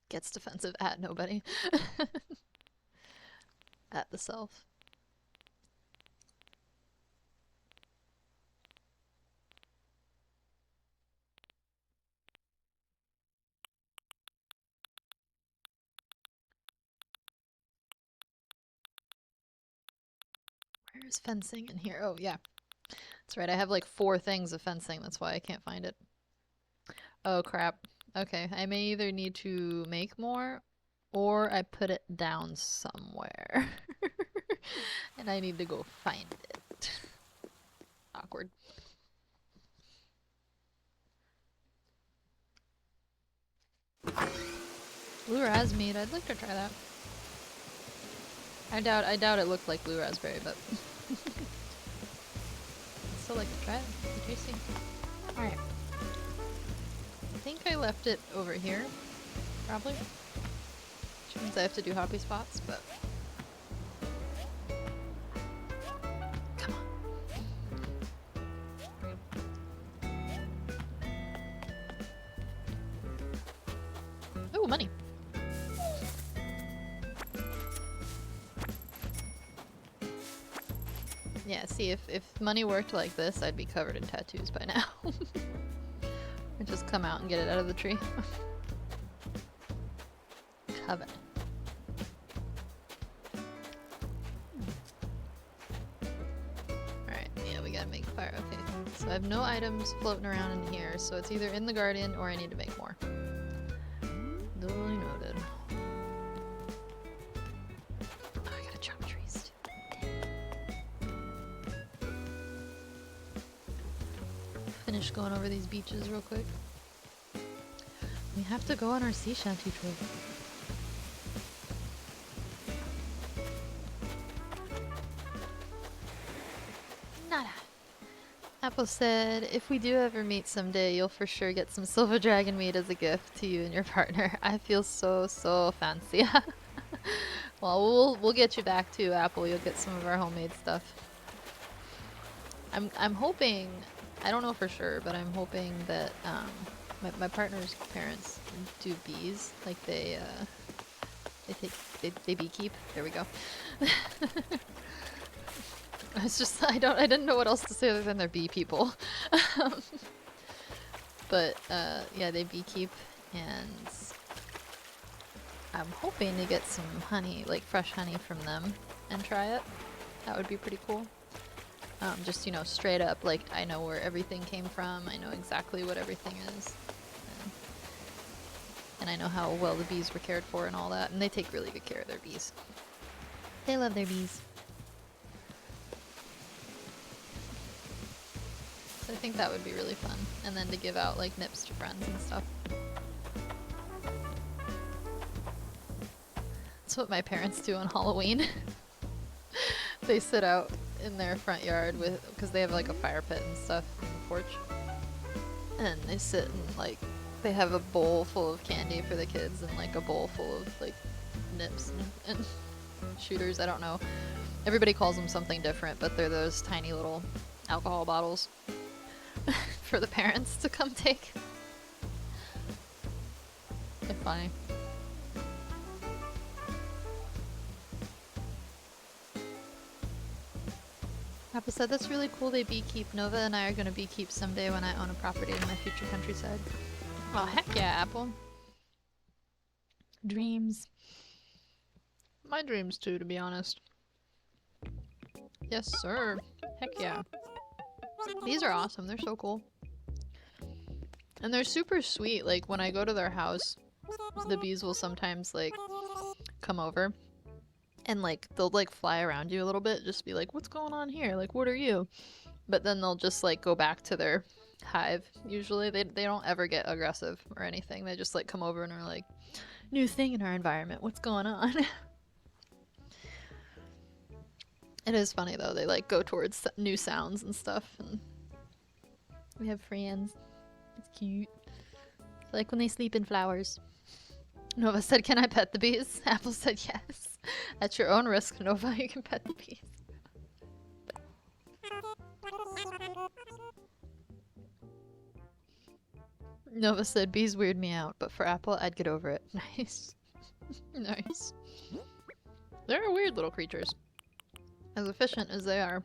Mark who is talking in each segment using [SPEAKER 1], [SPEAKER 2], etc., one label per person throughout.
[SPEAKER 1] Gets defensive at nobody. At the self. Where's fencing in here? Oh, yeah. That's right, I have like 4 things of fencing, that's why I can't find it. Oh, crap. Okay, I may either need to make more, or I put it down somewhere. And I need to go find it. Awkward. Blue raspberry, I'd like to try that. I doubt it looked like blue raspberry, but I'd still like to try it. Be tasty. Alright. I think I left it over here, probably. Which means I have to do hoppy spots, but come on. Oh, money. Yeah, see, if money worked like this, I'd be covered in tattoos by now. Or just come out and get it out of the tree. Covered. Alright, yeah, we gotta make fire. Okay, so I have no items floating around in here, so it's either in the garden or I need to make more. Duly noted. Oh, I gotta chop trees too. Finish going over these beaches real quick. We have to go on our sea shanty trip. Nada. Apple said, if we do ever meet someday, you'll for sure get some silver dragon meat as a gift to you and your partner. I feel so fancy. Well, we'll get you back too, Apple. You'll get some of our homemade stuff. I'm hoping, I don't know for sure, but I'm hoping that my partner's parents do bees. Like they beekeep. There we go. It's just I didn't know what else to say other than they're bee people. But yeah, they beekeep, and I'm hoping to get some honey, like fresh honey from them, and try it. That would be pretty cool. Just, you know, straight up, like I know where everything came from. I know exactly what everything is, and I know how well the bees were cared for and all that. And they take really good care of their bees. They love their bees. So I think that would be really fun. And then to give out like nips to friends and stuff. That's what my parents do on Halloween. They sit out in their front yard with, because they have like a fire pit and stuff on the porch. And they sit and like, they have a bowl full of candy for the kids and like a bowl full of like nips and shooters. I don't know. Everybody calls them something different, but they're those tiny little alcohol bottles for the parents to come take. They're funny. Apple said, that's really cool they beekeep. Nova and I are gonna beekeep someday when I own a property in my future countryside. Oh, heck yeah, Apple. Dreams. My dreams too, to be honest. Yes, sir. Heck yeah. These are awesome. They're so cool. And they're super sweet. Like, when I go to their house, the bees will sometimes, like, come over. And, like, they'll, like, fly around you a little bit. Just be like, what's going on here? Like, what are you? But then they'll just, like, go back to their hive, usually. They don't ever get aggressive or anything. They just, like, come over and are like, new thing in our environment. What's going on? It is funny, though. They, like, go towards new sounds and stuff. And we have friends. It's cute. Like when they sleep in flowers. Nova said, can I pet the bees? Apple said, yes. At your own risk, Nova, you can pet the bees. Nova said, bees weird me out, but for Apple, I'd get over it. Nice. Nice. They're weird little creatures. As efficient as they are.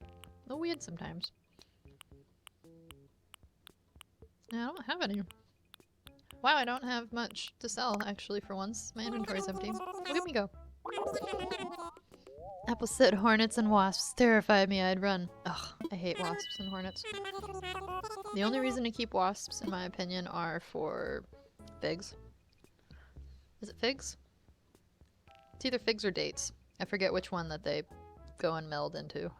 [SPEAKER 1] A little weird sometimes. Yeah, I don't have any. Wow, I don't have much to sell, actually, for once. My inventory's empty. Look at me go. Apple said hornets and wasps terrified me, I'd run. Ugh, I hate wasps and hornets. The only reason to keep wasps, in my opinion, are for figs. Is it figs? It's either figs or dates. I forget which one that they go and meld into.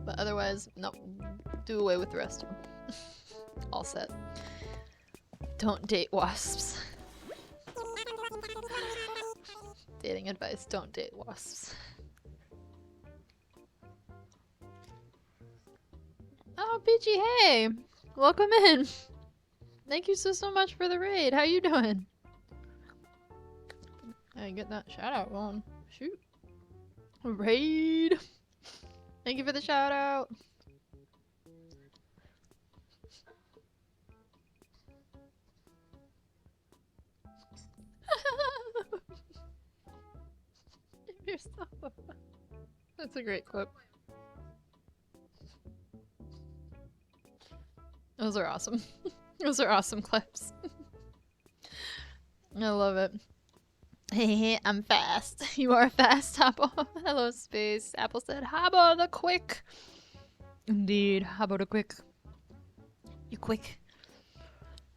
[SPEAKER 1] But otherwise, no. Do away with the rest of them. All set. Don't date wasps. Dating advice, don't date wasps. Oh, Peachy, hey! Welcome in! Thank you so much for the raid. How you doing? I get that shout out going. Shoot. Raid! Thank you for the shout out. That's a great clip. Those are awesome. Those are awesome clips. I love it. Hey, I'm fast. You are fast, Habbo. Hello, Space. Apple said, Habbo the quick. Indeed, Habbo the quick. You quick.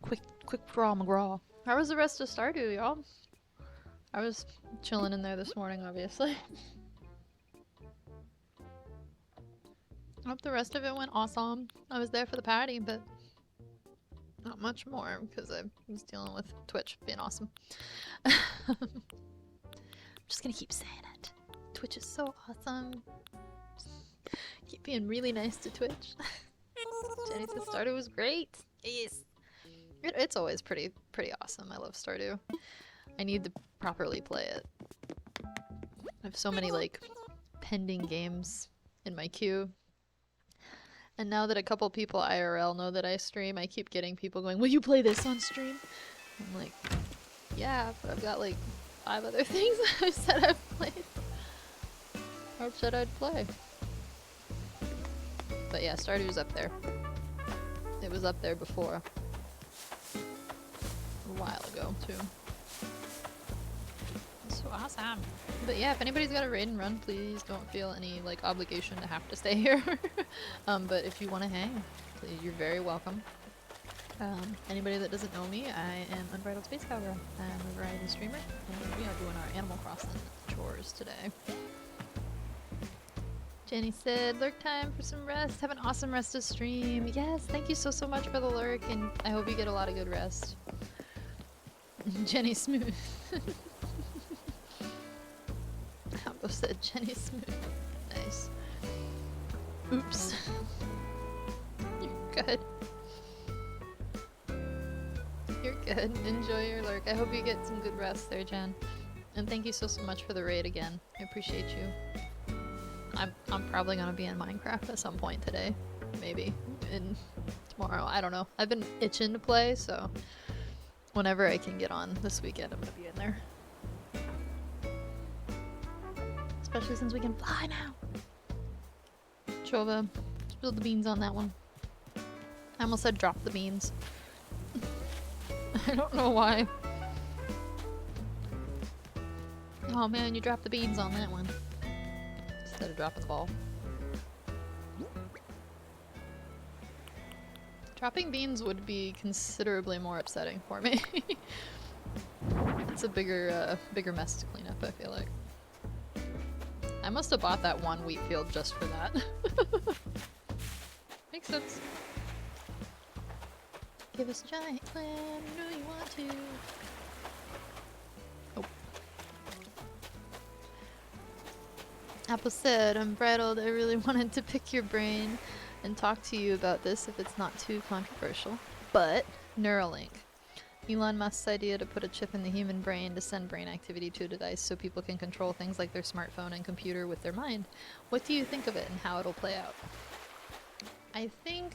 [SPEAKER 1] Quick crawl McGraw. How was the rest of Stardew, y'all? I was chilling in there this morning, obviously. I hope the rest of it went awesome. I was there for the party, but not much more because I was dealing with Twitch being awesome. I'm just gonna keep saying it. Twitch is so awesome. Keep being really nice to Twitch. Jenny says Stardew was great. Yes. It's always pretty awesome. I love Stardew. I need to properly play it. I have so many like pending games in my queue. And now that a couple people IRL know that I stream, I keep getting people going, will you play this on stream? I'm like, yeah, but I've got like 5 other things I said I've played. Or said I'd play. But yeah, Stardew's up there. It was up there before. A while ago, too. It's so awesome. But yeah, if anybody's got a raid and run, please don't feel any like obligation to have to stay here. But if you want to hang, please, you're very welcome. Anybody that doesn't know me, I am Unbridled Space Cowgirl. I'm a variety streamer, and we are doing our Animal Crossing chores today. Jenny said, lurk time for some rest. Have an awesome rest of stream. Yes, thank you so much for the lurk, and I hope you get a lot of good rest. Jenny Smooth. Hambo said Jenny Smooth. Nice. Oops. You're good. You're good. Enjoy your lurk. I hope you get some good rest there, Jen. And thank you so much for the raid again. I appreciate you. I'm probably gonna be in Minecraft at some point today. Maybe. And tomorrow. I don't know. I've been itching to play, so whenever I can get on this weekend, I'm gonna be in there. Especially since we can fly now. Chova, spill the beans on that one. I almost said drop the beans. I don't know why. Oh man, you dropped the beans on that one. Instead of dropping the ball. Dropping beans would be considerably more upsetting for me. It's a bigger mess to clean up, I feel like. I must have bought that one wheat field just for that. Makes sense. Give us a giant clam, you know you want to. Oh. Apple said, Unbridled, I really wanted to pick your brain and talk to you about this if it's not too controversial. But, Neuralink. Elon Musk's idea to put a chip in the human brain to send brain activity to a device so people can control things like their smartphone and computer with their mind. What do you think of it and how it'll play out? I think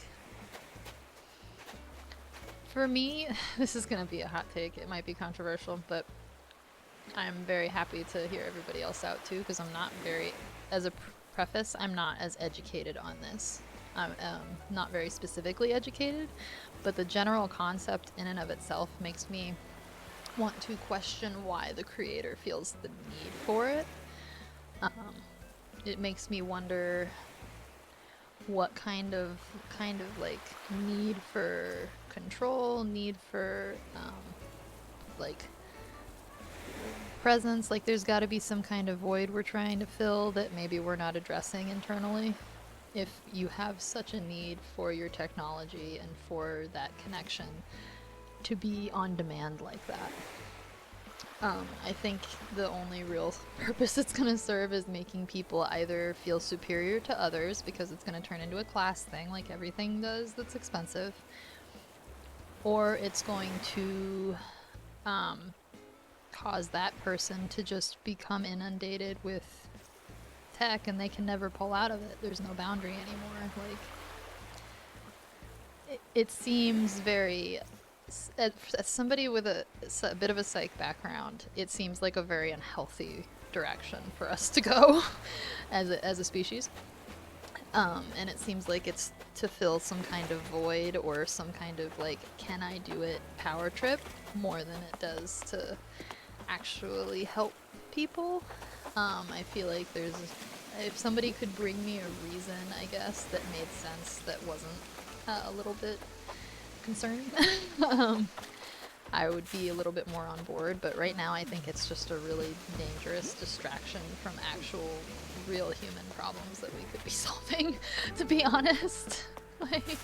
[SPEAKER 1] for me, this is gonna be a hot take. It might be controversial, but I'm very happy to hear everybody else out too, because I'm not very, as a preface, I'm not as educated on this. I'm not very specifically educated, but the general concept in and of itself makes me want to question why the creator feels the need for it. It makes me wonder what kind of like need for control, need for like presence, like there's got to be some kind of void we're trying to fill that maybe we're not addressing internally. If you have such a need for your technology and for that connection to be on demand like that, I think the only real purpose it's going to serve is making people either feel superior to others, because it's going to turn into a class thing like everything does that's expensive, or it's going to cause that person to just become inundated with tech and they can never pull out of it. There's no boundary anymore. Like, it seems very, as somebody with a bit of a psych background, it seems like a very unhealthy direction for us to go as a species. And it seems like it's to fill some kind of void or some kind of like, can I do it power trip, more than it does to actually help people. I feel like if somebody could bring me a reason, I guess, that made sense, that wasn't a little bit concerned, I would be a little bit more on board. But right now I think it's just a really dangerous distraction from actual real human problems that we could be solving, to be honest. Like,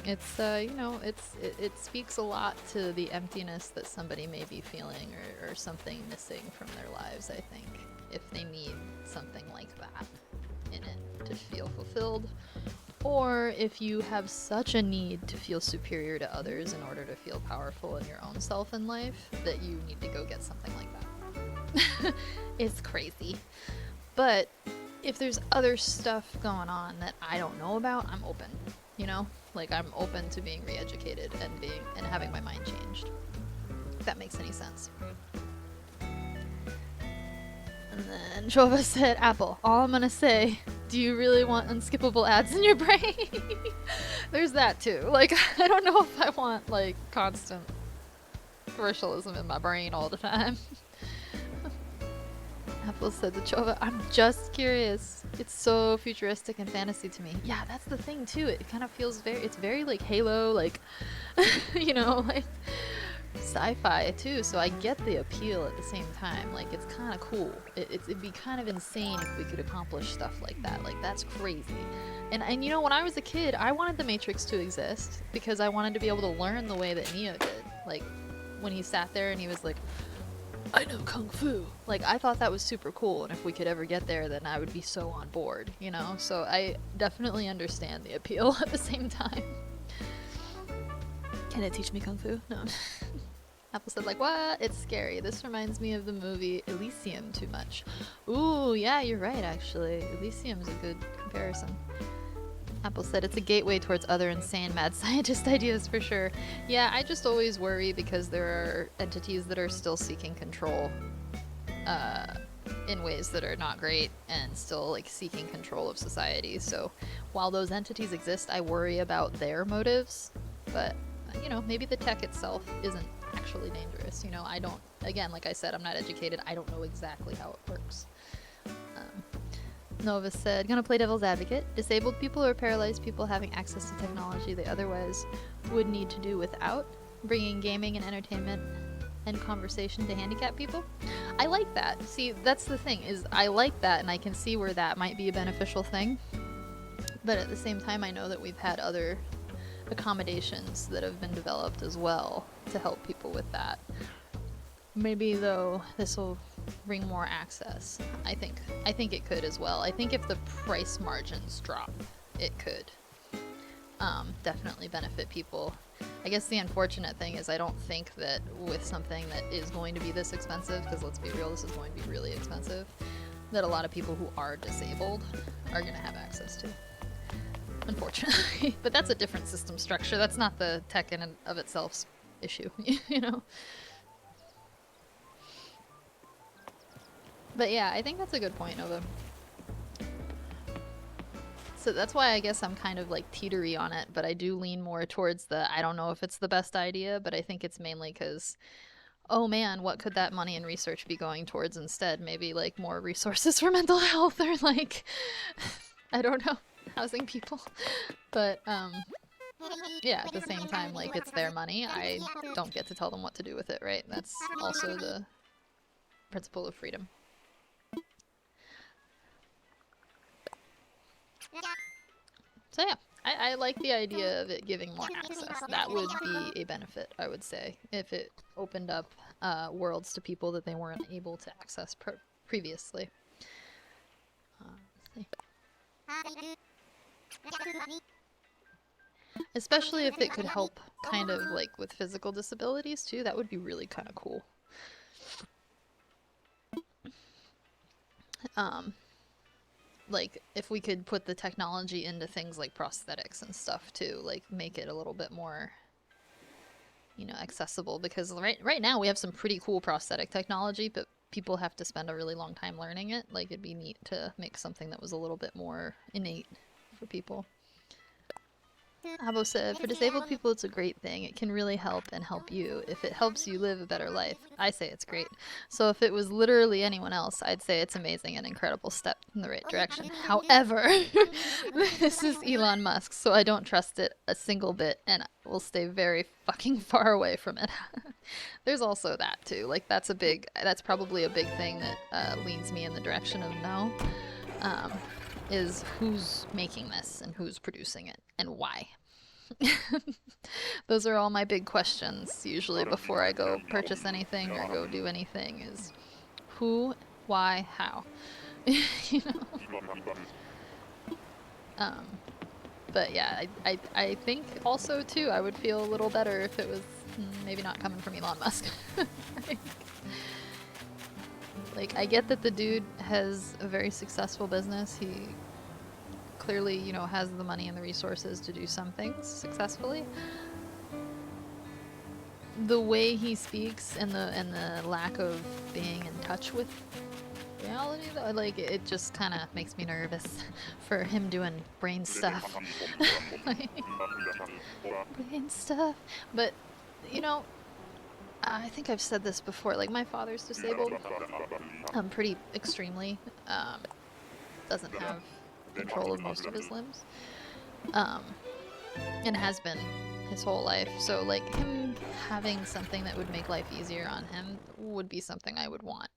[SPEAKER 1] it's it speaks a lot to the emptiness that somebody may be feeling, or something missing from their lives, I think, if they need something like that in it to feel fulfilled, or if you have such a need to feel superior to others in order to feel powerful in your own self in life that you need to go get something like that. It's crazy. But if there's other stuff going on that I don't know about, I'm open, you know? Like, I'm open to being re-educated and having my mind changed. If that makes any sense. And then Chova said, Apple, all I'm gonna say, do you really want unskippable ads in your brain? There's that too. Like, I don't know if I want, like, constant commercialism in my brain all the time. Apple said to Chova, I'm just curious. It's so futuristic and fantasy to me. Yeah, that's the thing too. It kind of feels it's very like Halo, like, you know, like sci-fi too. So I get the appeal at the same time. Like, it's kind of cool. It'd be kind of insane if we could accomplish stuff like that. Like, that's crazy. And you know, when I was a kid, I wanted the Matrix to exist because I wanted to be able to learn the way that Neo did. Like, when he sat there and he was like, I know Kung Fu. Like, I thought that was super cool, and if we could ever get there, then I would be so on board, you know? So I definitely understand the appeal at the same time. Can it teach me Kung Fu? No. Apple said, like, what? It's scary. This reminds me of the movie Elysium too much. Ooh, yeah, you're right, actually. Elysium's a good comparison. Apple said, it's a gateway towards other insane mad scientist ideas for sure. Yeah, I just always worry because there are entities that are still seeking control in ways that are not great, and still like seeking control of society. So while those entities exist, I worry about their motives. But, you know, maybe the tech itself isn't actually dangerous. You know, I don't, again, like I said, I'm not educated. I don't know exactly how it works. Nova said, gonna play devil's advocate. Disabled people or paralyzed people having access to technology they otherwise would need to do without, bringing gaming and entertainment and conversation to handicapped people. I like that. See, that's the thing, is I like that, and I can see where that might be a beneficial thing. But at the same time, I know that we've had other accommodations that have been developed as well to help people with that. Maybe, though, this will bring more access. I think it could as well. I think if the price margins drop, it could definitely benefit people. I guess the unfortunate thing is I don't think that with something that is going to be this expensive, because let's be real, this is going to be really expensive, that a lot of people who are disabled are going to have access to. unfortunately. But that's a different system structure. That's not the tech in and of itself's issue, you know? But yeah, I think that's a good point, Nova. So that's why I guess I'm kind of like teetery on it, but I do lean more towards the I don't know if it's the best idea, but I think it's mainly because, oh man, what could that money and research be going towards instead? Maybe like more resources for mental health or like, I don't know, housing people. But yeah, at the same time, like it's their money. I don't get to tell them what to do with it, right? That's also the principle of freedom. So yeah, I like the idea of it giving more access. That would be a benefit, I would say, if it opened up worlds to people that they weren't able to access previously. Especially if it could help kind of like with physical disabilities too, that would be really kind of cool. Like if we could put the technology into things like prosthetics and stuff too, like make it a little bit more, you know, accessible, because right now we have some pretty cool prosthetic technology, but people have to spend a really long time learning it. Like it'd be neat to make something that was a little bit more innate for people. Abo said, for disabled people, it's a great thing. It can really help and help you. If it helps you live a better life, I say it's great. So if it was literally anyone else, I'd say it's amazing and incredible step in the right direction. However, this is Elon Musk, so I don't trust it a single bit and will stay very fucking far away from it. There's also that too. Like that's probably a big thing that leans me in the direction of no. Is who's making this and who's producing it and why. Those are all my big questions usually before I go purchase anything or go do anything, is who, why, how. You know? But yeah, I think also too I would feel a little better if it was maybe not coming from Elon Musk. Like, I get that the dude has a very successful business. He clearly, you know, has the money and the resources to do some things successfully. The way he speaks and the lack of being in touch with reality, though, like, it just kind of makes me nervous for him doing brain stuff. Brain stuff. But, you know, I think I've said this before, like, my father's disabled, pretty extremely, doesn't have control of most of his limbs, and has been his whole life, so, like, him having something that would make life easier on him would be something I would want,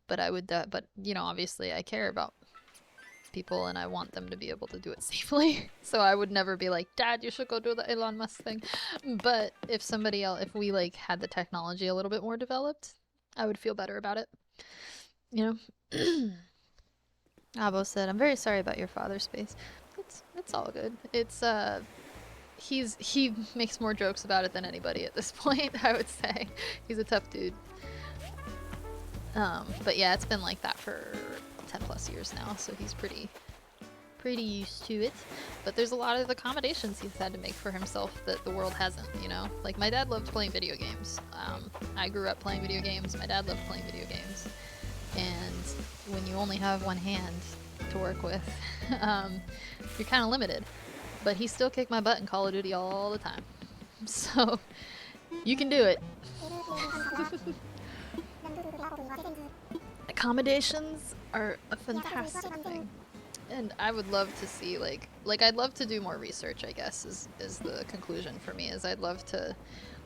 [SPEAKER 1] but, you know, obviously I care about people and I want them to be able to do it safely. So I would never be like, Dad, you should go do the Elon Musk thing. But if somebody else, if we like had the technology a little bit more developed, I would feel better about it. You know? Abo said, I'm very sorry about your father's space. It's all good. It's he makes more jokes about it than anybody at this point, I would say. He's a tough dude. But yeah, it's been like that for 10 plus years now, so he's pretty used to it. But there's a lot of accommodations he's had to make for himself that the world hasn't, you know? Like, my dad loved playing video games. I grew up playing video games. My dad loved playing video games. And when you only have one hand to work with, you're kind of limited. But he still kicked my butt in Call of Duty all the time. So, you can do it. Accommodations are a fantastic thing. And I would love to see, like I'd love to do more research, I guess, is the conclusion for me, is I'd love to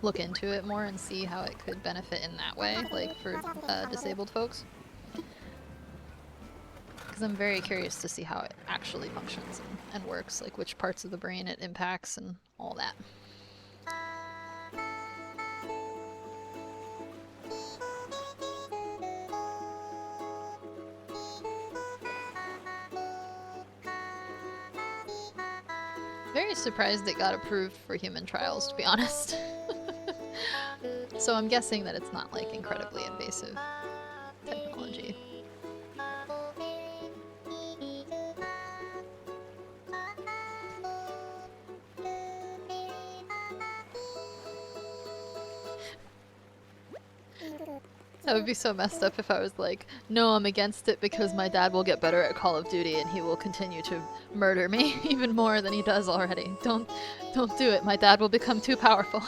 [SPEAKER 1] look into it more and see how it could benefit in that way, like for disabled folks. Because I'm very curious to see how it actually functions and works, like which parts of the brain it impacts and all that. Very surprised it got approved for human trials, to be honest. So I'm guessing that it's not like incredibly invasive technology. That would be so messed up if I was like, no, I'm against it because my dad will get better at Call of Duty and he will continue to murder me even more than he does already. Don't do it. My dad will become too powerful.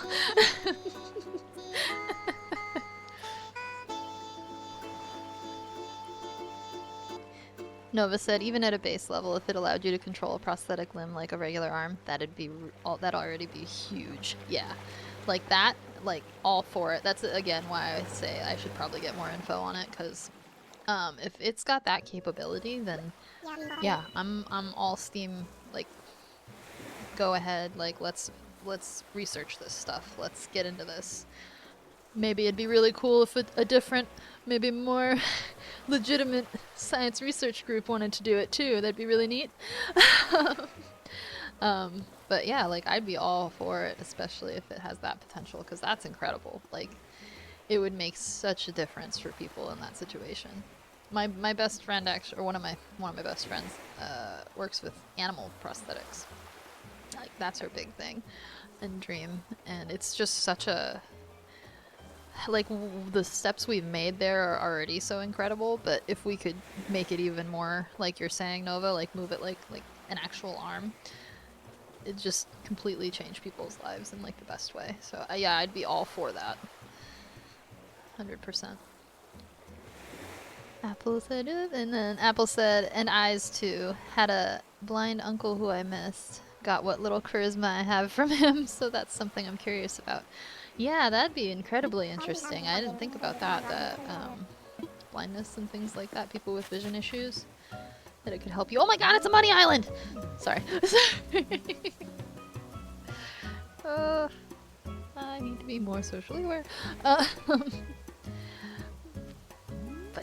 [SPEAKER 1] Nova said, even at a base level, if it allowed you to control a prosthetic limb like a regular arm, that'd already be huge. Yeah, like that, like all for it. That's again why I say I should probably get more info on it, because if it's got that capability, then yeah, I'm all steam. Like, go ahead. Like, let's research this stuff. Let's get into this. Maybe it'd be really cool if a different, maybe more legitimate science research group wanted to do it too. That'd be really neat. But yeah, like I'd be all for it, especially if it has that potential, because that's incredible. Like, it would make such a difference for people in that situation. My best friend, actually, or one of my best friends, works with animal prosthetics. Like, that's her big thing and dream, and it's just such a, like, the steps we've made there are already so incredible, but if we could make it even more, like you're saying, Nova, like move it like an actual arm, it just completely change people's lives in like the best way. So yeah, I'd be all for that. 100%. Apple said it, and then Apple said, and eyes too. Had a blind uncle who I missed. Got what little charisma I have from him, so that's something I'm curious about. Yeah, that'd be incredibly interesting. I didn't think about that, blindness and things like that, people with vision issues, that it could help you. Oh my god, it's a money island! Sorry. I need to be more socially aware. But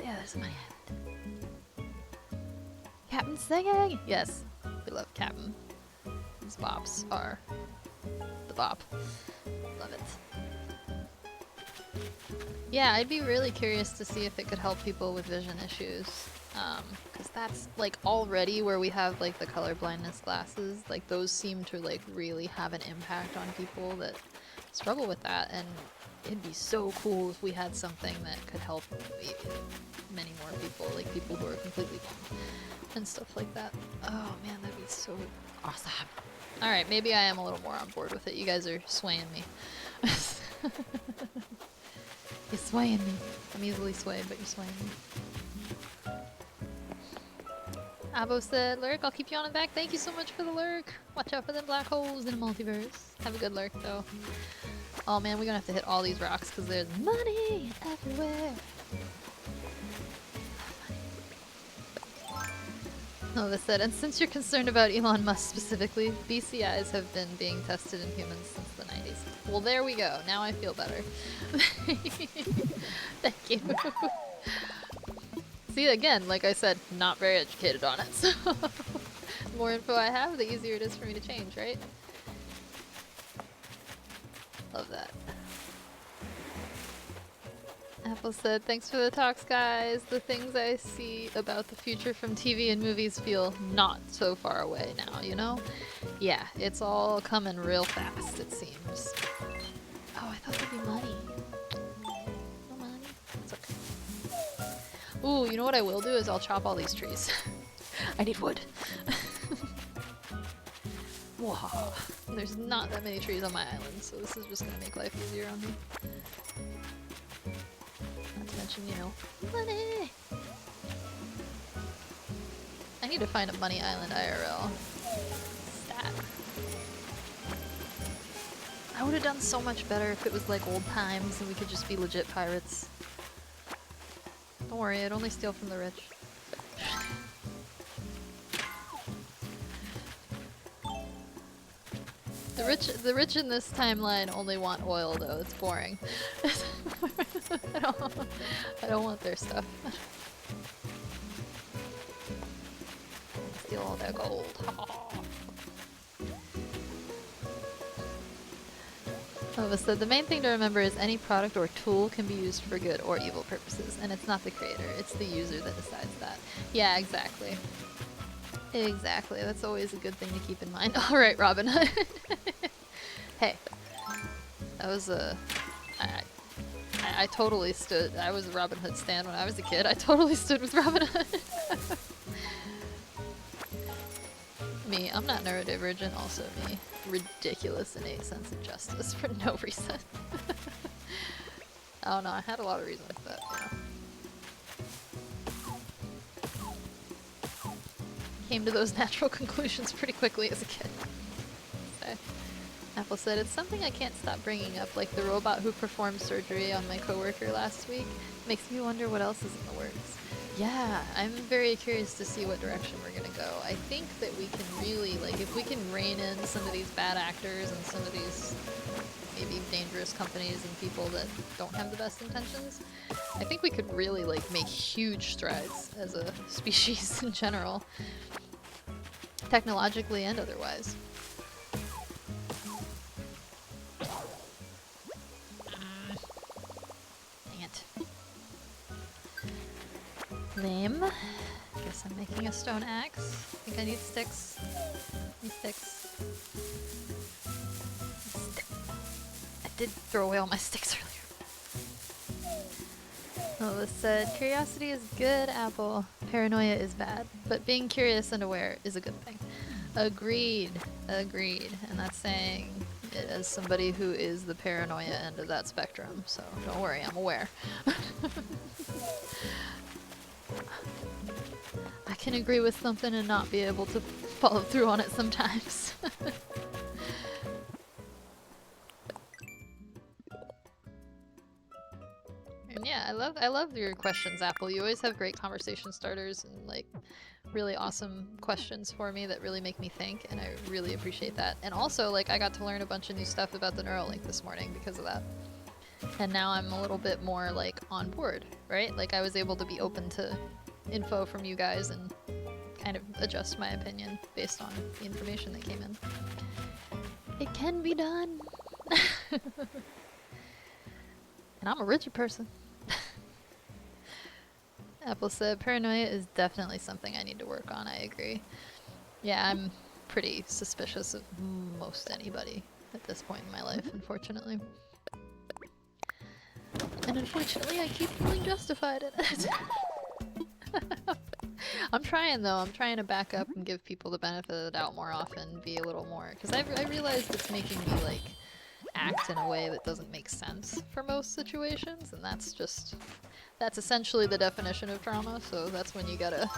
[SPEAKER 1] yeah, there's a money island. Captain singing! Yes, we love Captain. His bops are the bop. Love it. Yeah, I'd be really curious to see if it could help people with vision issues. Because that's like already where we have like the color blindness glasses, like those seem to like really have an impact on people that struggle with that, and it'd be so cool if we had something that could help many more people, like people who are completely blind and stuff like that. Oh man, that'd be so awesome. Alright, maybe I am a little more on board with it. You guys are swaying me. You're swaying me. I'm easily swayed, but you're swaying me. Abo said, lurk, I'll keep you on it back. Thank you so much for the lurk. Watch out for them black holes in the multiverse. Have a good lurk, though. Oh man, we're gonna have to hit all these rocks because there's money everywhere. Nova said, and since you're concerned about Elon Musk specifically, BCIs have been being tested in humans since the 90s. Well, there we go. Now I feel better. Thank you. See, again, like I said, not very educated on it, so the more info I have, the easier it is for me to change, right? Love that. Apple said, thanks for the talks, guys. The things I see about the future from TV and movies feel not so far away now, you know? Yeah, it's all coming real fast, it seems. Oh, I thought there'd be money. No money? It's okay. Ooh, you know what I will do is I'll chop all these trees. I need wood. Wow. There's not that many trees on my island, so this is just gonna make life easier on me. Not to mention, you know, money! I need to find a money island IRL. Stat. I would have done so much better if it was like old times and we could just be legit pirates. Don't worry, I'd only steal from the rich. The rich in this timeline only want oil though, it's boring. I don't want their stuff. Steal all their gold. Nova said, the main thing to remember is any product or tool can be used for good or evil purposes, and it's not the creator, it's the user that decides that. Yeah, exactly. Exactly, that's always a good thing to keep in mind. Alright, Robin. Hey. That was a... I I totally stood. I was a Robin Hood stan when I was a kid. I totally stood with Robin Hood. Me, I'm not neurodivergent, also me. Ridiculous innate sense of justice for no reason. I don't know, I had a lot of reasons, but came to those natural conclusions pretty quickly as a kid. So, Apple said, it's something I can't stop bringing up, like the robot who performed surgery on my coworker last week. Makes me wonder what else is in the works. Yeah, I'm very curious to see what direction we're gonna go. I think that we can really, like, if we can rein in some of these bad actors and some of these maybe dangerous companies and people that don't have the best intentions, I think we could really, like, make huge strides as a species in general. Technologically and otherwise. Dang it. Lame. Guess I'm making a stone axe. I think I need sticks. Need sticks. I did throw away all my sticks earlier. Lois said, curiosity is good, Apple. Paranoia is bad. But being curious and aware is a good thing. Agreed. Agreed. And that's saying it as somebody who is the paranoia end of that spectrum. So don't worry, I'm aware. I can agree with something and not be able to follow through on it sometimes. And yeah, I love your questions, Apple. You always have great conversation starters and like really awesome questions for me that really make me think, and I really appreciate that. And also, like, I got to learn a bunch of new stuff about the Neuralink this morning because of that. And now I'm a little bit more like on board, right? Like I was able to be open to info from you guys and kind of adjust my opinion based on the information that came in. It can be done. And I'm a rigid person. Apple said, paranoia is definitely something I need to work on. I agree. Yeah, I'm pretty suspicious of most anybody at this point in my life, unfortunately. And unfortunately, I keep feeling justified in it. I'm trying though. I'm trying to back up and give people the benefit of the doubt more often, be a little more, because I realized it's making me like act in a way that doesn't make sense for most situations, and that's essentially the definition of trauma. So that's when you gotta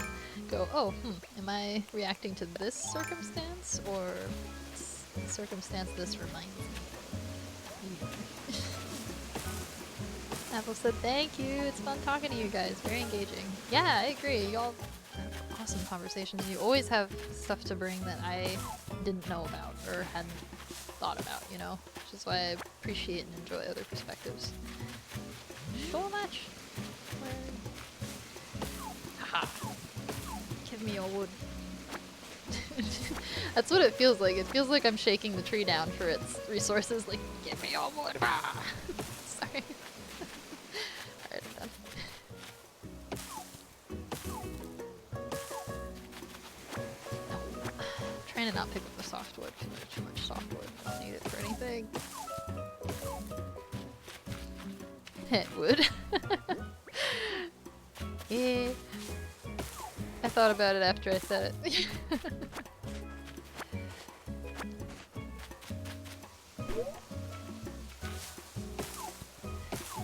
[SPEAKER 1] go, oh, am I reacting to this circumstance or the circumstance this reminds me? Apple said, thank you, it's fun talking to you guys, very engaging. Yeah, I agree, y'all have awesome conversations. You always have stuff to bring that I didn't know about or hadn't thought about, you know? Which is why I appreciate and enjoy other perspectives. So much! Haha. Give me your wood. That's what it feels like. It feels like I'm shaking the tree down for its resources, like, give me your wood! Sorry. Alright, I'm done. No. I'm trying to not pick up the softwood because there's too much softwood. I don't need it for anything. It would. Yeah. I thought about it after I said it.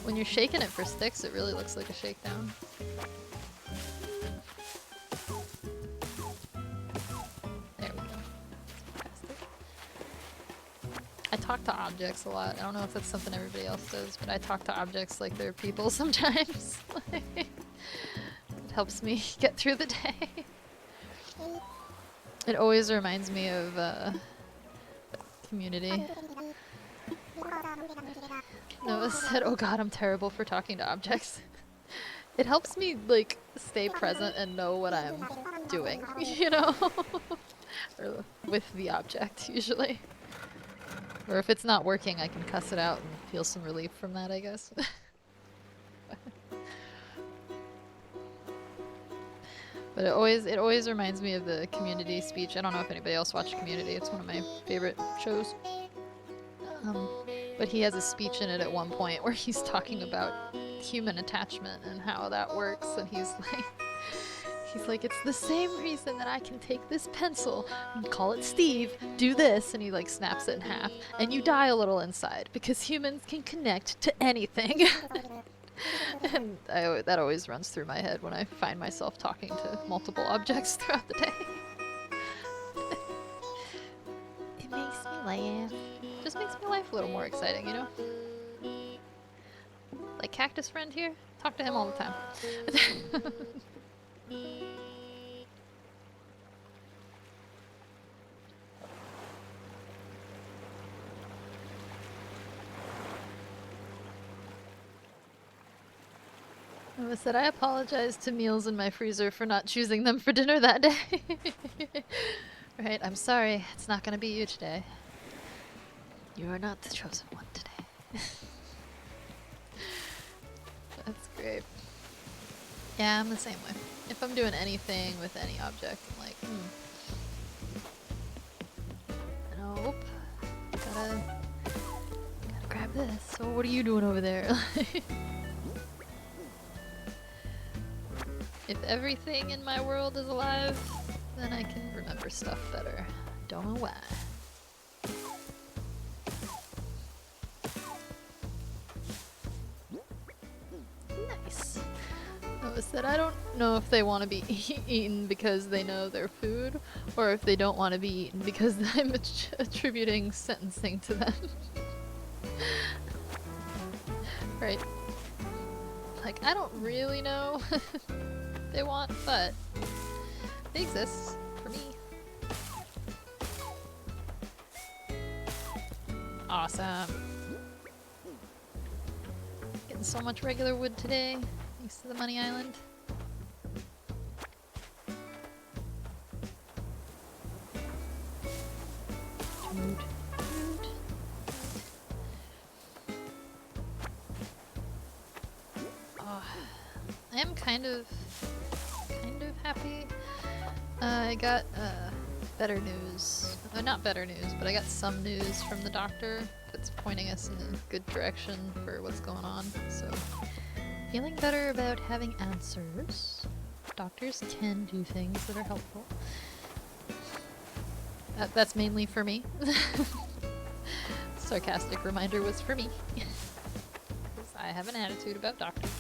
[SPEAKER 1] When you're shaking it for sticks, it really looks like a shakedown. There we go. Fantastic. I talk to objects a lot. I don't know if that's something everybody else does, but I talk to objects like they're people sometimes. It helps me get through the day. It always reminds me of Community. Noah said, oh god, I'm terrible for talking to objects. It helps me, like, stay present and know what I'm doing, you know? Or with the object, usually. Or if it's not working, I can cuss it out and feel some relief from that, I guess. But it always reminds me of the Community speech. I don't know if anybody else watched Community. It's one of my favorite shows. But he has a speech in it at one point where he's talking about human attachment and how that works, and he's like, it's the same reason that I can take this pencil and call it Steve, do this, and he like snaps it in half, and you die a little inside because humans can connect to anything. And that always runs through my head when I find myself talking to multiple objects throughout the day. It makes me laugh. Just makes my life a little more exciting, you know? Like Cactus Friend here, talk to him all the time. I said I apologize to meals in my freezer for not choosing them for dinner that day. Right, I'm sorry, it's not gonna be you today. You are not the chosen one today. That's great. Yeah, I'm the same way. If I'm doing anything with any object, I'm like, nope. Gotta grab this. So what are you doing over there? If everything in my world is alive, then I can remember stuff better. Don't know why. Nice. Notice that I don't know if they want to be eaten because they know they're food, or if they don't want to be eaten because I'm attributing sentencing to them. Right. Like, I don't really know they want, but they exist for me. Awesome. Getting so much regular wood today, thanks to the Money Island. I am kind of happy. I got better news. Not better news, but I got some news from the doctor that's pointing us in a good direction for what's going on. So, feeling better about having answers. Doctors can do things that are helpful. That's mainly for me. Sarcastic reminder was for me. Because I have an attitude about doctors.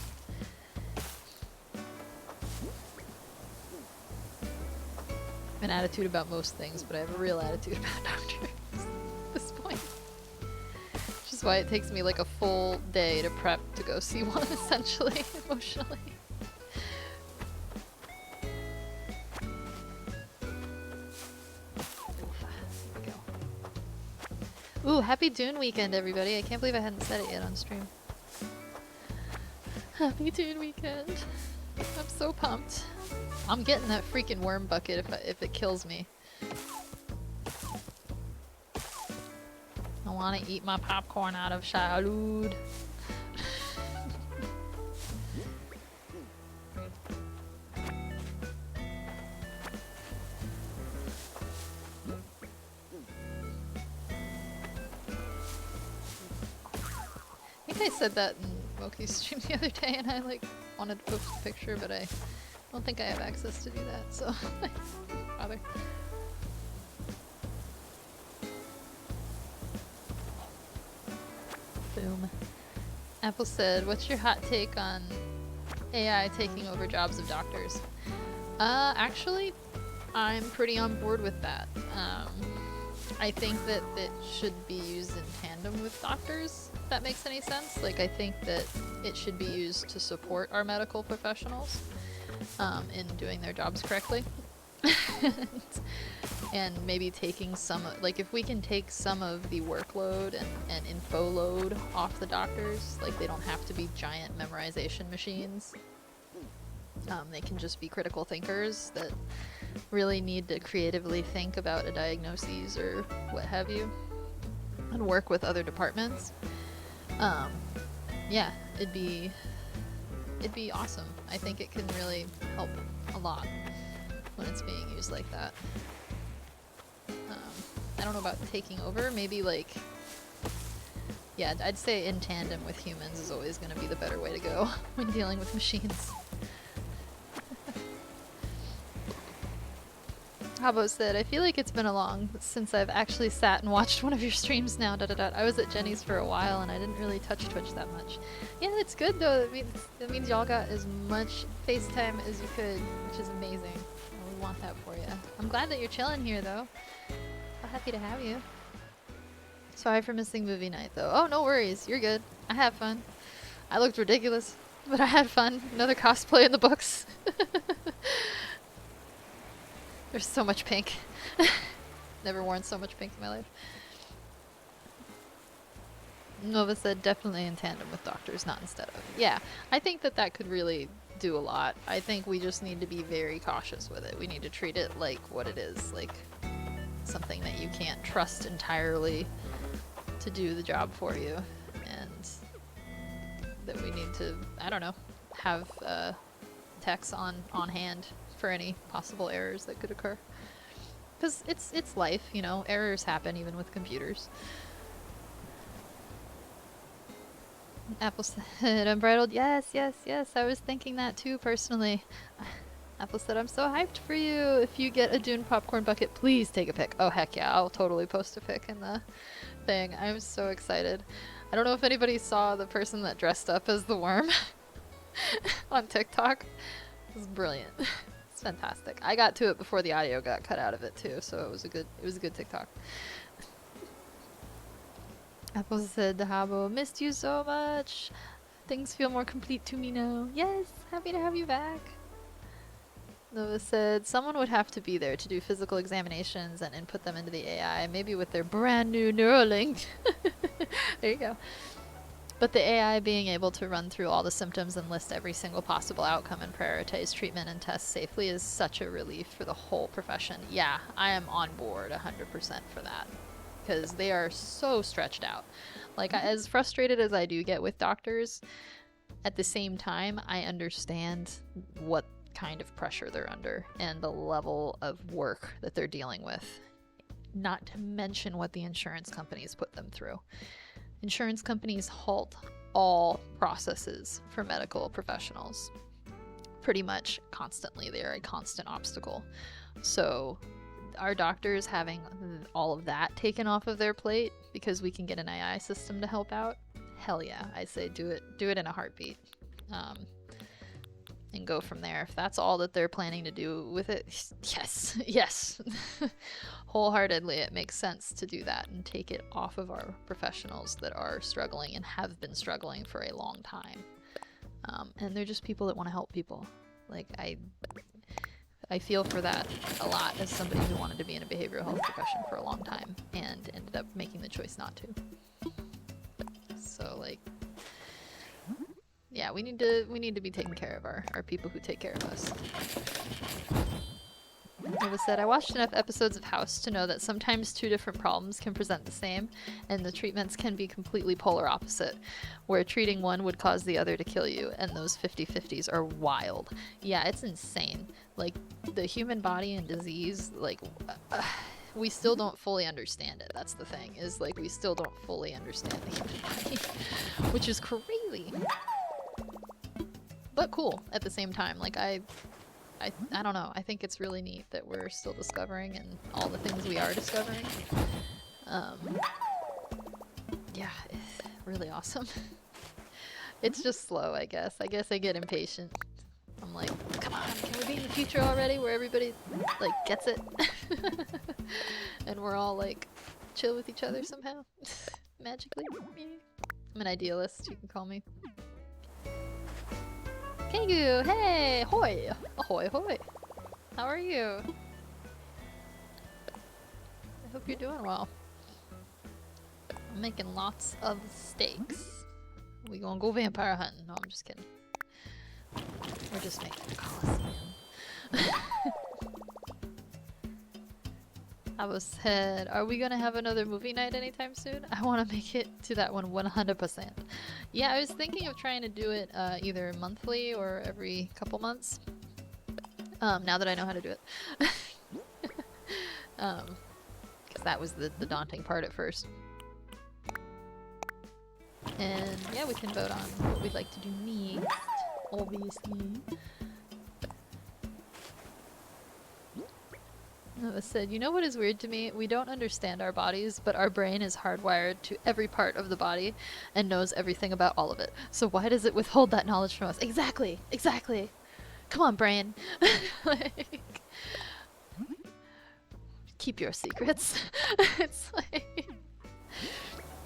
[SPEAKER 1] An attitude about most things, but I have a real attitude about doctors at this point. Which is why it takes me like a full day to prep to go see one, essentially, emotionally. There we go. Ooh, happy Dune weekend, everybody. I can't believe I hadn't said it yet on stream. Happy Dune weekend. I'm so pumped. I'm getting that freaking worm bucket if it kills me. I want to eat my popcorn out of salud. I think I said that in Moki's stream the other day, and I like wanted to post a picture, but I don't think I have access to do that, so bother. Boom. Apple said, "What's your hot take on AI taking over jobs of doctors?" Actually, I'm pretty on board with that. I think that it should be used in tandem with doctors, if that makes any sense. Like, I think that it should be used to support our medical professionals in doing their jobs correctly. And maybe taking some, like if we can take some of the workload and info load off the doctors, like they don't have to be giant memorization machines. They can just be critical thinkers that really need to creatively think about a diagnosis or what have you, and work with other departments. Yeah, it'd be awesome. I think it can really help a lot when it's being used like that. I don't know about taking over, maybe like Yeah, I'd say in tandem with humans is always going to be the better way to go when dealing with machines. Habo said, I feel like it's been a long since I've actually sat and watched one of your streams now, I was at Jenny's for a while and I didn't really touch Twitch that much. Yeah, it's good though. That means y'all got as much FaceTime as you could, which is amazing. And we want that for you. I'm glad that you're chilling here though. So happy to have you. Sorry for missing movie night though. Oh, no worries. You're good. I had fun. I looked ridiculous, but I had fun. Another cosplay in the books. There's so much pink. Never worn so much pink in my life. Nova said definitely in tandem with doctors, not instead of. Yeah, I think that that could really do a lot. I think we just need to be very cautious with it. We need to treat it like what it is, like something that you can't trust entirely to do the job for you, and that we need to, I don't know, have techs on hand for any possible errors that could occur. Because it's life, you know, errors happen even with computers. Apple said, unbridled, yes, yes, yes, I was thinking that too, personally. Apple said, I'm so hyped for you. If you get a Dune popcorn bucket, please take a pic. Oh, heck yeah, I'll totally post a pic in the thing. I'm so excited. I don't know if anybody saw the person that dressed up as the worm on TikTok. It was brilliant. It's fantastic. I got to it before the audio got cut out of it too, so it was a good TikTok. Apple said, Habo, missed you so much. Things feel more complete to me now. Yes, happy to have you back. Nova said, someone would have to be there to do physical examinations and input them into the AI, maybe with their brand new Neuralink. There you go. But the AI being able to run through all the symptoms and list every single possible outcome and prioritize treatment and tests safely is such a relief for the whole profession. Yeah, I am on board 100% for that. Because they are so stretched out. Like, as frustrated as I do get with doctors, at the same time, I understand what kind of pressure they're under and the level of work that they're dealing with. Not to mention what the insurance companies put them through. Insurance companies halt all processes for medical professionals. Pretty much constantly. They are a constant obstacle. So our doctors having all of that taken off of their plate because we can get an AI system to help out, hell yeah, I say do it in a heartbeat. And go from there. If that's all that they're planning to do with it, yes, yes. Wholeheartedly, it makes sense to do that and take it off of our professionals that are struggling and have been struggling for a long time. And they're just people that want to help people. Like, I feel for that a lot as somebody who wanted to be in a behavioral health profession for a long time and ended up making the choice not to. So, like, yeah, we need to be taking care of our people who take care of us. Nova said, I watched enough episodes of House to know that sometimes two different problems can present the same, and the treatments can be completely polar opposite, where treating one would cause the other to kill you, and those 50-50s are wild. Yeah, it's insane. Like, the human body and disease, like, we still don't fully understand it. That's the thing, is, like, we still don't fully understand the human body, which is crazy. But cool at the same time. Like, I don't know. I think it's really neat that we're still discovering and all the things we are discovering. Yeah, it's really awesome. It's just slow, I guess. I guess I get impatient. I'm like, come on, can we be in the future already where everybody, like, gets it? And we're all, like, chill with each other somehow. Magically. I'm an idealist, you can call me. Kegu, hey! Hoi! Ahoy, hoy! How are you? I hope you're doing well. I'm making lots of steaks. We gonna go vampire hunting. No, I'm just kidding. We're just making a coliseum. I was said, are we gonna have another movie night anytime soon? I want to make it to that one 100%. Yeah, I was thinking of trying to do it either monthly or every couple months. Now that I know how to do it. Because that was the daunting part at first. And yeah, we can vote on what we'd like to do next, obviously. Noah said, you know what is weird to me? We don't understand our bodies, but our brain is hardwired to every part of the body and knows everything about all of it. So why does it withhold that knowledge from us? Exactly! Exactly! Come on, brain! Like, keep your secrets. It's like...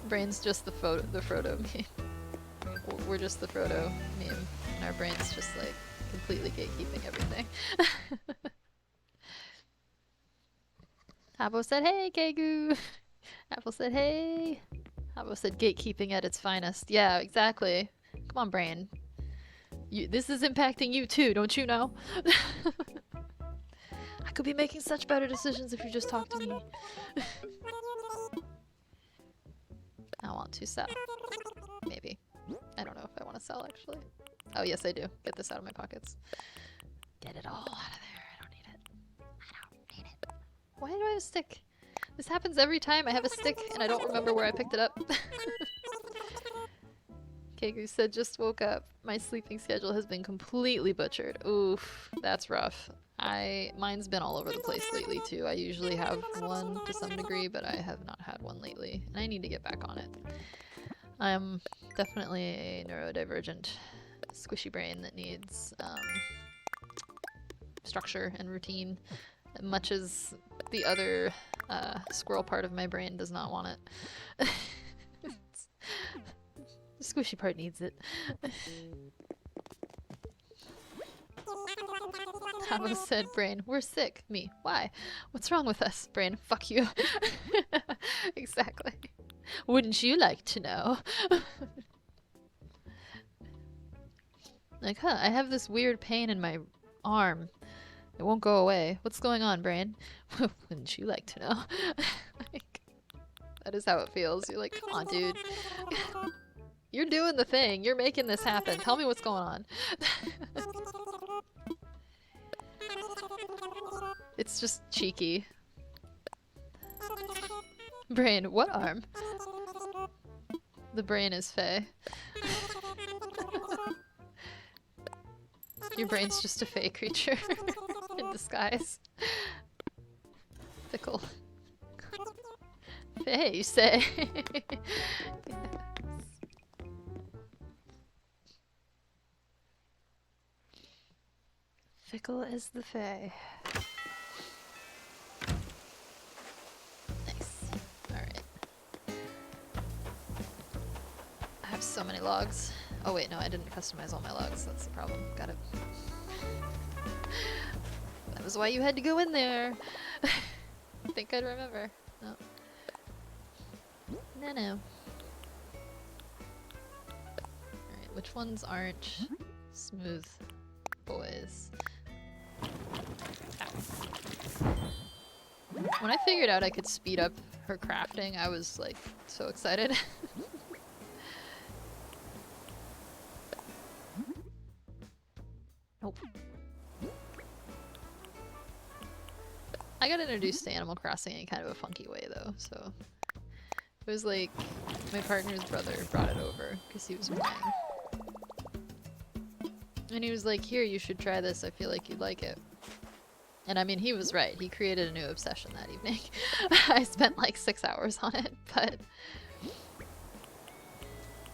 [SPEAKER 1] Brain's just the Frodo meme. We're just the Frodo meme, and our brain's just like completely gatekeeping everything. Habo said, hey, Kegu! Apple said, hey! Habo said, gatekeeping at its finest. Yeah, exactly. Come on, brain. This is impacting you too, don't you know? I could be making such better decisions if you just talk to me. I want to sell. Maybe. I don't know if I want to sell, actually. Oh, yes, I do. Get this out of my pockets. Get it all out of there. I don't need it. I don't need it. Why do I have a stick? This happens every time I have a stick and I don't remember where I picked it up. Kegu said, just woke up. My sleeping schedule has been completely butchered. Oof, that's rough. Mine's been all over the place lately too. I usually have one to some degree, but I have not had one lately, and I need to get back on it. I'm definitely a neurodivergent squishy brain that needs structure and routine, much as the other squirrel part of my brain does not want it. The squishy part needs it. Hamo said, brain, we're sick. Me, why? What's wrong with us? Brain, fuck you. Exactly. Wouldn't you like to know? Like, huh, I have this weird pain in my arm. It won't go away. What's going on, brain? Wouldn't you like to know? Like, that is how it feels. You're like, come on, dude. You're doing the thing. You're making this happen. Tell me what's going on. It's just cheeky. Brain, what arm? The brain is Fae. Your brain's just a Fae creature in disguise. Fickle. Fae, you say? Yes. Fickle as the Fae. Nice. Alright. I have so many logs. Oh wait, no, I didn't customize all my logs. That's the problem. Got it. That was why you had to go in there. I think I'd remember. No. No, no. Alright, which ones aren't smooth boys? When I figured out I could speed up her crafting, I was like so excited. Nope. I got introduced to Animal Crossing in kind of a funky way though, so it was like my partner's brother brought it over because he was playing. And he was like, here, you should try this, I feel like you'd like it. And I mean, he was right. He created a new obsession that evening. I spent like 6 hours on it, but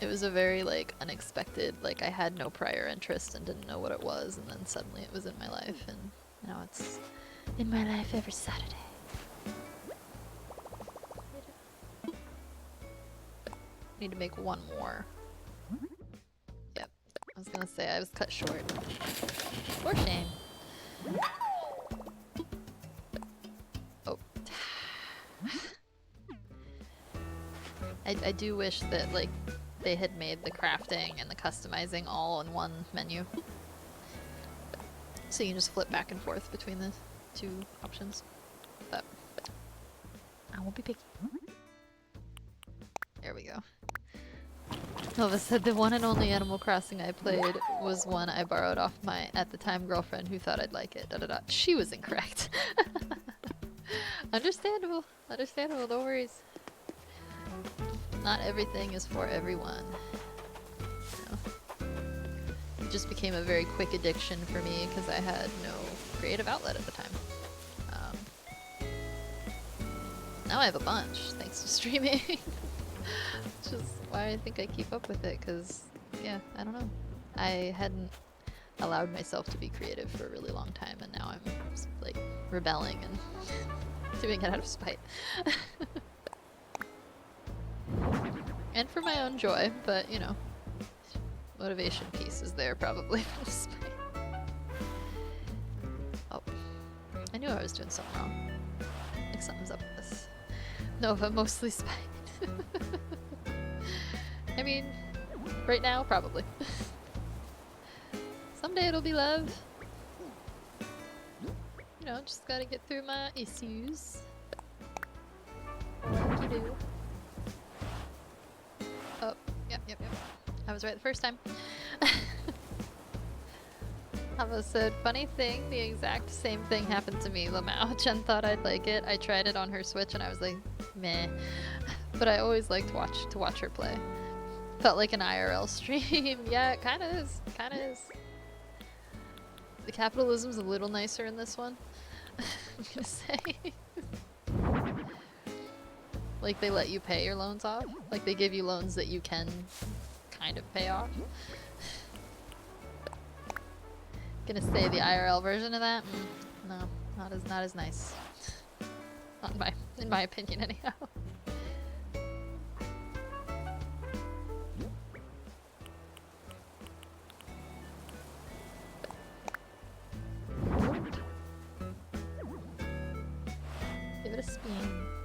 [SPEAKER 1] it was a very like unexpected, like I had no prior interest and didn't know what it was, and then suddenly it was in my life, and now it's in my life every Saturday. Need to make one more. Yep. I was gonna say I was cut short. For shame. Oh. I do wish that like they had made the crafting and the customizing all in one menu. So you can just flip back and forth between the two options. But I won't be picky. There we go. Nova said the one and only Animal Crossing I played was one I borrowed off my, at the time, girlfriend who thought I'd like it. Da da da. She was incorrect. Understandable. Understandable. No worries. Not everything is for everyone. You know? It just became a very quick addiction for me because I had no creative outlet at the time. Now I have a bunch, thanks to streaming. Which is why I think I keep up with it, because, yeah, I don't know. I hadn't allowed myself to be creative for a really long time, and now I'm, like, rebelling and doing it out of spite. And for my own joy, but, you know, motivation piece is there probably for the spite. Oh. I knew I was doing something wrong. Like something's up with this. Nova, mostly spite. I mean, right now, probably. Someday it'll be love. You know, just gotta get through my issues. Like you do. Oh, yep. I was right the first time. Ava said, funny thing, the exact same thing happened to me, Lamau. Jen thought I'd like it. I tried it on her Switch and I was like, meh. But I always like to watch her play. Felt like an IRL stream. Yeah, it kinda is. The capitalism's a little nicer in this one. I'm gonna say. Like they let you pay your loans off. Like they give you loans that you can kind of pay off. Gonna say the IRL version of that? No, not as nice. Not in my opinion anyhow. Give it a spin.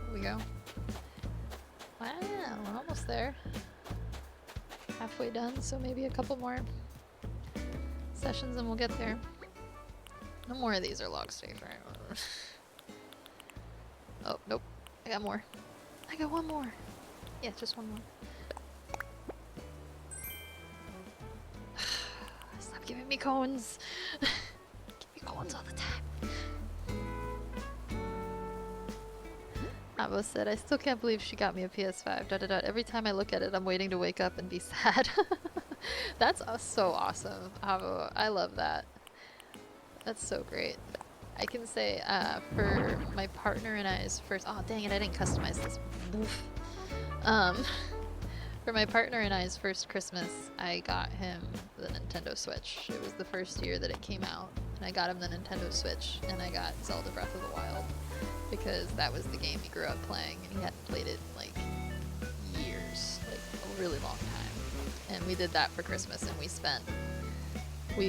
[SPEAKER 1] There we go. Wow, we're almost there. Halfway done, so maybe a couple more sessions and we'll get there. No more of these are log stage, right? Oh, nope. I got more. I got one more. Yeah, just one more. Stop giving me cones. Give me cones all the time. Avo said, I still can't believe she got me a PS5. Every time I look at it, I'm waiting to wake up and be sad. That's so awesome, Avo. I love that. That's so great. I can say for my partner and I's first... Oh, dang it, I didn't customize this. For my partner and I's first Christmas, I got him the Nintendo Switch. It was the first year that it came out, and I got him the Nintendo Switch, and I got Zelda Breath of the Wild, because that was the game he grew up playing, and he hadn't played it in, like, years. Like, a really long time. And we did that for Christmas, and we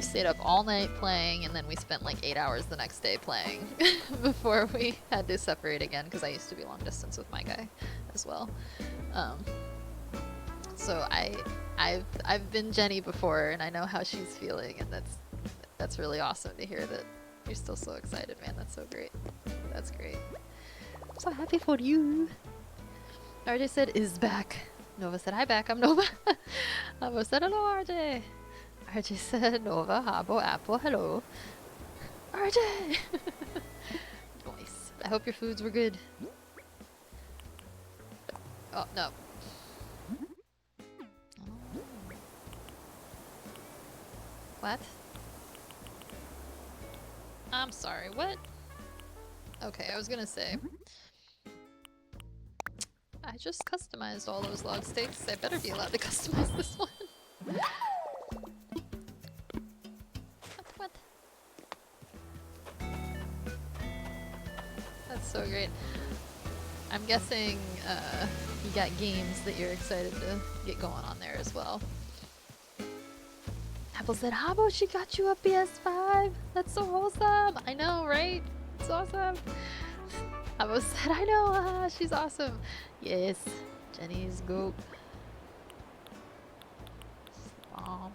[SPEAKER 1] stayed up all night playing, and then we spent like 8 hours the next day playing before we had to separate again, because I used to be long distance with my guy as well. So I've been Jenny before, and I know how she's feeling, and that's really awesome to hear that you're still so excited, man. That's so great. That's great. I'm so happy for you. RJ said is back. Nova said hi back. I'm Nova. Nova said hello, RJ. RJ said, Nova, Habo, Apple, hello. RJ! Nice. I hope your foods were good. Oh, no. What? I'm sorry, what? Okay, I was gonna say. I just customized all those log stakes. I better be allowed to customize this one. What? That's so great. I'm guessing you got games that you're excited to get going on there as well. Apple said, how about she got you a PS5? That's so wholesome. I know, right? It's awesome. Apple said, I know, she's awesome. Yes, Jenny's goat. Alright.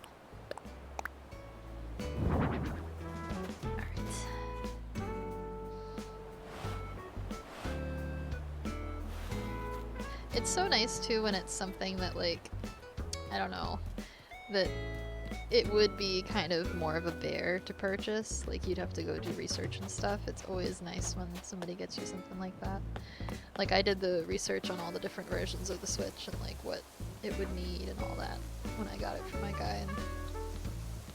[SPEAKER 1] It's so nice too when it's something that, like, I don't know, that it would be kind of more of a bear to purchase. Like, you'd have to go do research and stuff. It's always nice when somebody gets you something like that. Like, I did the research on all the different versions of the Switch and like what it would need and all that when I got it from my guy. And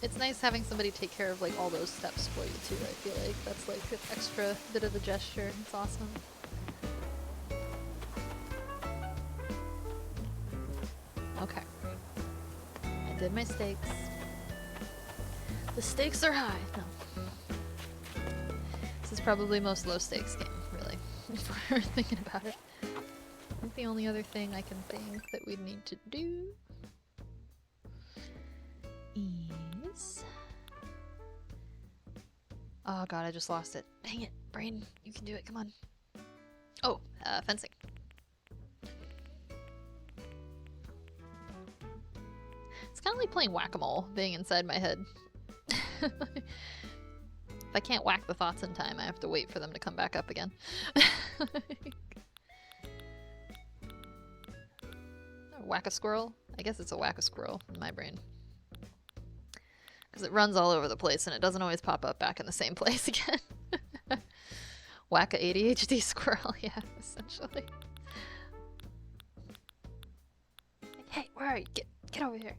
[SPEAKER 1] it's nice having somebody take care of like all those steps for you too. I feel like that's like an extra bit of a gesture. It's awesome. Okay. I did my stakes. The stakes are high. No. This is probably most low stakes game, really, if we're thinking about it. I think the only other thing I can think that we'd need to do is... Oh god, I just lost it. Dang it, brain, you can do it, come on. Oh, fencing. It's kind of like playing whack-a-mole, being inside my head. If I can't whack the thoughts in time, I have to wait for them to come back up again. Whack-a-squirrel? I guess it's a whack-a-squirrel in my brain. Because it runs all over the place and it doesn't always pop up back in the same place again. Whack-a-ADHD squirrel, yeah, essentially. Hey, where are you? Get over here.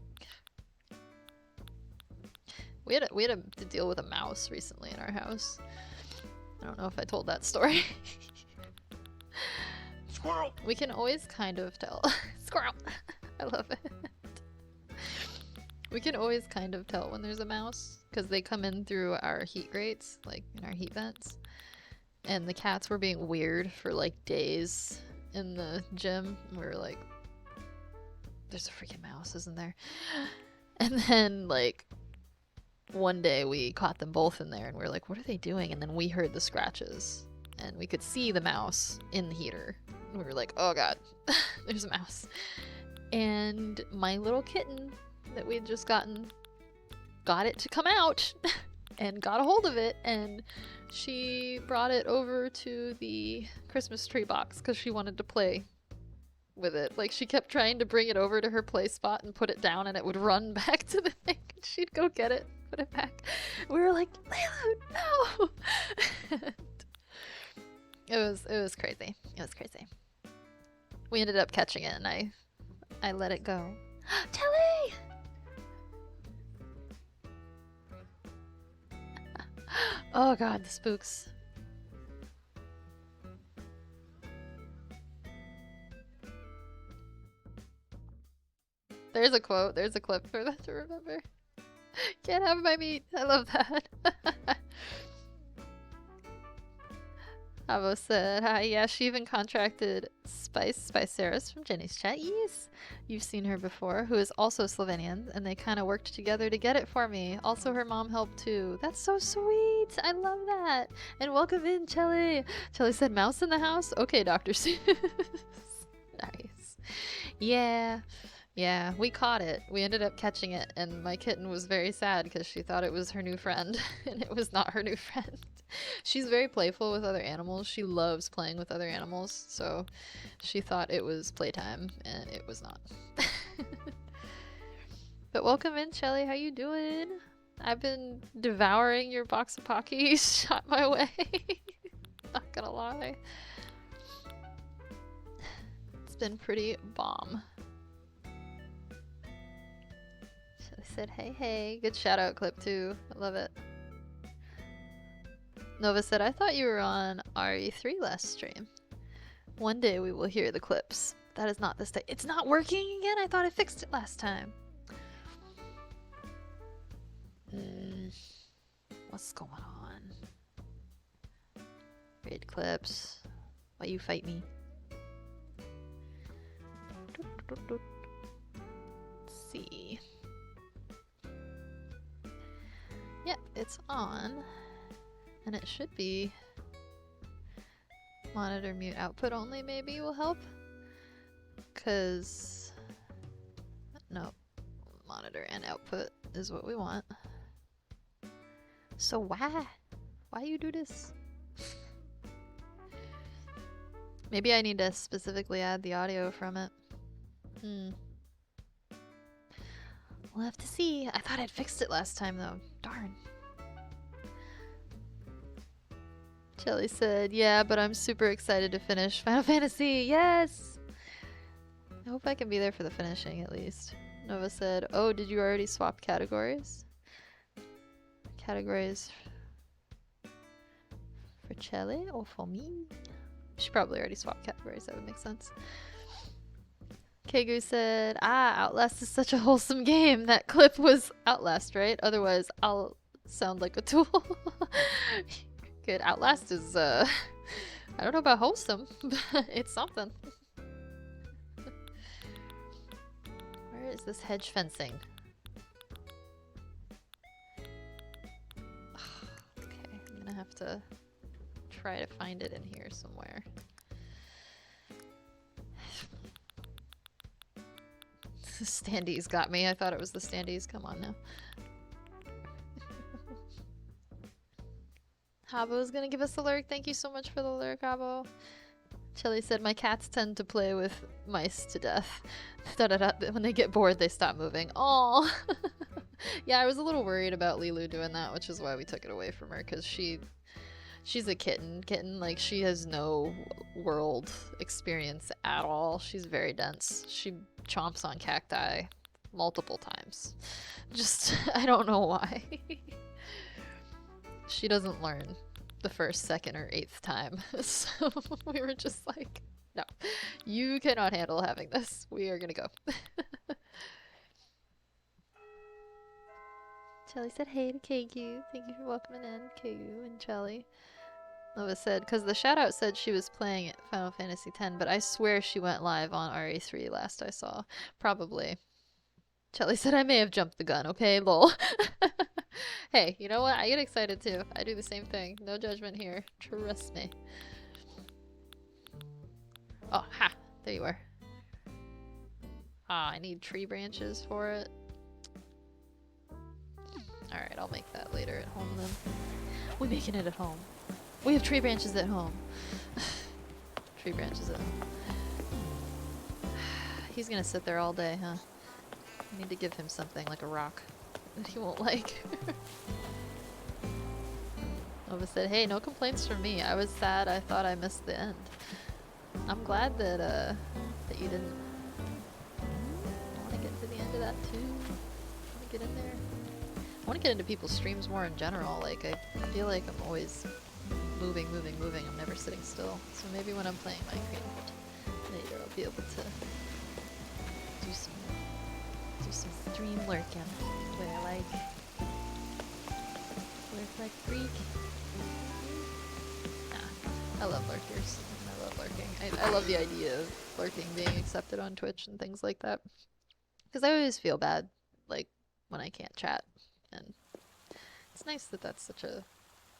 [SPEAKER 1] We had to deal with a mouse recently in our house. I don't know if I told that story. Squirrel! We can always kind of tell. Squirrel! I love it. We can always kind of tell when there's a mouse, because they come in through our heat grates, like in our heat vents. And the cats were being weird for like days in the gym. And we were like, there's a freaking mouse, isn't there? And then like one day we caught them both in there and we were like, what are they doing? And then we heard the scratches and we could see the mouse in the heater. And we were like, oh god, there's a mouse. And my little kitten that we had just gotten got it to come out and got a hold of it, and she brought it over to the Christmas tree box because she wanted to play with it. Like, she kept trying to bring it over to her play spot and put it down, and it would run back to the thing and she'd go get it, put it back. We were like, Lulu, no! It was crazy. It was crazy. We ended up catching it and I let it go. Tilly! Oh god, the spooks. There's a quote, there's a clip for that to remember. Can't have my meat. I love that. Avo said, hi, yeah, she even contracted Spiceris from Jenny's chat. Yes, you've seen her before, who is also Slovenian, and they kind of worked together to get it for me. Also, her mom helped too. That's so sweet. I love that. And welcome in, Chelly. Chelly said, mouse in the house? Okay, Dr. Seuss. Nice. Yeah. Yeah, we caught it. We ended up catching it, and my kitten was very sad because she thought it was her new friend, and it was not her new friend. She's very playful with other animals. She loves playing with other animals, so she thought it was playtime, and it was not. But welcome in, Shelly. How you doing? I've been devouring your box of Pockies shot my way. Not gonna lie. It's been pretty bomb. Shelly said, hey, hey. Good shout out clip, too. I love it. Nova said, I thought you were on RE3 last stream. One day we will hear the clips. That is not this day. It's not working again? I thought I fixed it last time. What's going on? Raid clips. Why you fight me? Let's see. Yep, it's on. And it should be monitor mute output only, maybe will help. Cause no, monitor and output is what we want. So why you do this? Maybe I need to specifically add the audio from it. We'll have to see. I thought I'd fixed it last time though. Darn. Shelly said, yeah, but I'm super excited to finish Final Fantasy. Yes! I hope I can be there for the finishing at least. Nova said, oh, did you already swap categories? Categories for Shelly or for me? She probably already swapped categories, that would make sense. Kegu said, Outlast is such a wholesome game. That clip was Outlast, right? Otherwise, I'll sound like a tool. Good. Outlast is, I don't know about wholesome, but it's something. Where is this hedge fencing? Okay, I'm gonna have to try to find it in here somewhere. The standees got me. I thought it was the standees. Come on now. Habo's gonna give us a lurk. Thank you so much for the lurk, Habo. Chili said, my cats tend to play with mice to death. When they get bored, they stop moving. Aww. Yeah, I was a little worried about Lilu doing that, which is why we took it away from her, because she's a kitten. Like, she has no world experience at all. She's very dense. She chomps on cacti multiple times. Just, I don't know why. She doesn't learn the first, second, or 8th time. So we were just like, no, you cannot handle having this. We are gonna go. Jelly said hey to Kegu. Thank you for welcoming in, Kegu and Jelly. Nova said, because the shoutout said she was playing at Final Fantasy X, but I swear she went live on RE3 last I saw. Probably. Jelly said, I may have jumped the gun, okay? Lol. Hey, you know what? I get excited too. I do the same thing. No judgment here. Trust me. Oh, ha! There you are. Ah, I need tree branches for it. Alright, I'll make that later at home then. We're making it at home. We have tree branches at home. Tree branches at home. He's gonna sit there all day, huh? I need to give him something like a rock that he won't like. Nova said, hey, no complaints from me. I was sad. I thought I missed the end. I'm glad that that you didn't. I want to get to the end of that too. I want to get in there. I want to get into people's streams more in general. Like, I feel like I'm always moving. I'm never sitting still. So maybe when I'm playing Minecraft later, I'll be able to do some stream lurking. The way I like. Lurk like freak. Nah, I love lurkers. I love lurking. I love the idea of lurking being accepted on Twitch and things like that. Because I always feel bad, like, when I can't chat. And it's nice that that's such a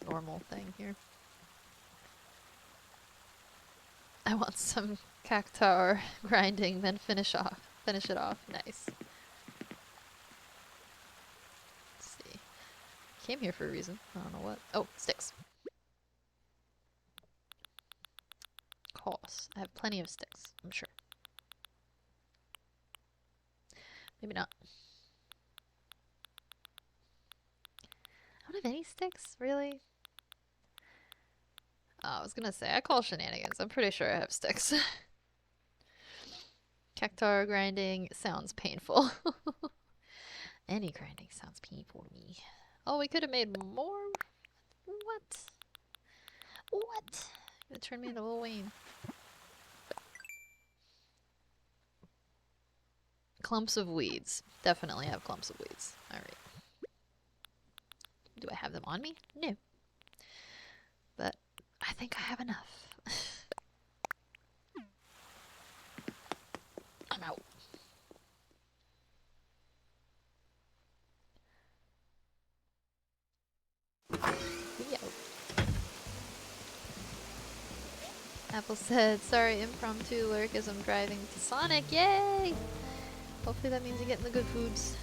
[SPEAKER 1] normal thing here. I want some cactuar grinding, then finish it off. Nice. Let's see. Came here for a reason. I don't know what. Oh, sticks. Of course. I have plenty of sticks, I'm sure. Maybe not. I don't have any sticks, really? Oh, I was gonna say, I call shenanigans. I'm pretty sure I have sticks. Cactuar grinding sounds painful. Any grinding sounds painful to me. Oh, we could have made more? What? What? It turned me into Lil Wayne. Clumps of weeds. Definitely have clumps of weeds. Alright. Do I have them on me? No. But I think I have enough. I'm out. We out. Apple said, sorry, impromptu lurk as I'm driving to Sonic. Yay! Hopefully that means you're getting the good foods.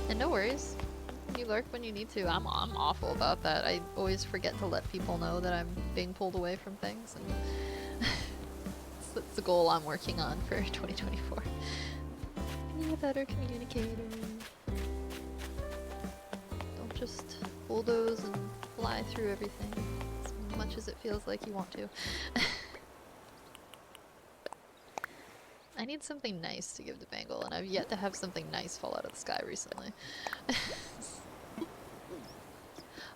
[SPEAKER 1] And no worries. You lurk when you need to. I'm awful about that. I always forget to let people know that I'm being pulled away from things, and that's the goal I'm working on for 2024. Be a better communicator. Don't just bulldoze and fly through everything as much as it feels like you want to. I need something nice to give to Bangle, and I've yet to have something nice fall out of the sky recently.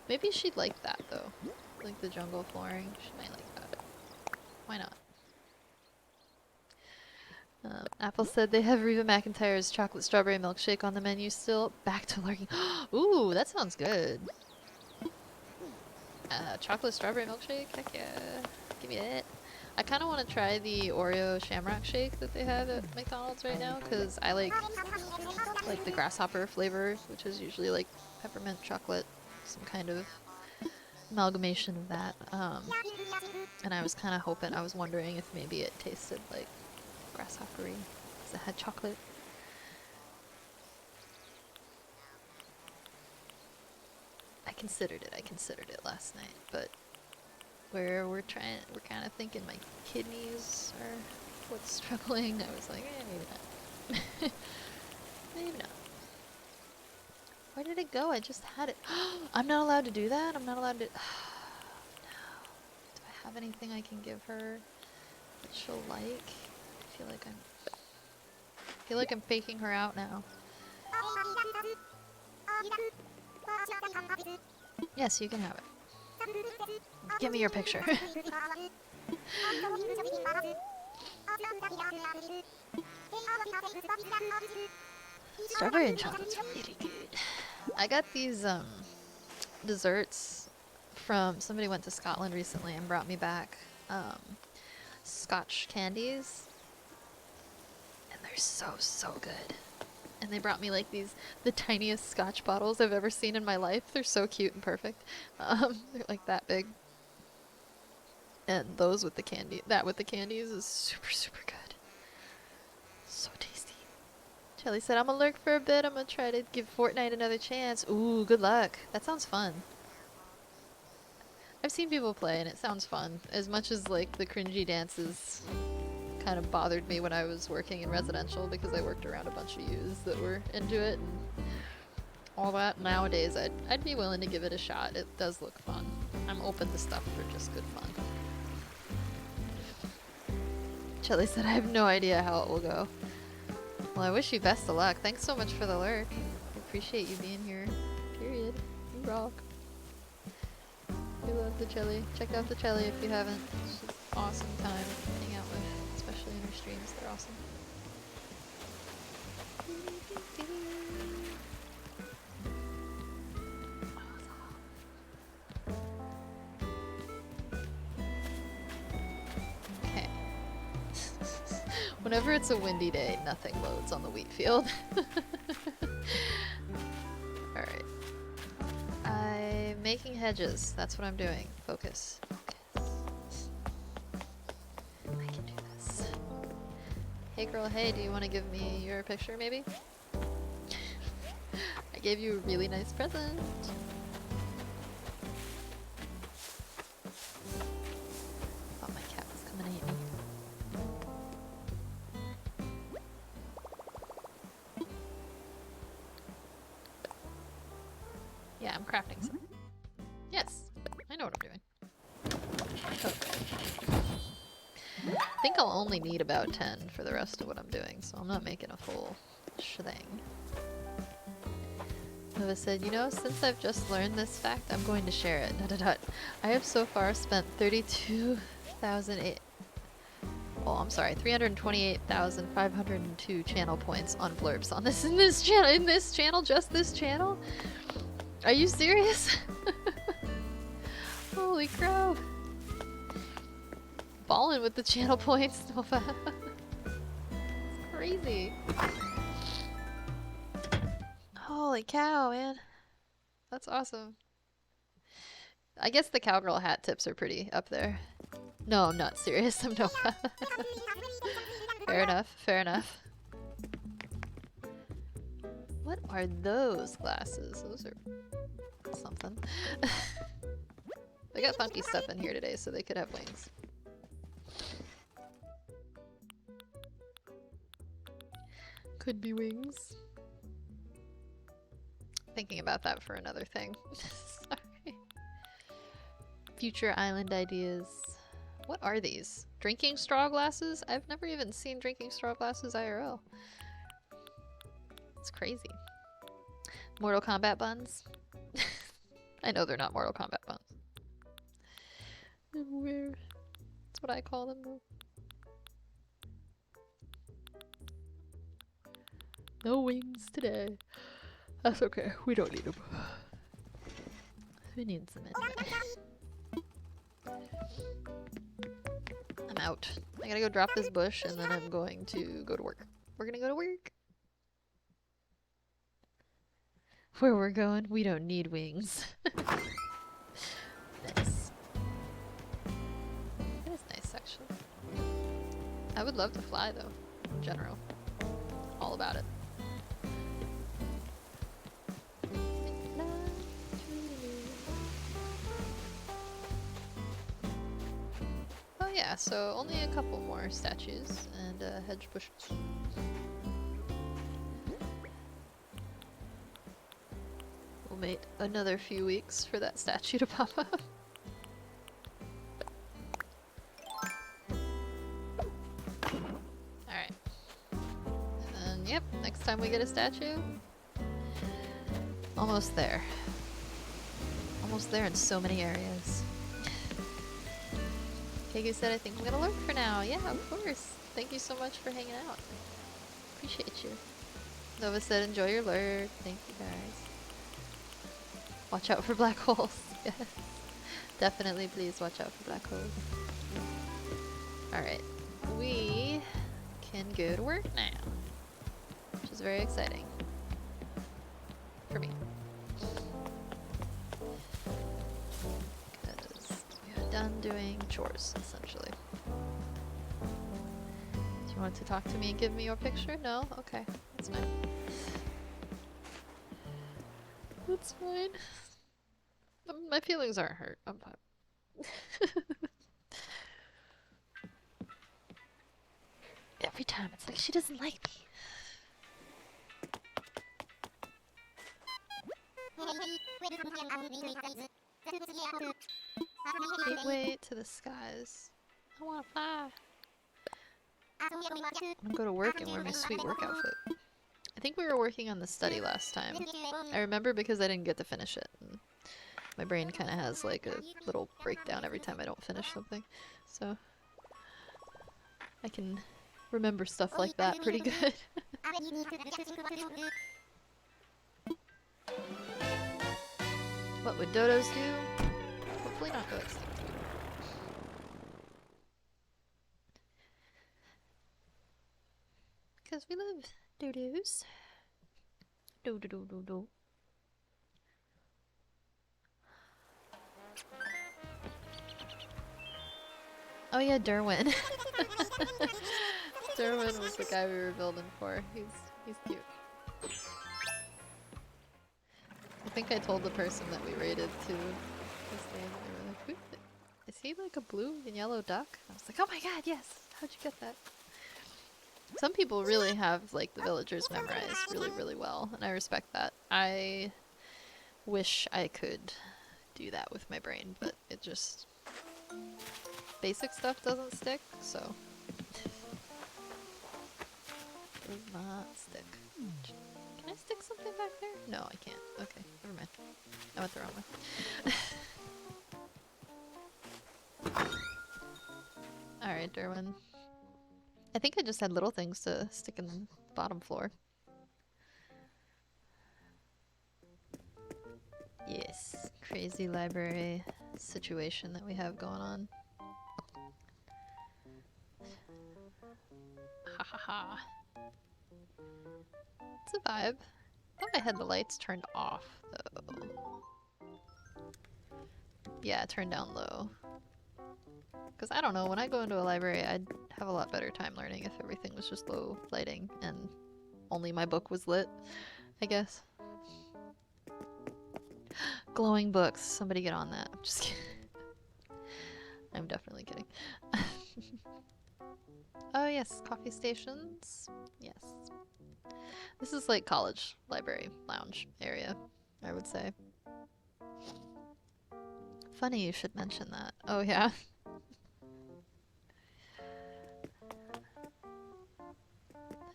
[SPEAKER 1] Maybe she'd like that, though. Like the jungle flooring. She might like that. Why not? Apple said they have Reba McEntire's chocolate strawberry milkshake on the menu still. Back to lurking. Ooh, that sounds good. Chocolate strawberry milkshake? Heck yeah. Give me that. I kind of want to try the Oreo shamrock shake that they have at McDonald's right now, because I like the grasshopper flavor, which is usually like peppermint chocolate, some kind of amalgamation of that. And I was kind of hoping, I was wondering if maybe it tasted like grasshoppery, because it had chocolate. I considered it last night, but we're kind of thinking my kidneys are what's struggling. I was like, maybe not. Maybe not. Where did it go? I just had it. I'm not allowed to do that? I'm not allowed to... No. Do I have anything I can give her that she'll like? I feel like I'm faking her out now. Yes, you can have it. Give me your picture. Strawberry and chocolate's really good. I got these desserts from somebody went to Scotland recently and brought me back Scotch candies, and they're so good. And they brought me like the tiniest Scotch bottles I've ever seen in my life. They're so cute and perfect. They're like that big. And those with the candy, that with the candies is super good. So tasty. Shelly said, I'm gonna lurk for a bit. I'm gonna try to give Fortnite another chance. Ooh, good luck. That sounds fun. I've seen people play and it sounds fun. As much as like the cringy dances kind of bothered me when I was working in residential, because I worked around a bunch of youths that were into it and all that. Nowadays I'd be willing to give it a shot. It does look fun. I'm open to stuff for just good fun. Shelly said, I have no idea how it will go. Well, I wish you best of luck. Thanks so much for the lurk. I appreciate you being here. Period. You rock. We love the Chelly. Check out the Chelly if you haven't. It's just an awesome time hanging out with. Especially in her streams, they're awesome. Okay. Whenever it's a windy day, nothing loads on the wheat field. Alright. I'm making hedges. That's what I'm doing. Focus. I can do this. Hey girl, hey, do you want to give me your picture maybe? I gave you a really nice present. Thought my cat was coming to eat me. Yeah, I'm crafting some. Yes, I know what I'm doing. I think I'll only need about 10 for the rest of what I'm doing, so I'm not making a full shebang. Nova said, you know, since I've just learned this fact, I'm going to share it. I have so far spent 328,502 channel points on blurbs on this in this channel, just this channel? Are you serious? Holy crow. Ballin' with the channel points, Nova. It's crazy. Holy cow, man. That's awesome. I guess the cowgirl hat tips are pretty up there. No, I'm not serious. I'm Nova. Fair enough, fair enough. What are those glasses? Those are something. They got funky stuff in here today, so they could have wings. Could be wings. Thinking about that for another thing. Sorry. Future island ideas. What are these? Drinking straw glasses? I've never even seen drinking straw glasses IRL. It's crazy. Mortal Kombat buns? I know they're not Mortal Kombat buns. Weird. That's what I call them though. No wings today. That's okay. We don't need them. Who needs them anyway? I'm out. I gotta go drop this bush and then I'm going to go to work. We're gonna go to work. Where we're going, we don't need wings. Nice. That is nice, actually. I would love to fly, though, in general. All about it. Oh yeah, so only a couple more statues and hedge bushes. We'll wait another few weeks for that statue to pop up. Alright. And yep, next time we get a statue, almost there. Almost there in so many areas. Kegu said, I think I'm gonna lurk for now. Yeah, of course. Thank you so much for hanging out. Appreciate you. Nova said, enjoy your lurk. Thank you guys. Watch out for black holes. Yes. Definitely please watch out for black holes. Alright. We can go to work now. Which is very exciting. For me. Done doing chores, essentially. Do you want to talk to me and give me your picture? No? Okay. That's fine. That's fine. My feelings aren't hurt. I'm fine. Every time it's like she doesn't like me. Gateway to the skies. I wanna fly. I'm gonna go to work and wear my sweet work outfit. I think we were working on the study last time. I remember because I didn't get to finish it. And my brain kind of has like a little breakdown every time I don't finish something. So I can remember stuff like that pretty good. What would dodos do? Hopefully not go extinct. Because we love dodos. Do. Oh yeah, Derwin. Derwin was the guy we were building for. He's cute. I think I told the person that we raided to his name. They were like, "Who is he like a blue and yellow duck?" I was like, oh my god, yes! How'd you get that? Some people really have like the villagers memorized really, really well, and I respect that. I wish I could do that with my brain, but it just... basic stuff doesn't stick, so... does not stick. Can I stick something back there? No, I can't. Okay, never mind. I went the wrong way. Alright, Derwin. I think I just had little things to stick in the bottom floor. Yes, crazy library situation that we have going on. Ha ha ha. It's a vibe. I thought I had the lights turned off, though. Yeah, turned down low. Because I don't know, when I go into a library, I'd have a lot better time learning if everything was just low lighting and only my book was lit, I guess. Glowing books. Somebody get on that. I'm just kidding. I'm definitely kidding. Oh yes, coffee stations. Yes. This is like college library lounge area, I would say. Funny you should mention that. Oh yeah.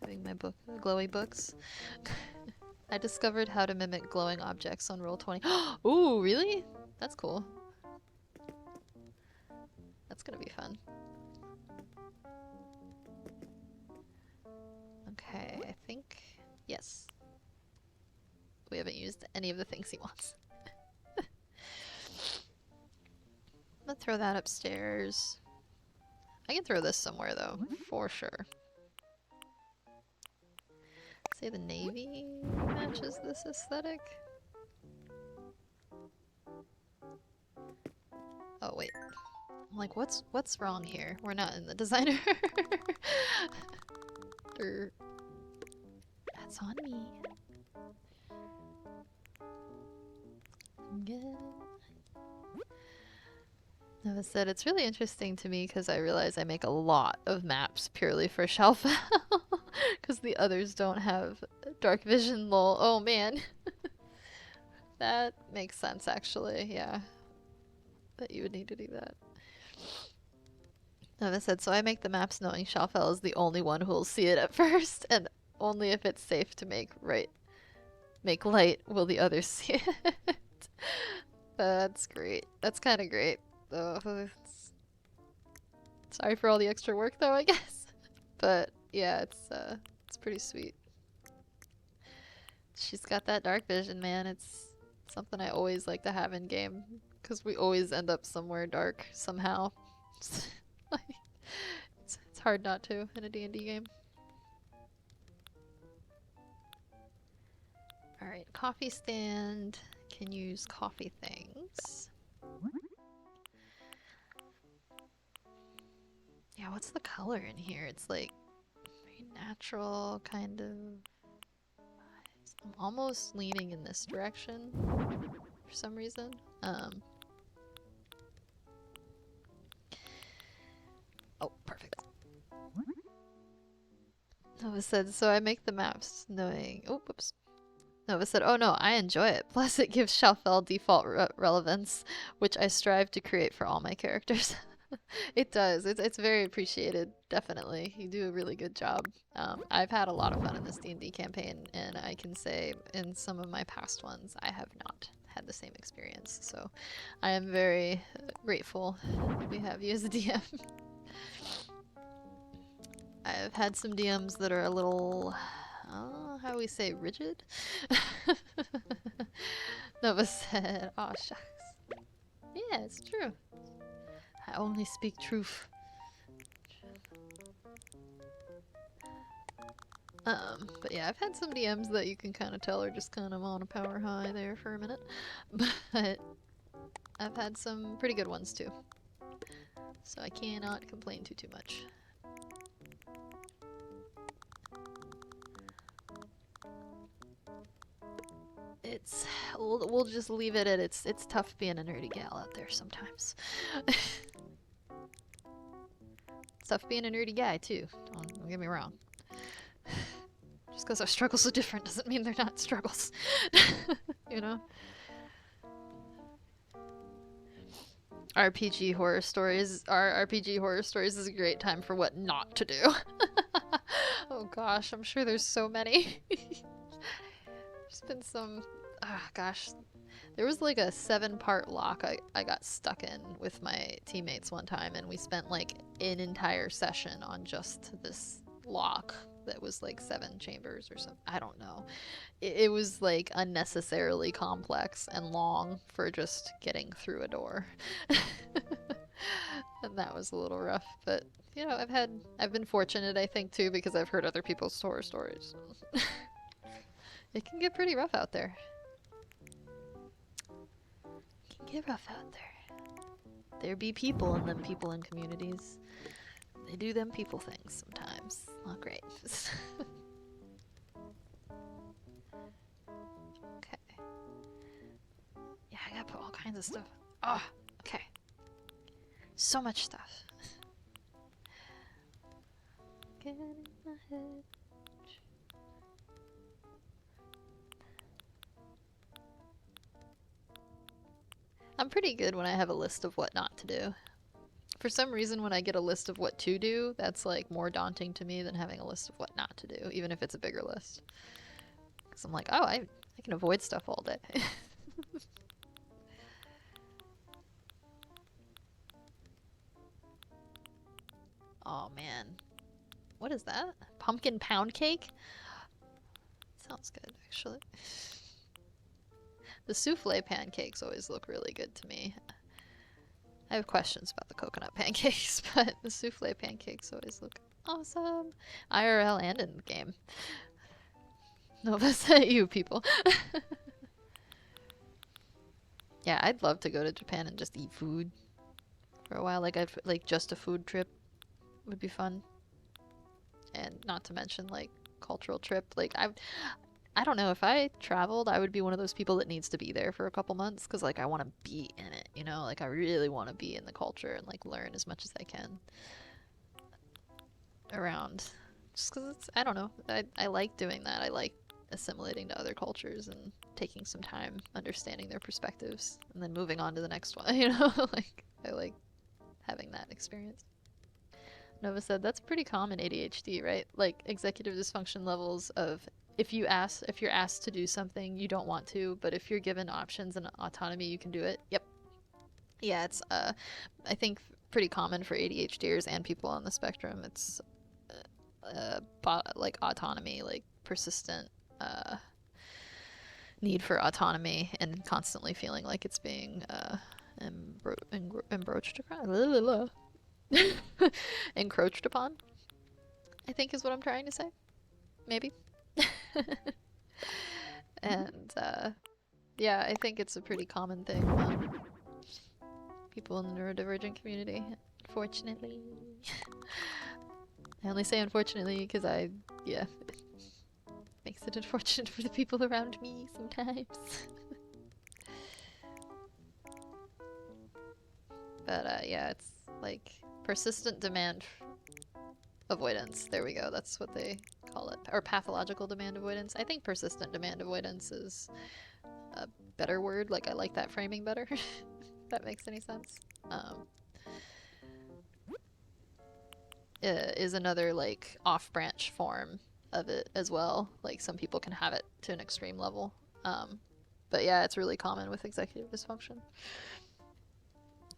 [SPEAKER 1] Having my book, glowy books. I discovered how to mimic glowing objects on Roll20. Ooh, really? That's cool. That's gonna be fun. Okay, I think... Yes. We haven't used any of the things he wants. I'm gonna throw that upstairs. I can throw this somewhere though, for sure. Say the navy matches this aesthetic. Oh wait. I'm like, what's wrong here? We're not in the designer. That's on me. Again. Noah said it's really interesting to me because I realize I make a lot of maps purely for Shelfell because the others don't have dark vision lol. Oh man. That makes sense actually, yeah. That you would need to do that. Noah said, so I make the maps knowing Shelfell is the only one who will see it at first and only if it's safe to make light will the others see it. That's great. That's kind of great. Sorry for all the extra work though, I guess. But yeah, it's pretty sweet. She's got that dark vision, man. It's something I always like to have in game because we always end up somewhere dark somehow. Like, it's hard not to in a D&D game. Alright, coffee stand. Can use coffee things. Yeah, what's the color in here? It's like very natural, kind of. I'm almost leaning in this direction for some reason. Oh, perfect. Nova said, so I make the maps knowing... Oh, whoops. Nova said, oh no, I enjoy it. Plus it gives Shelfell default relevance, which I strive to create for all my characters. It does. It's very appreciated, definitely. You do a really good job. I've had a lot of fun in this D&D campaign, and I can say in some of my past ones, I have not had the same experience. So I am very grateful we have you as a DM. I've had some DMs that are a little, how do we say, rigid? Nova said, aw shucks. Yeah, it's true. I only speak truth. But yeah, I've had some DMs that you can kind of tell are just kind of on a power high there for a minute. But I've had some pretty good ones too. So I cannot complain too much. We'll just leave it at it's tough being a nerdy gal out there sometimes. It's tough being a nerdy guy too, don't get me wrong. Just because our struggles are different doesn't mean they're not struggles. You know? RPG horror stories. Our RPG horror stories is a great time for what not to do. Oh gosh, I'm sure there's so many. There's been some... gosh. There was like a 7-part lock I got stuck in with my teammates one time, and we spent like an entire session on just this lock that was like 7 chambers or something. I don't know. It was like unnecessarily complex and long for just getting through a door. And that was a little rough, but you know, I've been fortunate, I think, too, because I've heard other people's horror stories. It can get pretty rough out there. It can get rough out there. There be people and them people in communities. They do them people things sometimes. Not great. Okay. Yeah, I gotta put all kinds of stuff. Oh, okay. So much stuff. Get in my head. I'm pretty good when I have a list of what not to do. For some reason, when I get a list of what to do, that's like more daunting to me than having a list of what not to do, even if it's a bigger list. Because I'm like, oh, I can avoid stuff all day. Oh man. What is that? Pumpkin pound cake? Sounds good, actually. The souffle pancakes always look really good to me. I have questions about the coconut pancakes, but the souffle pancakes always look awesome. IRL and in the game. Nova said you people. Yeah, I'd love to go to Japan and just eat food for a while. Like just a food trip would be fun. And not to mention like cultural trip. Like I don't know, if I traveled, I would be one of those people that needs to be there for a couple months because like I want to be in it, you know? Like I really want to be in the culture and like learn as much as I can around. Just because it's, I don't know, I like doing that. I like assimilating to other cultures and taking some time understanding their perspectives and then moving on to the next one, you know? Like I like having that experience. Nova said that's pretty common ADHD, right? Like executive dysfunction levels of if you're asked to do something you don't want to, but if you're given options and autonomy you can do it. Yep. Yeah, it's I think pretty common for ADHDers and people on the spectrum. It's like autonomy, like persistent need for autonomy and constantly feeling like it's being encroached upon, I think is what I'm trying to say. Maybe. And yeah, I think it's a pretty common thing among people in the neurodivergent community, unfortunately. I only say unfortunately because yeah, it makes it unfortunate for the people around me sometimes. But yeah, it's like persistent demand avoidance. There we go. That's what they call it. Or pathological demand avoidance. I think persistent demand avoidance is a better word. Like I like that framing better. If that makes any sense. Is another like off-branch form of it as well. Like some people can have it to an extreme level. But yeah, it's really common with executive dysfunction.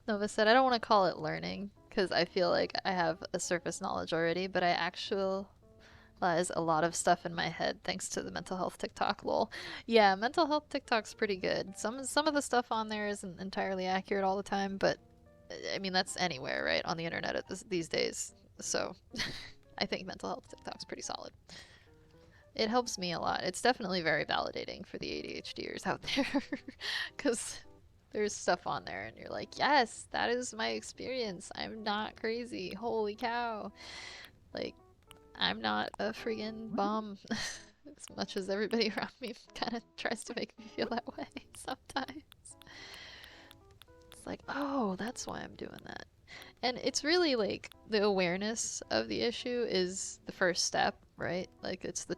[SPEAKER 1] Nova said, I don't want to call it learning because I feel like I have a surface knowledge already, but I actualize a lot of stuff in my head thanks to the mental health TikTok, lol. Yeah, mental health TikTok's pretty good. Some of the stuff on there isn't entirely accurate all the time, but I mean, that's anywhere, right, on the internet these days. So I think mental health TikTok's pretty solid. It helps me a lot. It's definitely very validating for the ADHDers out there because there's stuff on there and you're like, yes, that is my experience. I'm not crazy. Holy cow. Like, I'm not a friggin' bum. As much as everybody around me kind of tries to make me feel that way sometimes. It's like, oh, that's why I'm doing that. And it's really like the awareness of the issue is the first step, right? Like it's the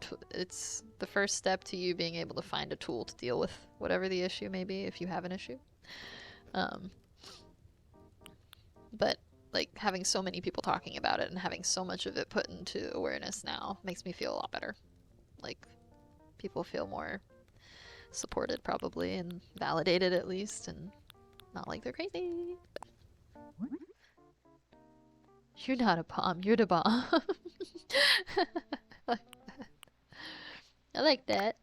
[SPEAKER 1] first step to you being able to find a tool to deal with whatever the issue may be if you have an issue. But like having so many people talking about it and having so much of it put into awareness now makes me feel a lot better. Like people feel more supported probably and validated at least and not like they're crazy. You're not a bomb, you're the bomb. I like that.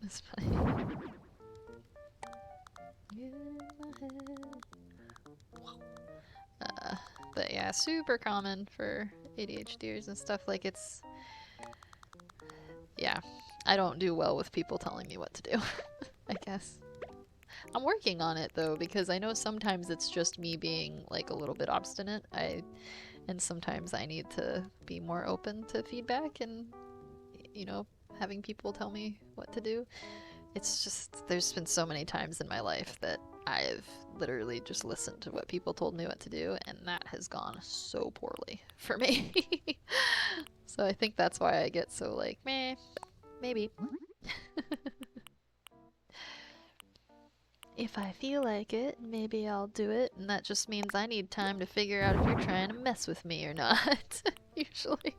[SPEAKER 1] That's funny. But yeah, super common for ADHDers and stuff. Like it's, yeah, I don't do well with people telling me what to do, I guess. I'm working on it though, because I know sometimes it's just me being like a little bit obstinate. And sometimes I need to be more open to feedback and, you know, having people tell me what to do. It's just, there's been so many times in my life that I've literally just listened to what people told me what to do, and that has gone so poorly for me. So I think that's why I get so like, meh, maybe. if I feel like it, maybe I'll do it, and that just means I need time to figure out if you're trying to mess with me or not, usually.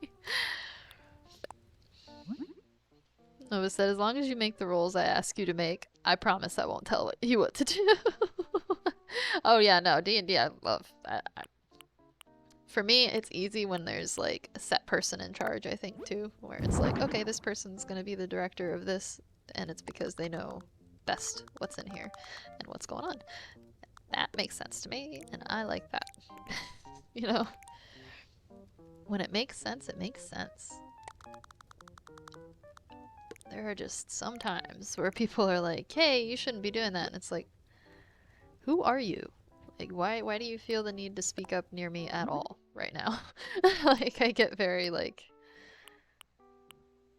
[SPEAKER 1] Nova said, as long as you make the rolls I ask you to make, I promise I won't tell you what to do. Oh yeah, no, D&D I love. For me, it's easy when there's like a set person in charge, I think, too, where it's like, okay, this person's gonna be the director of this, and it's because they know best what's in here and what's going on. That makes sense to me, and I like that. You know? When it makes sense, it makes sense. There are just some times where people are like, hey, you shouldn't be doing that, and it's like, who are you? Like, why do you feel the need to speak up near me at all right now? Like, I get very, like,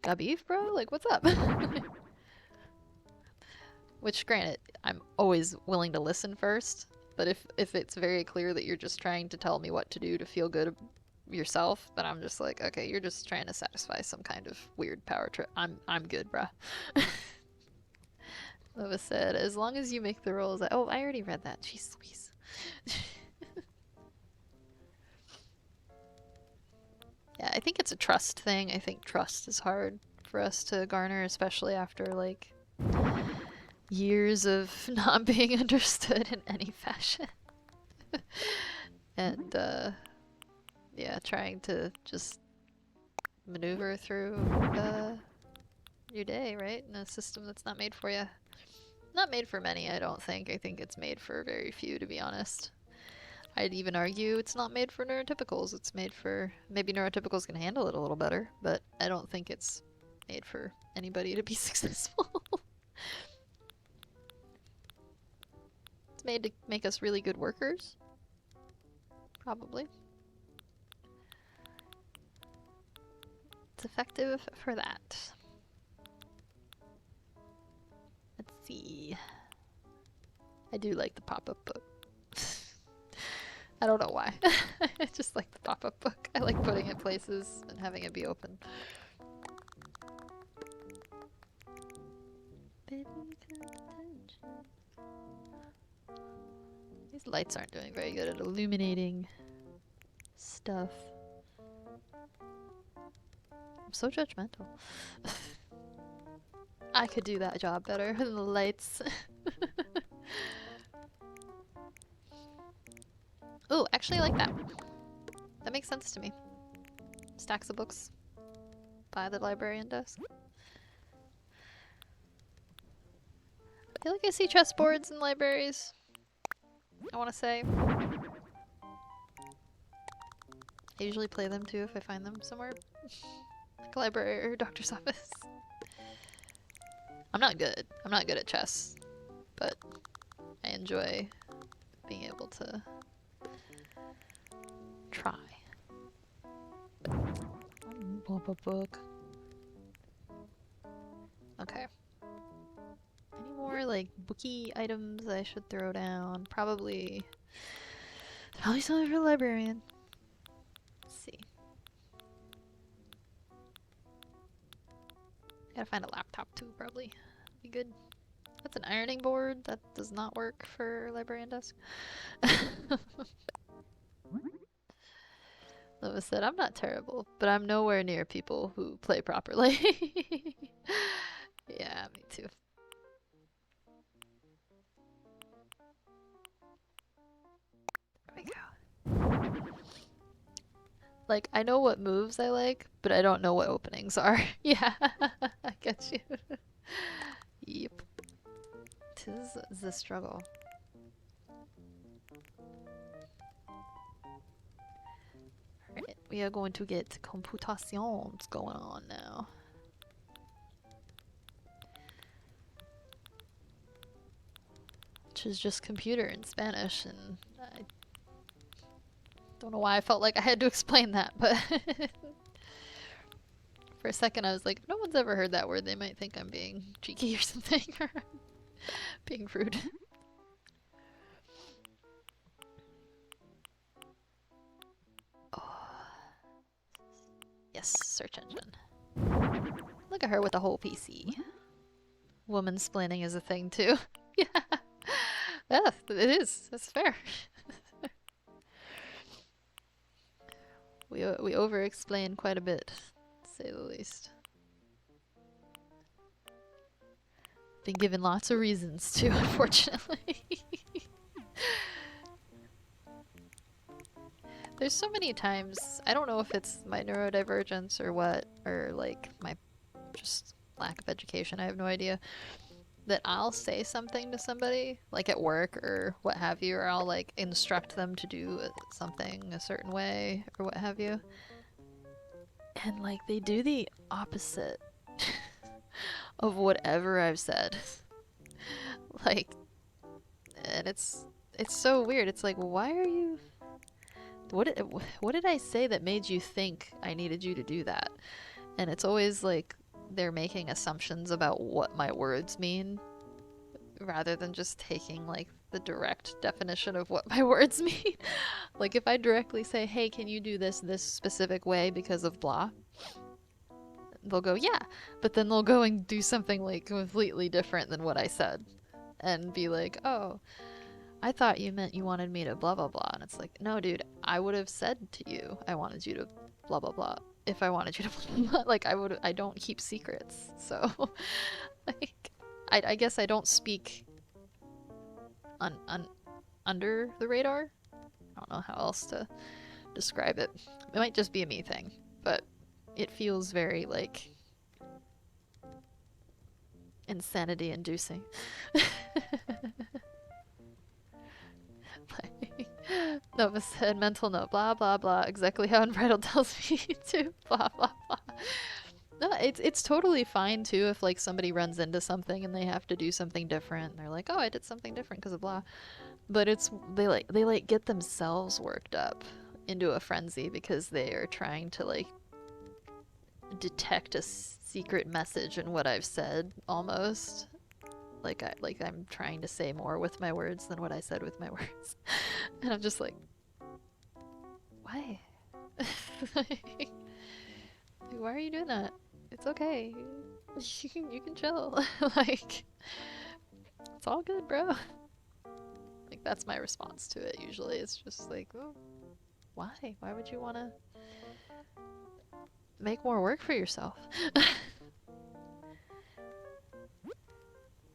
[SPEAKER 1] got beef, bro? Like, what's up? Which, granted, I'm always willing to listen first, but if it's very clear that you're just trying to tell me what to do to feel good yourself, then I'm just like, okay, you're just trying to satisfy some kind of weird power trip. I'm good, bruh. Lova said, as long as you make the rolls. Oh, I already read that. Jeez Louise. Yeah, I think it's a trust thing. I think trust is hard for us to garner, especially after like years of not being understood in any fashion. And yeah, trying to just maneuver through your day, right? In a system that's not made for you. Not made for many, I don't think. I think it's made for very few, to be honest. I'd even argue it's not made for neurotypicals. It's made for... Maybe neurotypicals can handle it a little better, but I don't think it's made for anybody to be successful. It's made to make us really good workers. Probably. It's effective for that. Let's see. I do like the pop-up book. I don't know why. I just like the pop-up book. I like putting it places and having it be open. These lights aren't doing very good at illuminating stuff. I'm so judgmental. I could do that job better than the lights. Ooh, actually I like that. That makes sense to me. Stacks of books by the librarian desk. I feel like I see chessboards in libraries. I want to say. I usually play them too if I find them somewhere. Like a library or doctor's office. I'm not good. I'm not good at chess. But I enjoy being able to try. Book. Okay. Any more like booky items I should throw down? Probably something for the librarian. Let's see. Gotta find a laptop too, probably. Be good. That's an ironing board. That does not work for librarian desk. Lova said, I'm not terrible, but I'm nowhere near people who play properly. Yeah, me too. There we go. Like, I know what moves I like, but I don't know what openings are. Yeah, I get you. Yep. 'Tis the struggle. Alright, we are going to get computations going on now. Which is just computer in Spanish, and I don't know why I felt like I had to explain that, but for a second I was like, if no one's ever heard that word, they might think I'm being cheeky or something, or being rude. Yes, search engine. Look at her with a whole PC. Woman-splaining is a thing too. Yeah. Yeah, it is. That's fair. We over-explain quite a bit, to say the least. Been given lots of reasons to, unfortunately. There's so many times, I don't know if it's my neurodivergence or what, or like my just lack of education, I have no idea, that I'll say something to somebody, like at work or what have you, or I'll like instruct them to do something a certain way or what have you. And like they do the opposite of whatever I've said. Like, and it's so weird. It's like, why are you... What did I say that made you think I needed you to do that? And it's always like they're making assumptions about what my words mean rather than just taking like the direct definition of what my words mean. Like if I directly say, hey, can you do this specific way because of blah? They'll go, yeah, but then they'll go and do something like completely different than what I said and be like, oh, I thought you meant you wanted me to blah blah blah. And it's like, no dude, I would have said to you I wanted you to blah blah blah if I wanted you to blah blah blah. Like I don't keep secrets, so like I guess I don't speak under the radar. I don't know how else to describe it. It might just be a me thing, but it feels very like insanity inducing. Nova said, mental note, blah blah blah, exactly how Unbridled tells me to, blah blah blah. No, it's totally fine too if like somebody runs into something and they have to do something different. And they're like, oh, I did something different because of blah. But it's they like get themselves worked up into a frenzy because they are trying to like detect a secret message in what I've said almost. Like I'm trying to say more with my words than what I said with my words. And I'm just like, why? Like, why are you doing that? It's okay. You can chill. Like, it's all good, bro. Like, that's my response to it usually. It's just like, oh, why? Why would you want to make more work for yourself?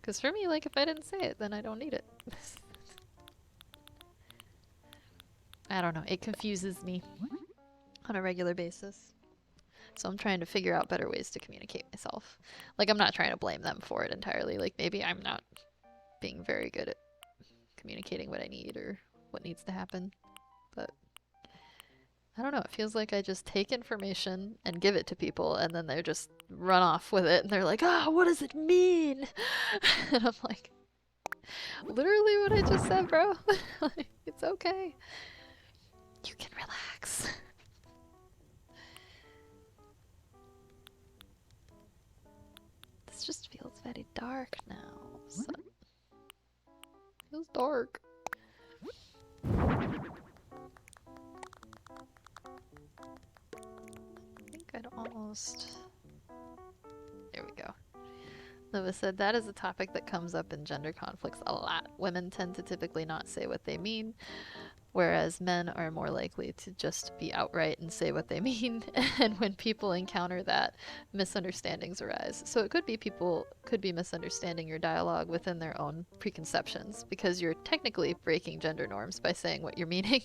[SPEAKER 1] Because for me, like, if I didn't say it, then I don't need it. I don't know. It confuses me on a regular basis. So I'm trying to figure out better ways to communicate myself. Like, I'm not trying to blame them for it entirely. Like, maybe I'm not being very good at communicating what I need or what needs to happen. But I don't know. It feels like I just take information and give it to people, and then they just run off with it, and they're like, "Ah, what does it mean?" And I'm like, literally what I just said, bro. Like, it's okay. You can relax. This just feels very dark now. So feels dark. I think I'd almost... There we go. Nova said, that is a topic that comes up in gender conflicts a lot. Women tend to typically not say what they mean, whereas men are more likely to just be outright and say what they mean. And when people encounter that, misunderstandings arise. So it could be people could be misunderstanding your dialogue within their own preconceptions, because you're technically breaking gender norms by saying what you're meaning.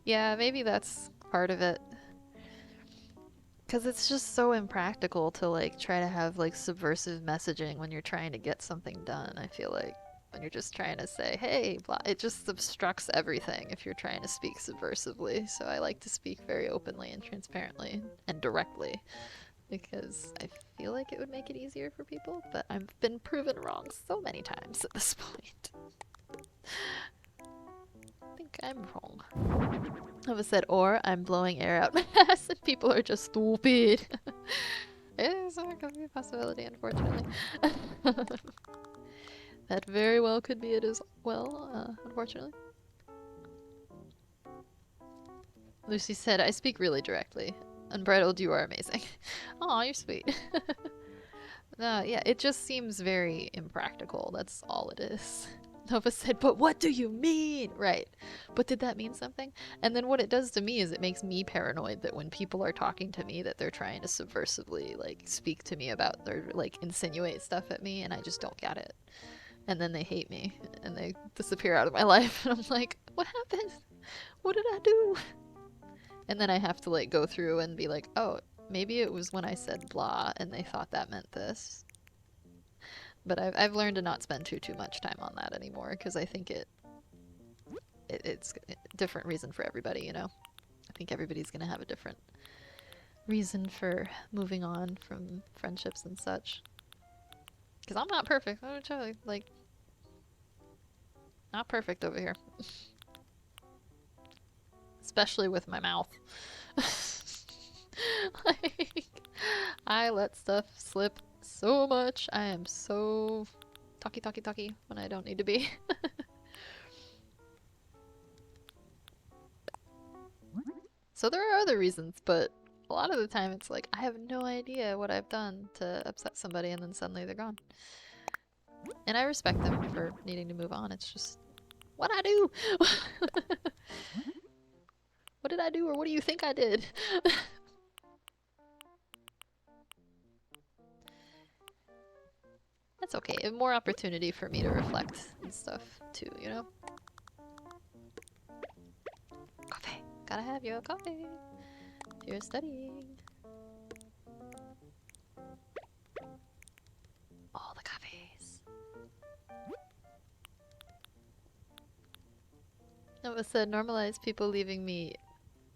[SPEAKER 1] Yeah, maybe that's part of it. Because it's just so impractical to like try to have like subversive messaging when you're trying to get something done. I feel like when you're just trying to say, hey, blah, it just obstructs everything if you're trying to speak subversively. So I like to speak very openly and transparently and directly, because I feel like it would make it easier for people, but I've been proven wrong so many times at this point. I think I'm wrong. Nova said, or I'm blowing air out my ass and people are just stupid. It's not gonna be a possibility, unfortunately. That very well could be it as well, unfortunately. Lucy said, I speak really directly. Unbridled, you are amazing. Aw, you're sweet. No, yeah, it just seems very impractical. That's all it is. Nova said, but what do you mean? Right. But did that mean something? And then what it does to me is it makes me paranoid that when people are talking to me that they're trying to subversively like speak to me about or like insinuate stuff at me and I just don't get it. And then they hate me and they disappear out of my life and I'm like, what happened? What did I do? And then I have to like go through and be like, oh, maybe it was when I said blah and they thought that meant this. But I've learned to not spend too much time on that anymore because I think it's a different reason for everybody, you know? I think everybody's gonna have a different reason for moving on from friendships and such. Because I'm not perfect. I'm totally, like, not perfect over here. Especially with my mouth. Like, I let stuff slip so much. I am so talky when I don't need to be. So there are other reasons, but a lot of the time it's like, I have no idea what I've done to upset somebody and then suddenly they're gone. And I respect them for needing to move on. It's just, what'd I do? What did I do or what do you think I did? That's okay. More opportunity for me to reflect and stuff too, you know? Coffee. Gotta have your coffee. If you're studying. All the coffees. Nova said, normalize people leaving me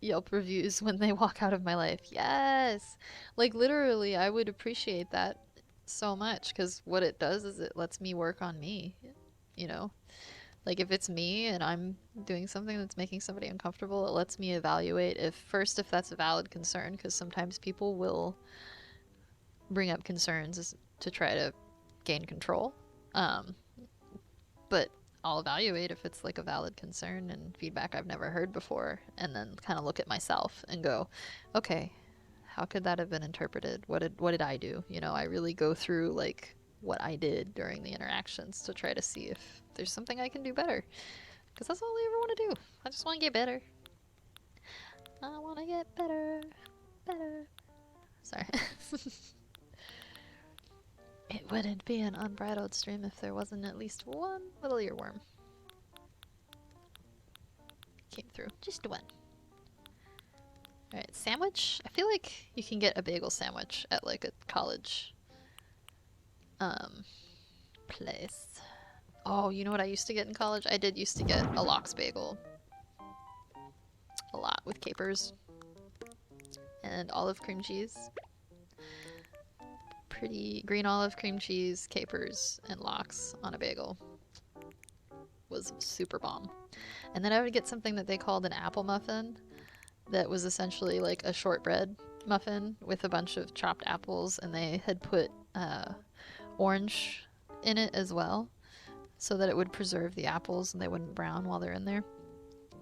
[SPEAKER 1] Yelp reviews when they walk out of my life. Yes! Like, literally, I would appreciate that so much, because what it does is it lets me work on me, you know? Like, if it's me and I'm doing something that's making somebody uncomfortable, it lets me evaluate if that's a valid concern, because sometimes people will bring up concerns to try to gain control. But I'll evaluate if it's like a valid concern and feedback I've never heard before, and then kind of look at myself and go, okay, how could that have been interpreted? What did I do? You know, I really go through like what I did during the interactions to try to see if there's something I can do better. Because that's all I ever want to do. I just want to get better. I want to get better. Better. Sorry. It wouldn't be an unbridled stream if there wasn't at least one little earworm. Came through. Just one. Alright, sandwich? I feel like you can get a bagel sandwich at like a college place. Oh, you know what I used to get in college? I did used to get a lox bagel. A lot with capers. And olive cream cheese. Pretty green olive cream cheese, capers, and lox on a bagel. Was super bomb. And then I would get something that they called an apple muffin that was essentially like a shortbread muffin with a bunch of chopped apples, and they had put orange in it as well so that it would preserve the apples and they wouldn't brown while they're in there.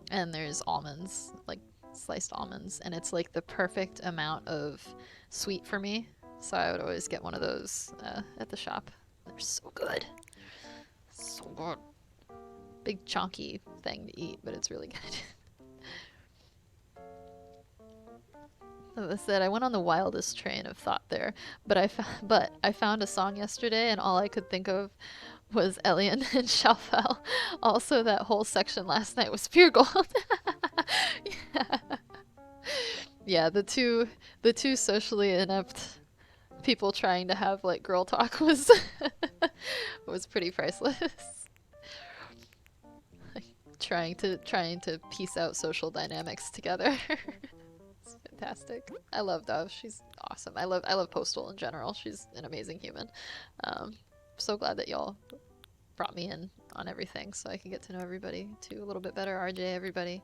[SPEAKER 1] And there's almonds, like sliced almonds, and it's like the perfect amount of sweet for me. So I would always get one of those at the shop. They're so good. So good. Big chunky thing to eat, but it's really good. As I said, I went on the wildest train of thought there, but I found a song yesterday, and all I could think of was Elian and Shalfel. Also, that whole section last night was pure gold. Yeah. Yeah, the two socially inept people trying to have like girl talk was was pretty priceless. Like, trying to piece out social dynamics together. It's fantastic. I love Dove. She's awesome. I love Postal in general. She's an amazing human. So glad that y'all brought me in on everything so I can get to know everybody too a little bit better. RJ, everybody.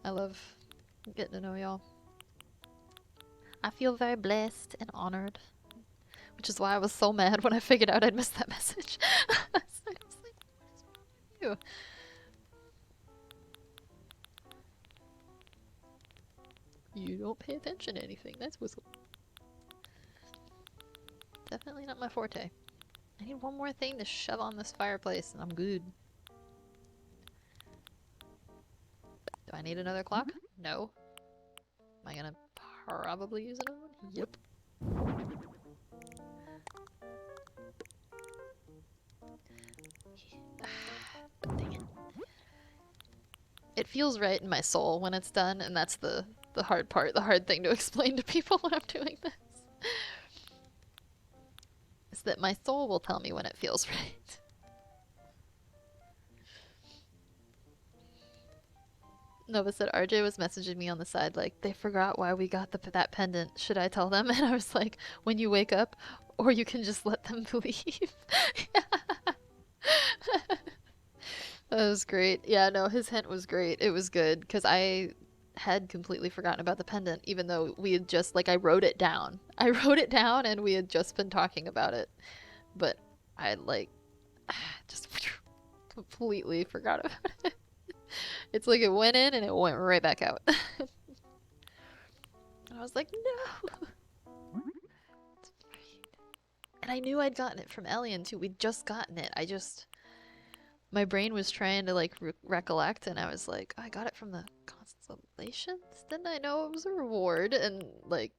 [SPEAKER 1] I love getting to know y'all. I feel very blessed and honored. Which is why I was so mad when I figured out I'd missed that message. I was like, what is wrong with you? You don't pay attention to anything. That's whistle. Definitely not my forte. I need one more thing to shove on this fireplace and I'm good. Do I need another clock? No. Am I gonna probably use another one? Yep. But dang it. It feels right in my soul when it's done, and that's the hard part, the hard thing to explain to people when I'm doing this. Is that my soul will tell me when it feels right. Nova said RJ was messaging me on the side like, they forgot why we got that pendant. Should I tell them? And I was like, when you wake up, or you can just let them believe. That was great. Yeah, no, his hint was great. It was good because I had completely forgotten about the pendant, even though we had just, like, I wrote it down. I wrote it down and we had just been talking about it. But I, like, just completely forgot about it. It's like it went in and it went right back out. And I was like, no! And I knew I'd gotten it from Elian too. We'd just gotten it. My brain was trying to like recollect, and I was like, I got it from the constellations? Didn't I know it was a reward? And like,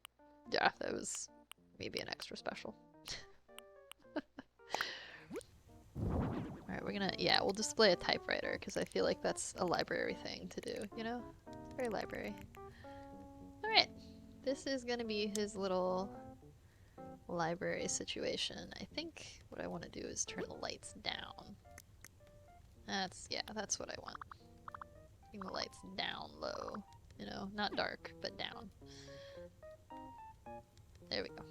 [SPEAKER 1] yeah, that was maybe an extra special. Alright, we'll display a typewriter, because I feel like that's a library thing to do, you know? It's very library. Alright, this is gonna be his little library situation. I think what I want to do is turn the lights down. That's what I want. Bring the lights down low. You know, not dark, but down. There we go.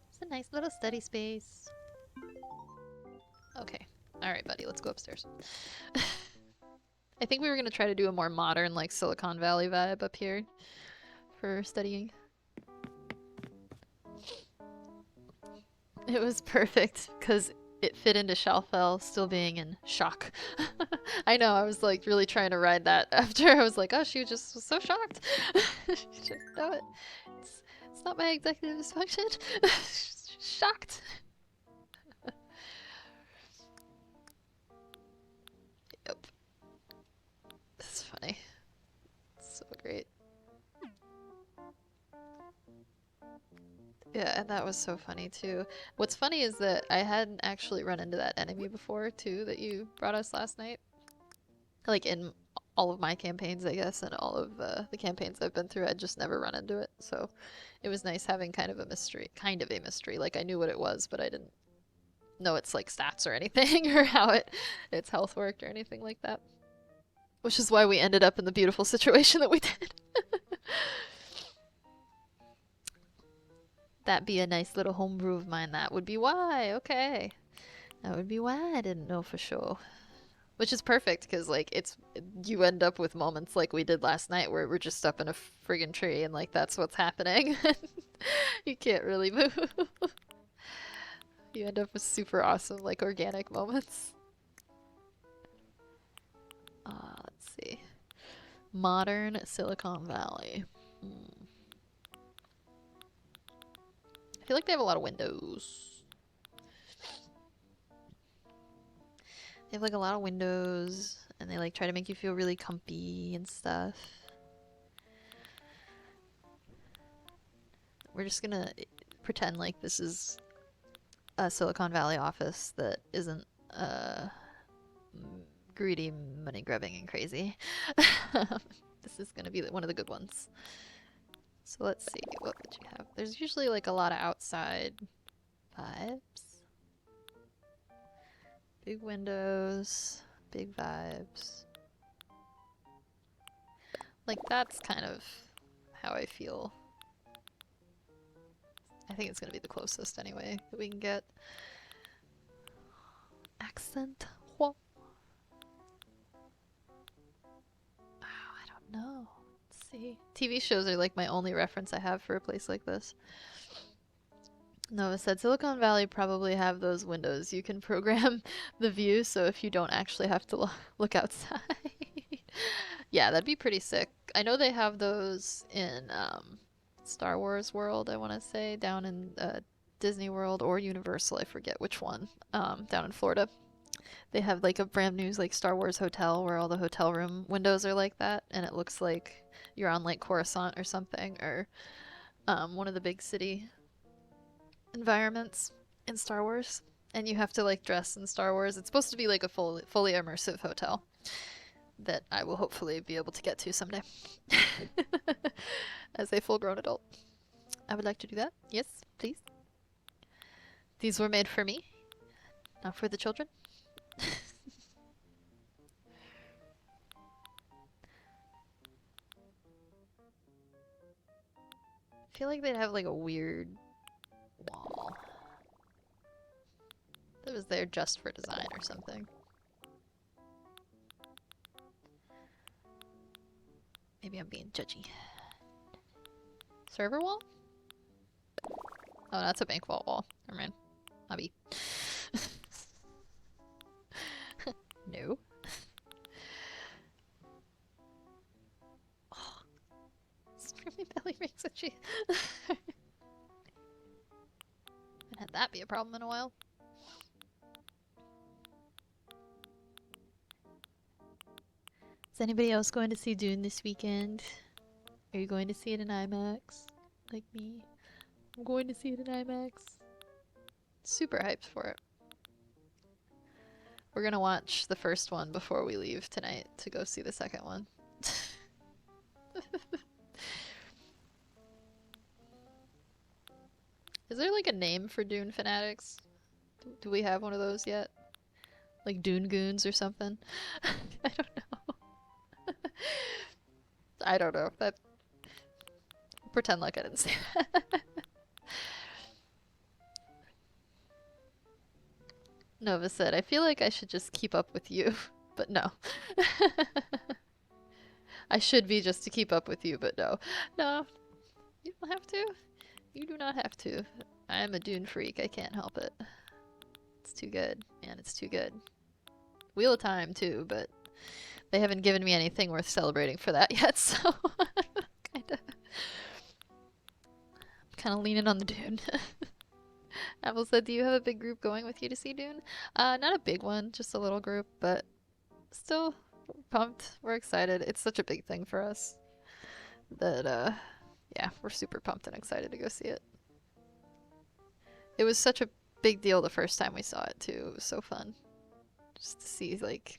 [SPEAKER 1] It's a nice little study space. Okay. Alright, buddy, let's go upstairs. I think we were gonna try to do a more modern, like, Silicon Valley vibe up here for studying. It was perfect, because it fit into Shalfell still being in shock. I know, I was like really trying to ride that after. I was like, oh, she just was so shocked. She didn't know it. It's not my executive dysfunction. She's shocked. Yep. That's funny. It's so great. Yeah, and that was so funny too. What's funny is that I hadn't actually run into that enemy before too that you brought us last night. Like in all of my campaigns, I guess, and all of the campaigns I've been through, I'd just never run into it. So it was nice having kind of a mystery. Like I knew what it was, but I didn't know its like stats or anything or how its health worked or anything like that. Which is why we ended up in the beautiful situation that we did. That'd be a nice little homebrew of mine. That would be why. Okay. That would be why I didn't know for sure. Which is perfect, because, like, you end up with moments like we did last night where we're just up in a friggin' tree and, like, that's what's happening. You can't really move. You end up with super awesome, like, organic moments. Let's see. Modern Silicon Valley. I feel like they have a lot of windows. They have like a lot of windows, and they like try to make you feel really comfy and stuff. We're just gonna pretend like this is a Silicon Valley office that isn't greedy, money grubbing, and crazy. This is gonna be one of the good ones. So let's see, what would you have? There's usually like a lot of outside vibes. Big windows, big vibes. Like that's kind of how I feel. I think it's gonna be the closest anyway that we can get. Accent? What? Oh, I don't know. See. TV shows are like my only reference I have for a place like this. Nova said Silicon Valley probably have those windows. You can program the view so if you don't actually have to look outside. Yeah, that'd be pretty sick. I know they have those in Star Wars World, I want to say, down in Disney World or Universal, I forget which one, down in Florida. They have like a brand new like Star Wars hotel where all the hotel room windows are like that, and it looks like you're on like Coruscant or something, or one of the big city environments in Star Wars. And you have to like dress in Star Wars. It's supposed to be like a fully immersive hotel that I will hopefully be able to get to someday as a full-grown adult. I would like to do that. Yes, please. These were made for me, not for the children. I feel like they'd have like a weird wall that was there just for design or something. Maybe I'm being judgy. Server wall? Oh, that's a bank vault wall. Never mind. Hobby. No. Oh, screaming belly rings itchy. Haven't had that be a problem in a while. Is anybody else going to see Dune this weekend? Are you going to see it in IMAX? Like me? I'm going to see it in IMAX. Super hyped for it. We're gonna watch the first one before we leave tonight to go see the second one. Is there like a name for Dune fanatics? Do we have one of those yet? Like Dune Goons or something? I don't know. I don't know. That pretend like I didn't say that. Nova said, I feel like I should just keep up with you, but no. I should be just to keep up with you, but no. No, you don't have to. You do not have to. I am a Dune freak. I can't help it. It's too good. Man, it's too good. Wheel of Time, too, but they haven't given me anything worth celebrating for that yet, so I'm kind of leaning on the Dune. Apple said, do you have a big group going with you to see Dune? Not a big one, just a little group, but still pumped. We're excited. It's such a big thing for us that, yeah, we're super pumped and excited to go see it. It was such a big deal the first time we saw it, too. It was so fun. Just to see, like,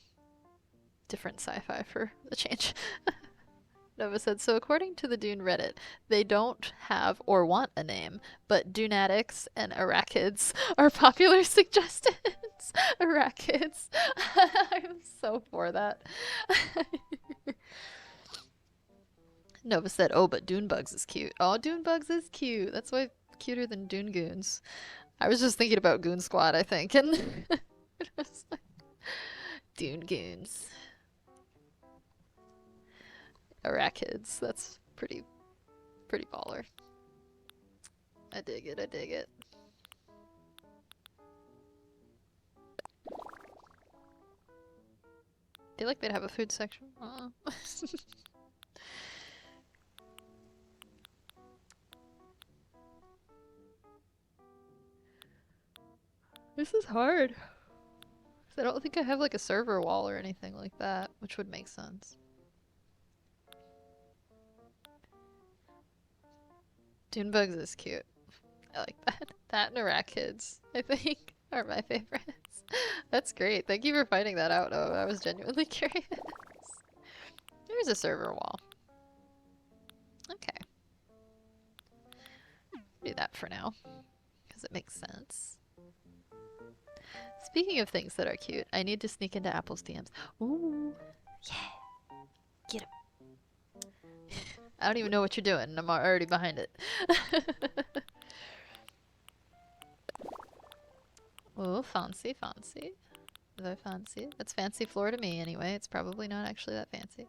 [SPEAKER 1] different sci-fi for a change. Nova said, so according to the Dune Reddit, they don't have or want a name, but Dunatics and Arakids are popular suggestions. Arakids. I'm so for that. Nova said, oh, but Dune Bugs is cute. Oh, Dune Bugs is cute. That's why cuter than Dune Goons. I was just thinking about Goon Squad, I think, and it was like, Dune Goons. Arakids. That's pretty baller. I dig it, I dig it. I feel like they'd have a food section. This is hard. I don't think I have like a server wall or anything like that, which would make sense. Dune Bugs is cute. I like that. That and Arakids, I think, are my favorites. That's great. Thank you for finding that out. Oh, I was genuinely curious. There's a server wall. Okay. Do that for now, because it makes sense. Speaking of things that are cute, I need to sneak into Apple's DMs. Ooh, yeah. Get him. I don't even know what you're doing, and I'm already behind it. Oh, fancy, fancy. Is that fancy? That's fancy floor to me anyway. It's probably not actually that fancy.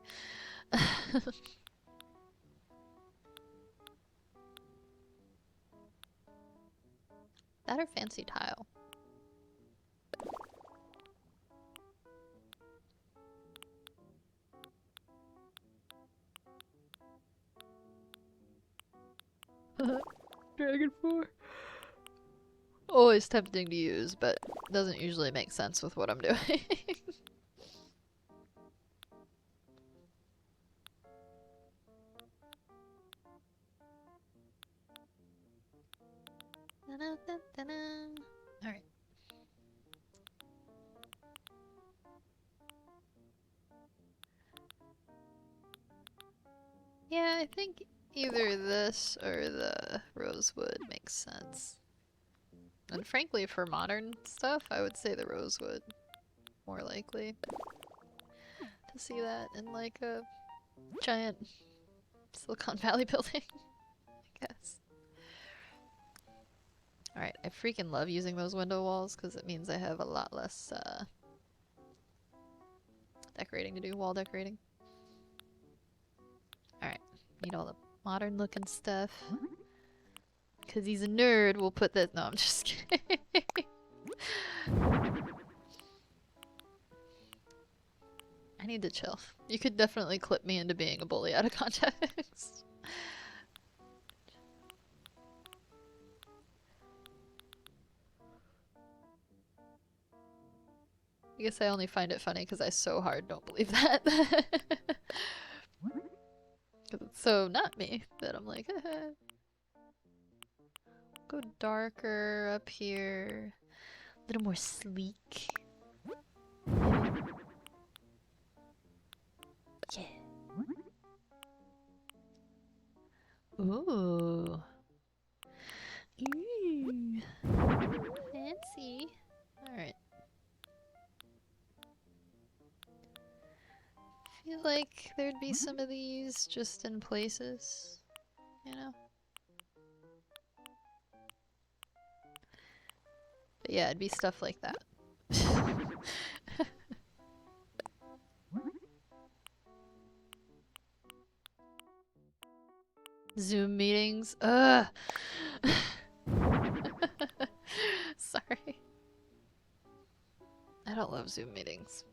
[SPEAKER 1] That or fancy tile. Dragon 4. always tempting to use, but doesn't usually make sense with what I'm doing. Alright. Yeah, I think either this or the rosewood makes sense. And frankly, for modern stuff, I would say the rosewood. More likely. To see that in like a giant Silicon Valley building, I guess. Alright, I freaking love using those window walls because it means I have a lot less decorating to do, wall decorating. Alright, need all the modern looking stuff. Because he's a nerd, we'll put this. No, I'm just kidding. I need to chill. You could definitely clip me into being a bully out of context. I guess I only find it funny because I so hard don't believe that. Because it's so not me that I'm like, go darker up here. A little more sleek. Yeah. Ooh. Ooh. Fancy. Alright. Feel like there'd be some of these just in places, you know? But yeah, it'd be stuff like that. Zoom meetings. Ugh. Sorry. I don't love Zoom meetings.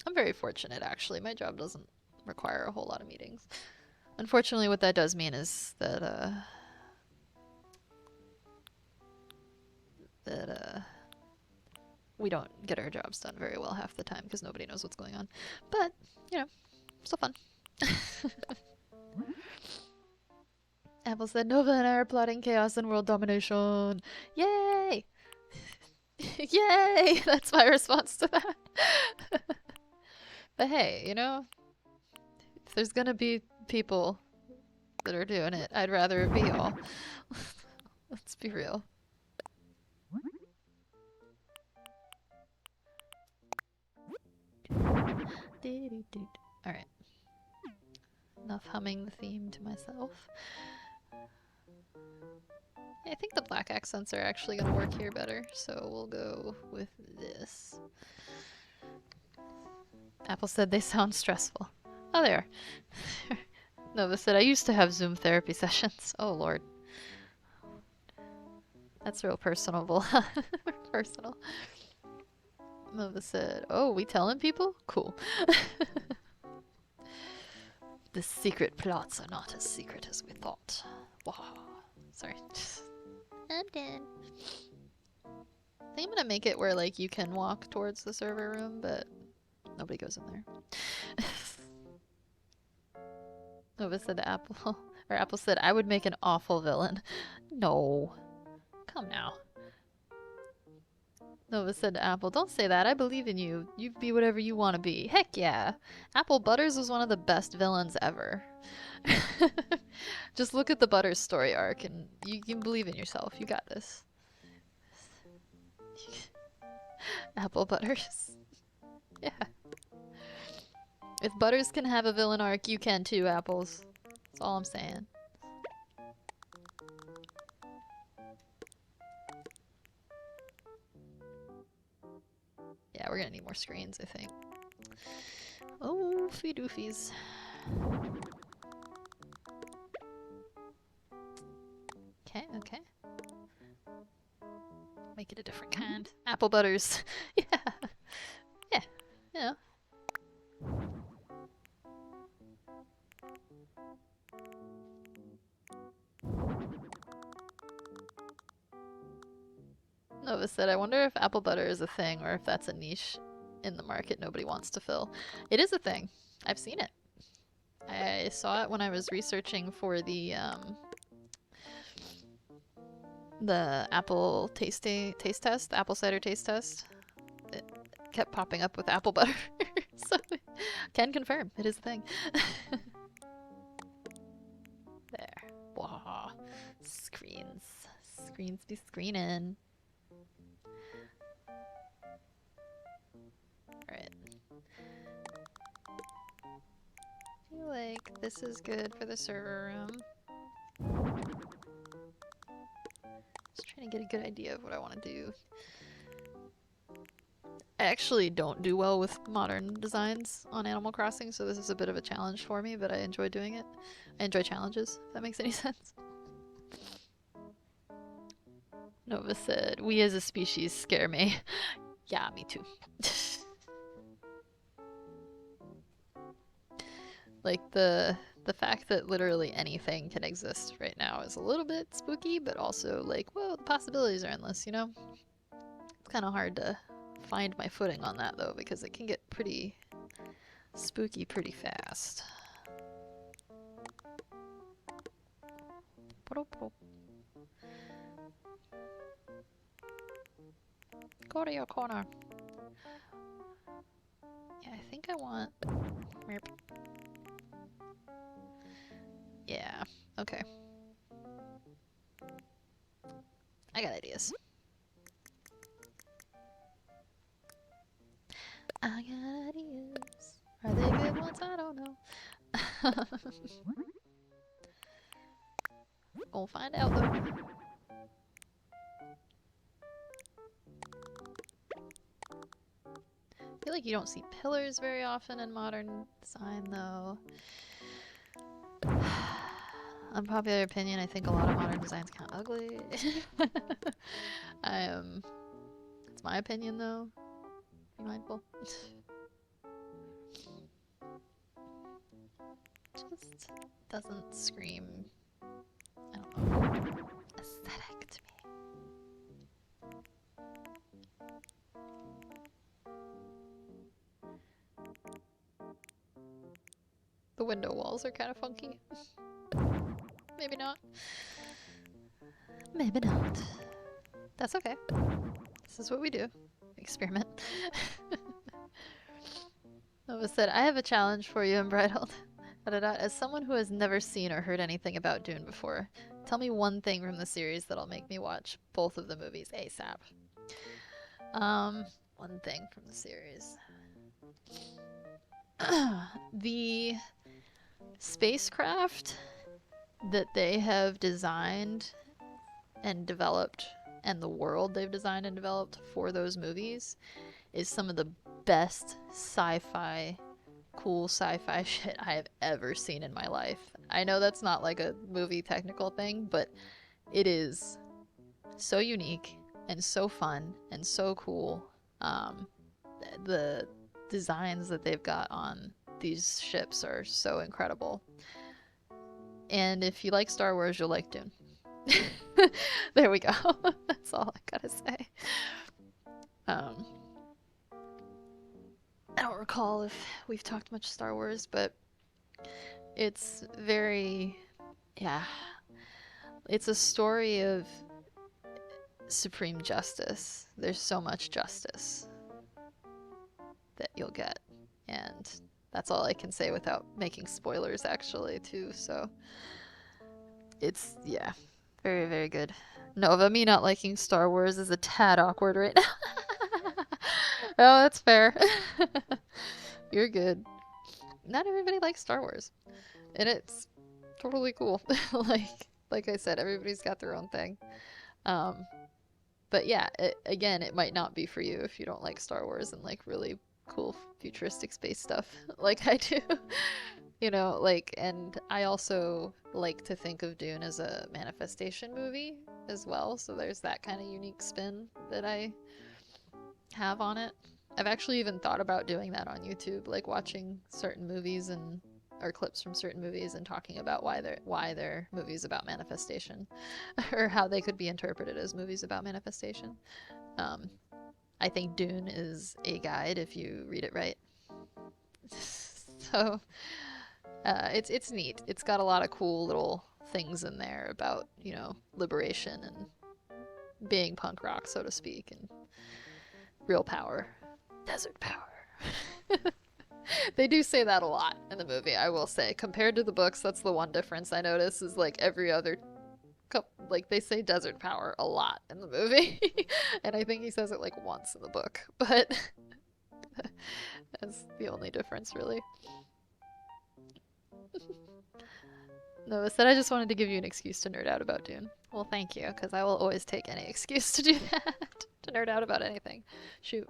[SPEAKER 1] I'm very fortunate, actually. My job doesn't require a whole lot of meetings. Unfortunately, what that does mean is that, we don't get our jobs done very well half the time because nobody knows what's going on. But, you know, still fun. Apple said, Nova and I are plotting chaos and world domination. Yay! Yay! That's my response to that. But hey, you know, if there's gonna be people that are doing it, I'd rather it be y'all. Let's be real. Alright. Enough humming the theme to myself. I think the black accents are actually gonna work here better, so we'll go with this. Apple said they sound stressful. Oh, they are. Nova said, I used to have Zoom therapy sessions. Oh, Lord. That's real personable. Personal. Nova said, oh, we telling people? Cool. The secret plots are not as secret as we thought. Wow. Sorry. I'm done. I think I'm gonna make it where, like, you can walk towards the server room, but nobody goes in there. Nova said to Apple, or Apple said, I would make an awful villain. No. Come now. Nova said to Apple, don't say that, I believe in you. You be whatever you want to be. Heck yeah. Apple Butters was one of the best villains ever. Just look at the Butters story arc and you can believe in yourself. You got this. Apple Butters. Yeah. If Butters can have a villain arc, you can too, Apples. That's all I'm saying. Yeah, we're gonna need more screens, I think. Oh, fee doofies. Okay, okay. Make it a different kind. Apple Butters. Yeah. Yeah. Yeah. Nova said, I wonder if apple butter is a thing or if that's a niche in the market nobody wants to fill. It is a thing. I've seen it. I saw it when I was researching for the apple taste test, the apple cider taste test. It kept popping up with apple butter. So can confirm it is a thing. There. Wow. Screens. Screens be screening. Alright. I feel like this is good for the server room. Just trying to get a good idea of what I want to do. I actually don't do well with modern designs on Animal Crossing, so this is a bit of a challenge for me, but I enjoy doing it. I enjoy challenges, if that makes any sense. Nova said, we as a species scare me. Yeah, me too. Like, the fact that literally anything can exist right now is a little bit spooky, but also like, whoa, the possibilities are endless, you know? It's kind of hard to find my footing on that, though, because it can get pretty spooky pretty fast. Go to your corner. Yeah, I think I want... Yeah, okay. I got ideas. I got ideas. Are they good ones? I don't know. We'll find out though. I feel like you don't see pillars very often in modern design though. Unpopular opinion, I think a lot of modern design's kind of ugly. It's my opinion though. Be mindful. Just doesn't scream, I don't know, aesthetic to me. The window walls are kind of funky. Maybe not. Maybe not. That's okay. This is what we do. Experiment. Nova said, I have a challenge for you, Unbridled. As someone who has never seen or heard anything about Dune before, tell me one thing from the series that'll make me watch both of the movies ASAP. One thing from the series. The spacecraft that they have designed and developed, and the world they've designed and developed for those movies, is some of the best sci-fi, cool sci-fi shit I have ever seen in my life. I know that's not like a movie technical thing, but it is so unique and so fun and so cool. The designs that they've got on these ships are so incredible. And if you like Star Wars, you'll like Dune. There we go. That's all I gotta say. I don't recall if we've talked much Star Wars, but it's very, yeah. It's a story of supreme justice. There's so much justice that you'll get, and that's all I can say without making spoilers, actually, too. So it's, yeah, very, very good. Nova, me not liking Star Wars is a tad awkward right now. Oh, that's fair. You're good. Not everybody likes Star Wars, and it's totally cool. like I said, everybody's got their own thing. But yeah, again, it might not be for you if you don't like Star Wars and like really cool futuristic space stuff like I do. You know, like, and I also like to think of Dune as a manifestation movie as well, so there's that kind of unique spin that I have on it. I've actually even thought about doing that on YouTube, like watching certain movies and or clips from certain movies and talking about why they're movies about manifestation, or how they could be interpreted as movies about manifestation. I think Dune is a guide if you read it right. So it's neat. It's got a lot of cool little things in there about, you know, liberation and being punk rock, so to speak, and real power. Desert power. They do say that a lot in the movie, I will say. Compared to the books, that's the one difference I notice, is like every other like they say desert power a lot in the movie. And I think he says it like once in the book, but that's the only difference really. Noah said I just wanted to give you an excuse to nerd out about Dune. Well, thank you, because I will always take any excuse to do that. To nerd out about anything. Shoot.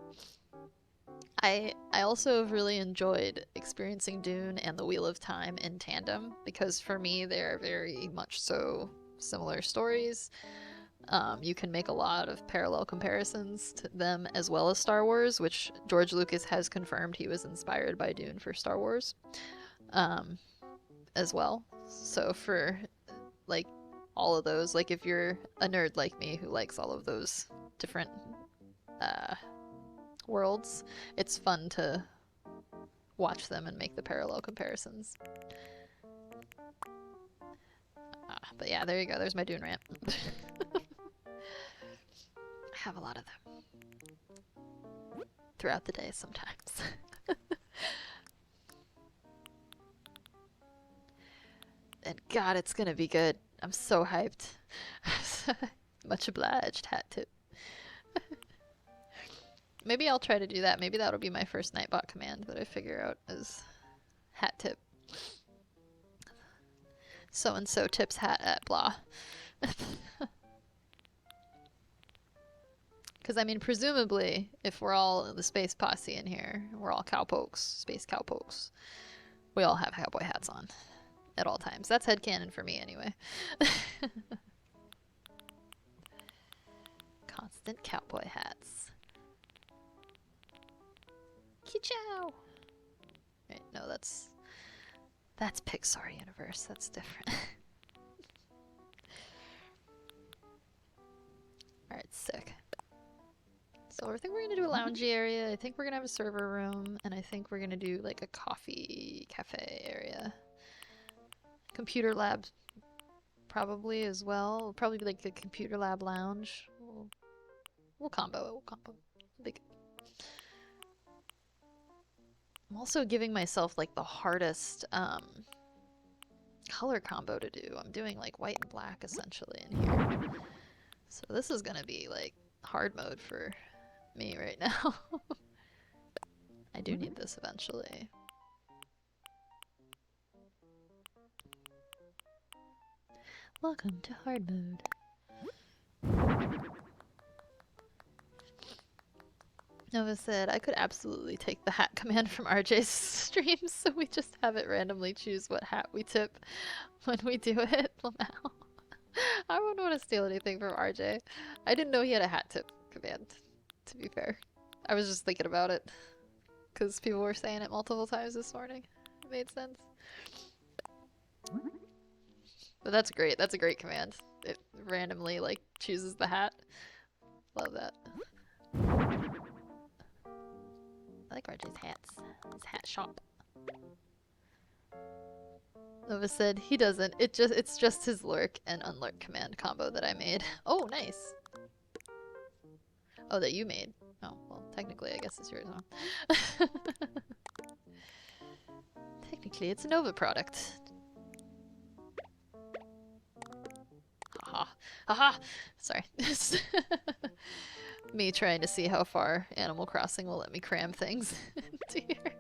[SPEAKER 1] I also have really enjoyed experiencing Dune and The Wheel of Time in tandem, because for me they're very much so similar stories. You can make a lot of parallel comparisons to them as well as Star Wars, which George Lucas has confirmed he was inspired by Dune for Star Wars as well. So for like all of those, like if you're a nerd like me who likes all of those different worlds, it's fun to watch them and make the parallel comparisons. But yeah, there you go. There's my Dune rant. I have a lot of them throughout the day sometimes. And God, it's gonna be good. I'm so hyped. Much obliged, hat tip. Maybe I'll try to do that. Maybe that'll be my first Nightbot command that I figure out is hat tip. So-and-so tips hat at blah. Because, I mean, presumably, if we're all the space posse in here, we're all cowpokes, space cowpokes, we all have cowboy hats on at all times. That's headcanon for me, anyway. Constant cowboy hats. Ki-chow! Right, no, that's Pixar universe. That's different. Alright, sick. So I think we're gonna do a loungy area. I think we're gonna have a server room, and I think we're gonna do like a coffee cafe area. Computer lab probably as well. It'll probably be like a computer lab lounge. We'll combo it. We'll combo it. I'm also giving myself like the hardest color combo to do. I'm doing like white and black essentially in here. So this is gonna be like hard mode for me right now. I do need this eventually. Welcome to hard mode. Nova said, I could absolutely take the hat command from RJ's stream, so we just have it randomly choose what hat we tip when we do it. Lamau. I wouldn't want to steal anything from RJ. I didn't know he had a hat tip command, to be fair. I was just thinking about it, because people were saying it multiple times this morning. It made sense. But that's great. That's a great command. It randomly, like, chooses the hat. Love that. I like RJ's hats. His hat shop. Nova said he doesn't. It's just his lurk and unlurk command combo that I made. Oh, nice. Oh, that you made. Oh, well, technically I guess it's yours, huh? Technically it's a Nova product. Haha. Haha! Sorry. Me trying to see how far Animal Crossing will let me cram things into here.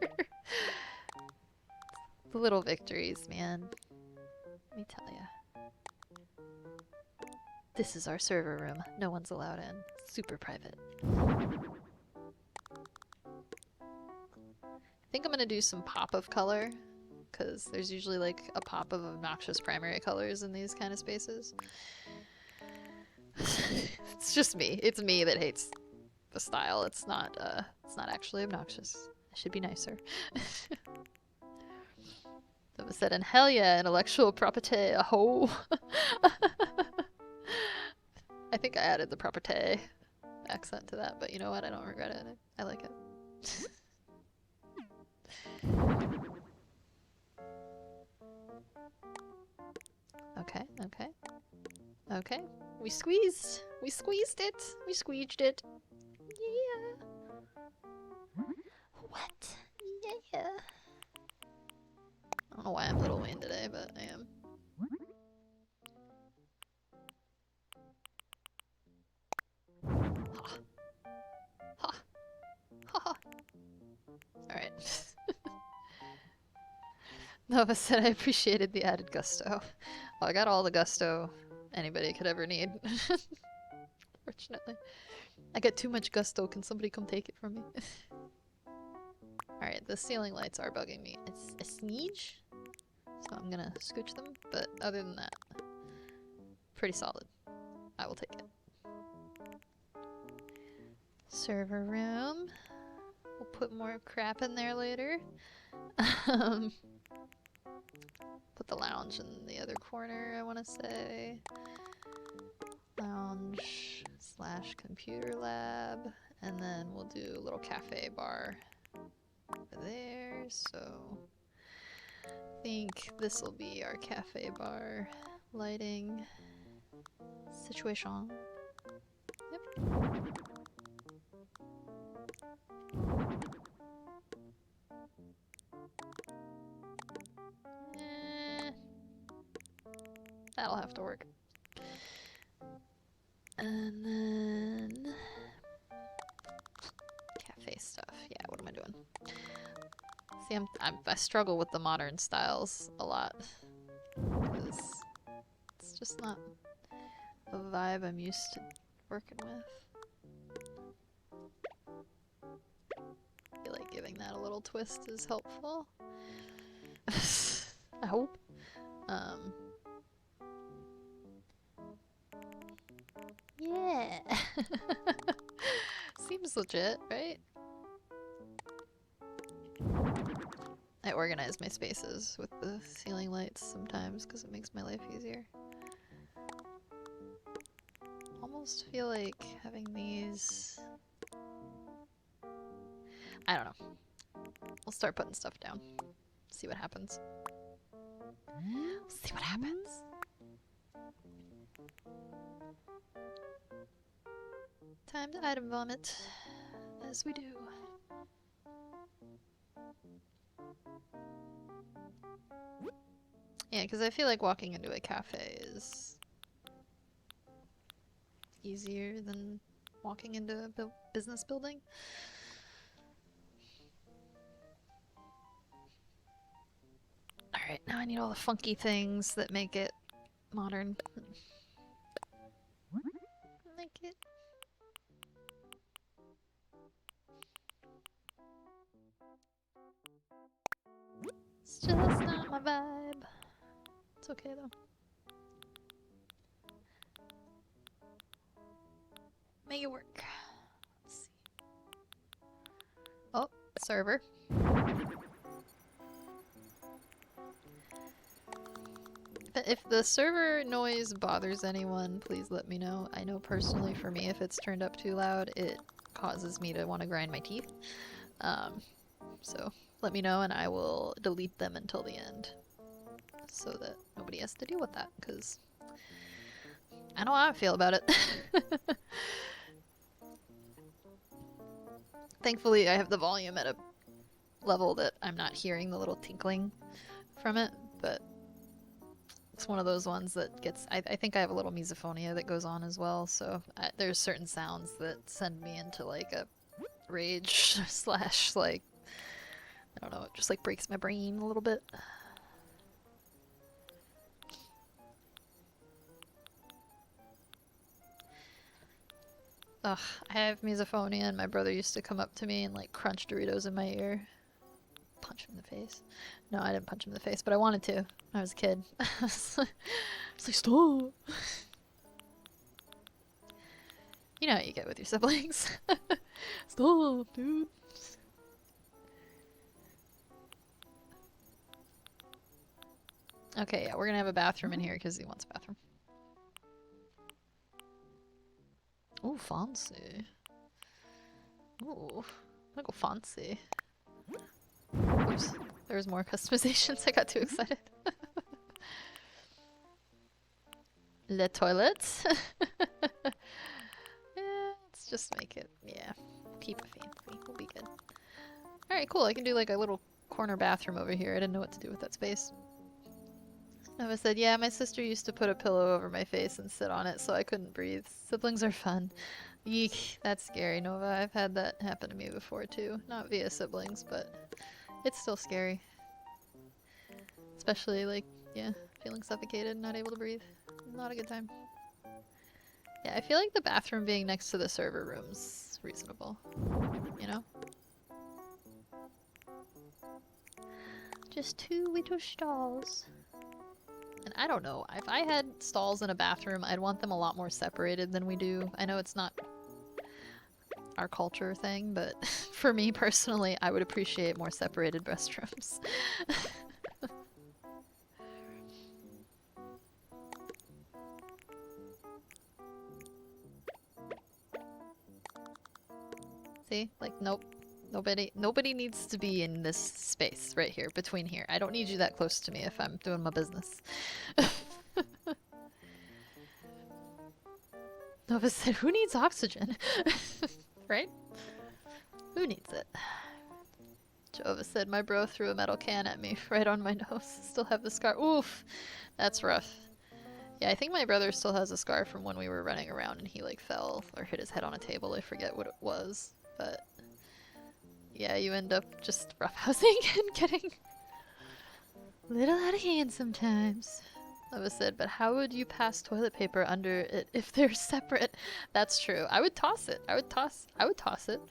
[SPEAKER 1] The little victories, man. Let me tell ya. This is our server room. No one's allowed in. Super private. I think I'm gonna do some pop of color, because there's usually like a pop of obnoxious primary colors in these kind of spaces. It's just me. It's me that hates the style. It's not actually obnoxious. I should be nicer. That was said, and hell yeah, intellectual property, a hoe. I think I added the property accent to that, but you know what? I don't regret it. I like it. Okay, okay. Okay. We squeezed. We squeezed it. We squeeged it. Yeah. What? Yeah. I don't know why I'm Little Wayne today, but I am. Ha. Ha. Ha ha. Alright. Nova said I appreciated the added gusto. Well, I got all the gusto anybody could ever need. Fortunately. I get too much gusto. Can somebody come take it from me? Alright, the ceiling lights are bugging me. It's a sneege, so I'm gonna scooch them, but other than that, pretty solid. I will take it. Server room. We'll put more crap in there later. Put the lounge in the other corner, I want to say. Lounge / computer lab. And then we'll do a little cafe bar over there. So I think this will be our cafe bar lighting situation. Yep. That'll have to work. And then cafe stuff. Yeah, what am I doing? See, I struggle with the modern styles a lot because it's just not the vibe I'm used to working with. I feel like giving that a little twist is helpful. I hope. Yeah. Seems legit, right? I organize my spaces with the ceiling lights sometimes because it makes my life easier. Almost feel like having these... I don't know. We'll start putting stuff down. See what happens. See what happens. Time to item vomit, as we do. Yeah, because I feel like walking into a cafe is easier than walking into a business building. Alright, now I need all the funky things that make it modern. Make it. It's just not my vibe. It's okay though. Make it work. Let's see. Oh, server. If the server noise bothers anyone, please let me know. I know personally for me, if it's turned up too loud, it causes me to want to grind my teeth. So let me know and I will delete them until the end so that nobody has to deal with that, because I know how I feel about it. Thankfully, I have the volume at a level that I'm not hearing the little tinkling from it, but it's one of those ones that gets... I think I have a little misophonia that goes on as well, so there's certain sounds that send me into like a rage / like, I don't know, it just like breaks my brain a little bit. Ugh, I have misophonia and my brother used to come up to me and like crunch Doritos in my ear. Punch him in the face. No, I didn't punch him in the face, but I wanted to when I was a kid. I was like, stop! You know how you get with your siblings. Stop, dude! Okay, yeah, we're gonna have a bathroom in here because he wants a bathroom. Ooh, fancy. Ooh, I'm gonna go fancy. Oops, there was more customizations. I got too excited. Le toilette. Yeah, let's just make it. Yeah, keep it fancy. We'll be good. All right, cool. I can do like a little corner bathroom over here. I didn't know what to do with that space. Nova said, yeah, my sister used to put a pillow over my face and sit on it so I couldn't breathe. Siblings are fun. Yeek, that's scary, Nova. I've had that happen to me before too. Not via siblings, but it's still scary. Especially like, yeah, feeling suffocated, not able to breathe. Not a good time. Yeah, I feel like the bathroom being next to the server room's reasonable. You know? Just 2 little stalls. And I don't know, if I had stalls in a bathroom, I'd want them a lot more separated than we do. I know it's not our culture thing, but for me personally, I would appreciate more separated restrooms. See? Like, nope. Nobody needs to be in this space right here, between here. I don't need you that close to me if I'm doing my business. Nova said, who needs oxygen? Right? Who needs it? Jova said, my bro threw a metal can at me right on my nose. Still have the scar. Oof! That's rough. Yeah, I think my brother still has a scar from when we were running around and he like fell or hit his head on a table. I forget what it was. But yeah, you end up just roughhousing and getting a little out of hand sometimes. Nova said, but how would you pass toilet paper under it if they're separate? That's true. I would toss it. I would toss it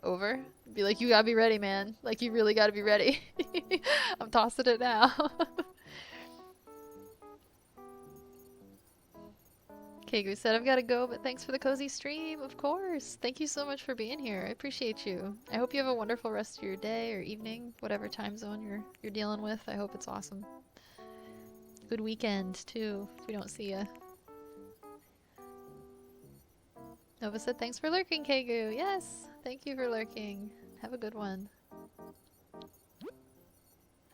[SPEAKER 1] over. Be like, you gotta be ready, man. Like, you really gotta be ready. I'm tossing it now. Kegu said, I've gotta go, but thanks for the cozy stream. Of course. Thank you so much for being here. I appreciate you. I hope you have a wonderful rest of your day or evening, whatever time zone you're dealing with. I hope it's awesome. Good weekend, too, if we don't see ya. Nova said, thanks for lurking, Kegu. Yes, thank you for lurking. Have a good one.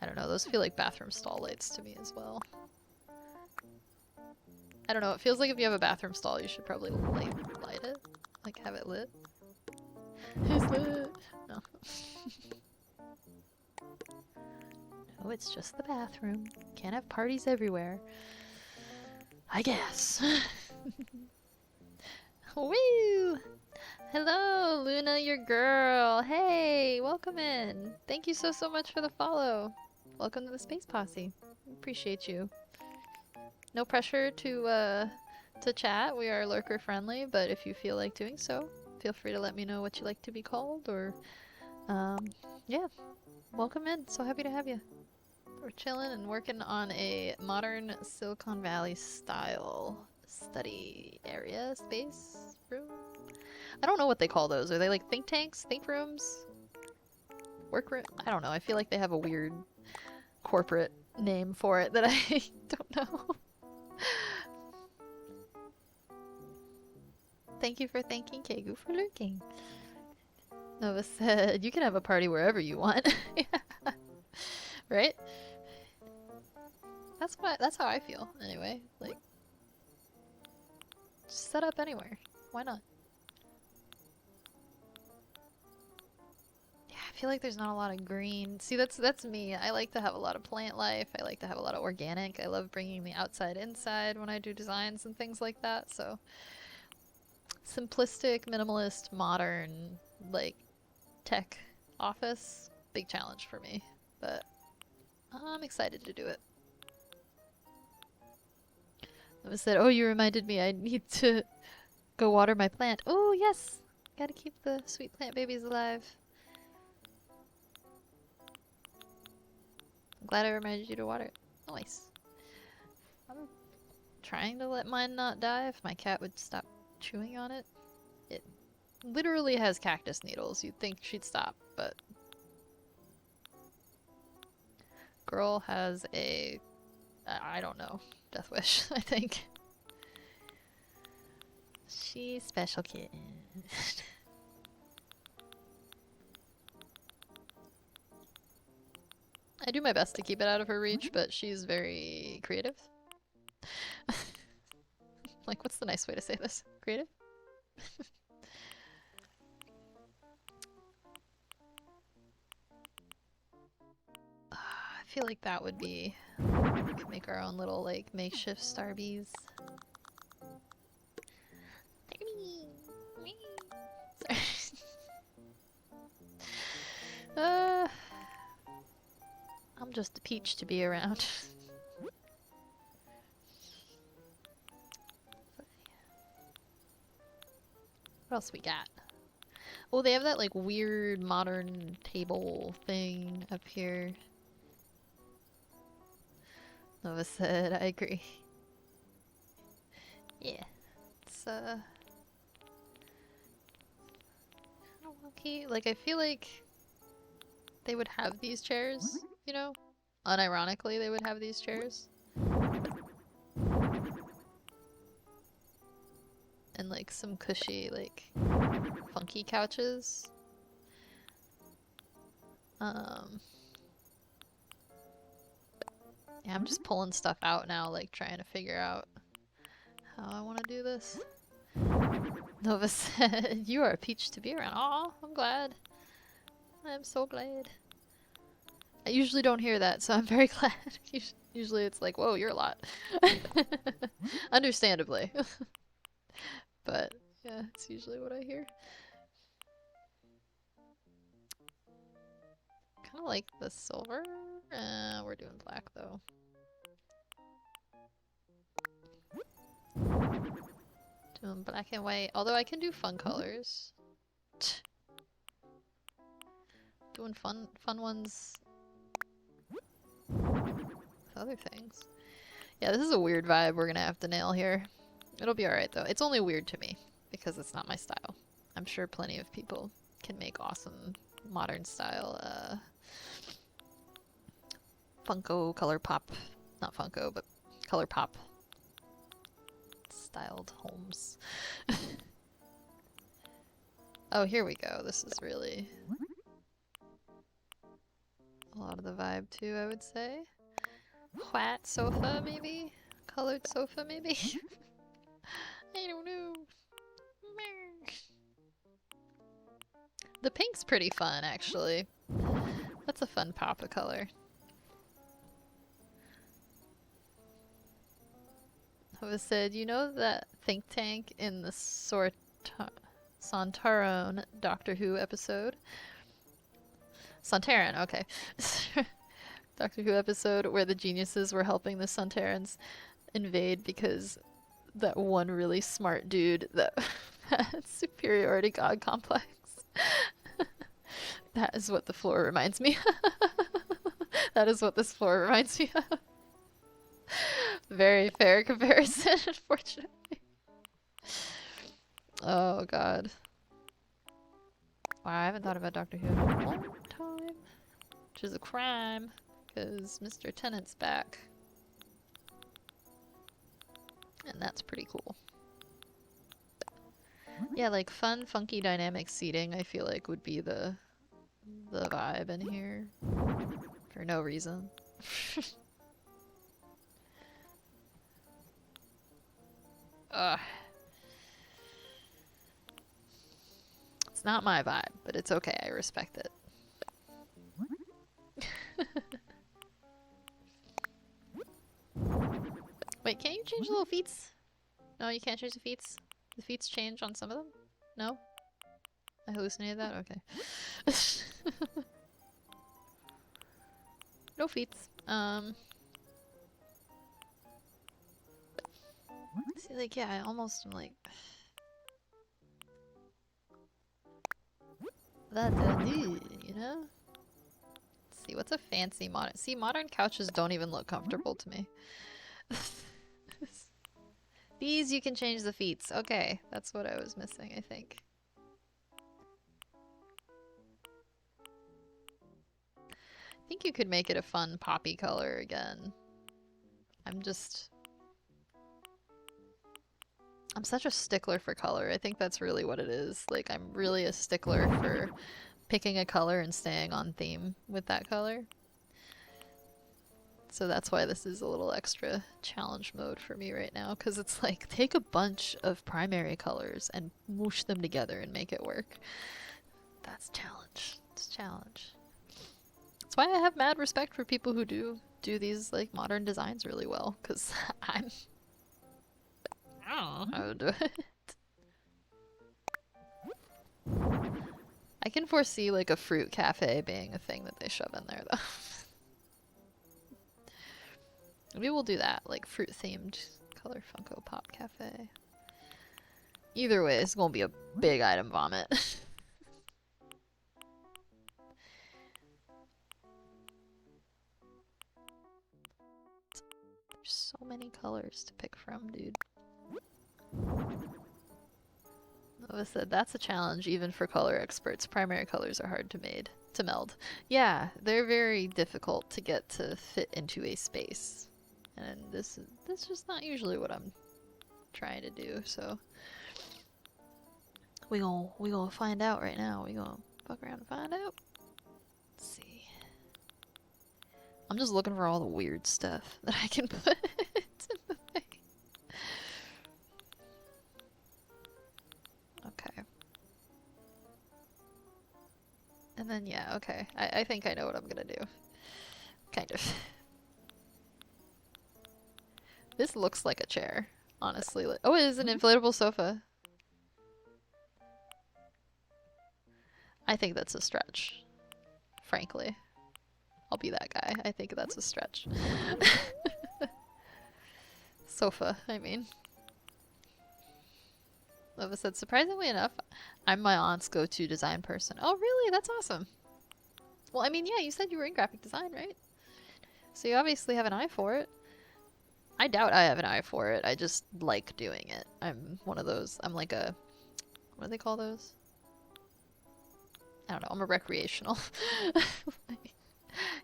[SPEAKER 1] I don't know, those feel like bathroom stall lights to me as well. I don't know, it feels like if you have a bathroom stall, you should probably light it. Like, have it lit. It's lit! No. No, it's just the bathroom. Can't have parties everywhere. I guess. Woo! Hello, Luna, your girl. Hey, welcome in. Thank you so much for the follow. Welcome to the Space Posse. Appreciate you. No pressure to chat. We are lurker friendly, but if you feel like doing so, feel free to let me know what you like to be called, or yeah, welcome in. So happy to have you. We're chilling and working on a modern Silicon Valley style study area, space, room. I don't know what they call those. Are they like think tanks, think rooms, work room? I don't know. I feel like they have a weird corporate name for it that I don't know. Thank you for thanking Kegu for lurking. Nova said, you can have a party wherever you want. Yeah. Right? That's how I feel, anyway. Like, just set up anywhere. Why not? Yeah, I feel like there's not a lot of green. See, that's me. I like to have a lot of plant life. I like to have a lot of organic. I love bringing the outside inside when I do designs and things like that, so simplistic, minimalist, modern, like, tech office, big challenge for me, but I'm excited to do it. I said, oh, you reminded me I need to go water my plant. Oh, yes! Gotta keep the sweet plant babies alive. I'm glad I reminded you to water it. Nice. I'm trying to let mine not die if my cat would stop chewing on it. It literally has cactus needles. You'd think she'd stop, but girl has a I don't know. Death Wish, I think. She's special kid. I do my best to keep it out of her reach, but she's very creative. Like, what's the nice way to say this? Creative? I feel like that would be... We could make our own little, like, makeshift starbies. Sorry. I'm just a peach to be around. What else we got? Oh, they have that like weird modern table thing up here. Nova said, I agree. Yeah. It's wonky. Like I feel like they would have these chairs, you know? Unironically, they would have these chairs. And like some cushy, like funky couches. Yeah, I'm just pulling stuff out now, like trying to figure out how I want to do this. Nova said, you are a peach to be around. Aw, I'm glad. I'm so glad. I usually don't hear that, so I'm very glad. Usually it's like, whoa, you're a lot. Understandably. But, yeah, it's usually what I hear. Kind of like the silver. We're doing black, though. Doing black and white. Although I can do fun colors. Doing fun ones with other things. Yeah, this is a weird vibe we're gonna have to nail here. It'll be alright, though. It's only weird to me, because it's not my style. I'm sure plenty of people can make awesome modern style, Funko color pop. Not Funko, but color pop styled homes. Oh, here we go. This is really a lot of the vibe too, I would say. White sofa, maybe? Colored sofa, maybe? I don't know. The pink's pretty fun, actually. That's a fun pop of color. Hova said, you know that think tank in the Sontaran Doctor Who episode? Sontaran, okay. Doctor Who episode where the geniuses were helping the Sontarans invade because that one really smart dude that had superiority god complex. That is what the floor reminds me. That is what this floor reminds me of. Very fair comparison, unfortunately. Oh god. Wow, I haven't thought about Doctor Who in a long time. Which is a crime, because Mr. Tennant's back. And that's pretty cool. Yeah, like fun, funky, dynamic seating, I feel like would be the vibe in here. For no reason. Ugh. It's not my vibe, but it's okay, I respect it. Wait, can't you change the little feets? No, you can't change the feets? The feets change on some of them? No? I hallucinated that? Okay. No feets. See, like, yeah, I almost am like... you know? Let's see, what's a fancy modern... See, modern couches don't even look comfortable to me. These you can change the feets. Okay, that's what I was missing, I think. I think you could make it a fun poppy color again. I'm such a stickler for color. I think that's really what it is. Like, I'm really a stickler for picking a color and staying on theme with that color. So that's why this is a little extra challenge mode for me right now, because it's like, take a bunch of primary colors and whoosh them together and make it work. That's challenge. It's challenge. That's why I have mad respect for people who do these like modern designs really well, because I don't know how to do it. I can foresee like a fruit cafe being a thing that they shove in there though. Maybe we'll do that, like fruit themed color Funko Pop cafe. Either way, it's gonna be a big item vomit. There's so many colors to pick from, dude. Nova said that's a challenge even for color experts. Primary colors are hard to meld. Yeah, they're very difficult to get to fit into a space. And this is just not usually what I'm trying to do, so we gonna find out right now. We gonna fuck around and find out. Let's see. I'm just looking for all the weird stuff that I can put in the thing. Okay. And then yeah, okay. I think I know what I'm gonna do. Kind of. This looks like a chair, honestly. Oh, it is an inflatable sofa. I think that's a stretch, frankly. I'll be that guy. I think that's a stretch. Sofa, I mean. Lova said, surprisingly enough, I'm my aunt's go-to design person. Oh, really? That's awesome. Well, I mean, yeah, you said you were in graphic design, right? So you obviously have an eye for it. I doubt I have an eye for it. I just like doing it. I'm one of those. I'm like a... What do they call those? I don't know. I'm a recreational.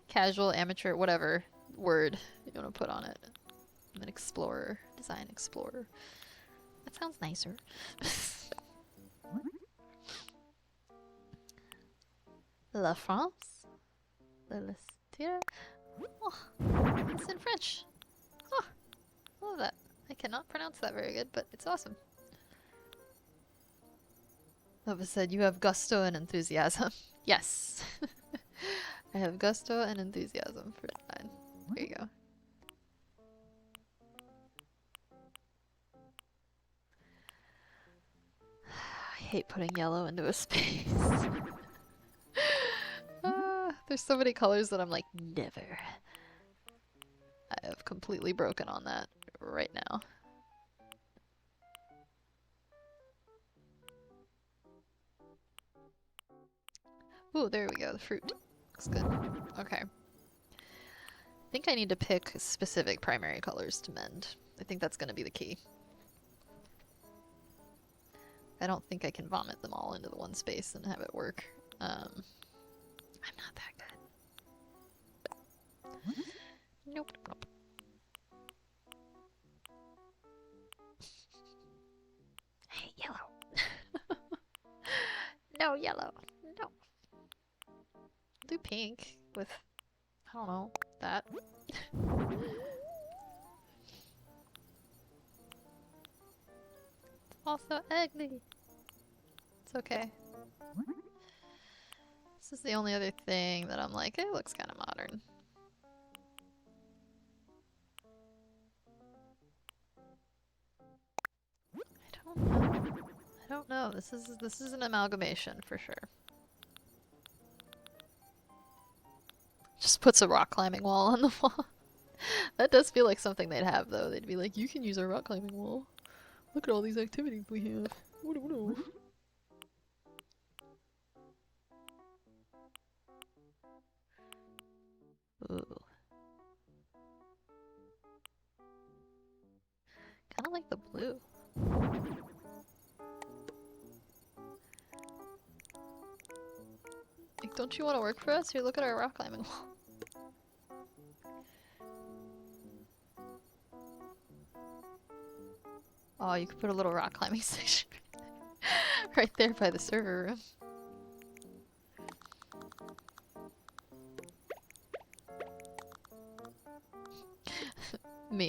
[SPEAKER 1] Casual, amateur, whatever word you want to put on it. I'm an explorer. Design explorer. That sounds nicer. La France? Le Oh, it's in French. Oh, love that. I cannot pronounce that very good, but it's awesome. Nova said, you have gusto and enthusiasm. Yes. I have gusto and enthusiasm for design. There you go. I hate putting yellow into a space. There's so many colors that I'm like, never. I have completely broken on that right now. Ooh, there we go, the fruit. Looks good. Okay. I think I need to pick specific primary colors to mend. I think that's gonna be the key. I don't think I can vomit them all into the one space and have it work. I'm not that good. Nope, nope. Hey, yellow. No, yellow. No. Do pink with, I don't know, that. It's also ugly. It's okay. This is the only other thing that I'm like, it looks kind of modern. I don't know. This is an amalgamation for sure. Just puts a rock climbing wall on the wall. That does feel like something they'd have though. They'd be like, you can use our rock climbing wall. Look at all these activities we have. Ooh. Kind of like the blue. Like, don't you want to work for us? Here, look at our rock climbing wall. Oh, you could put a little rock climbing section right there by the server room.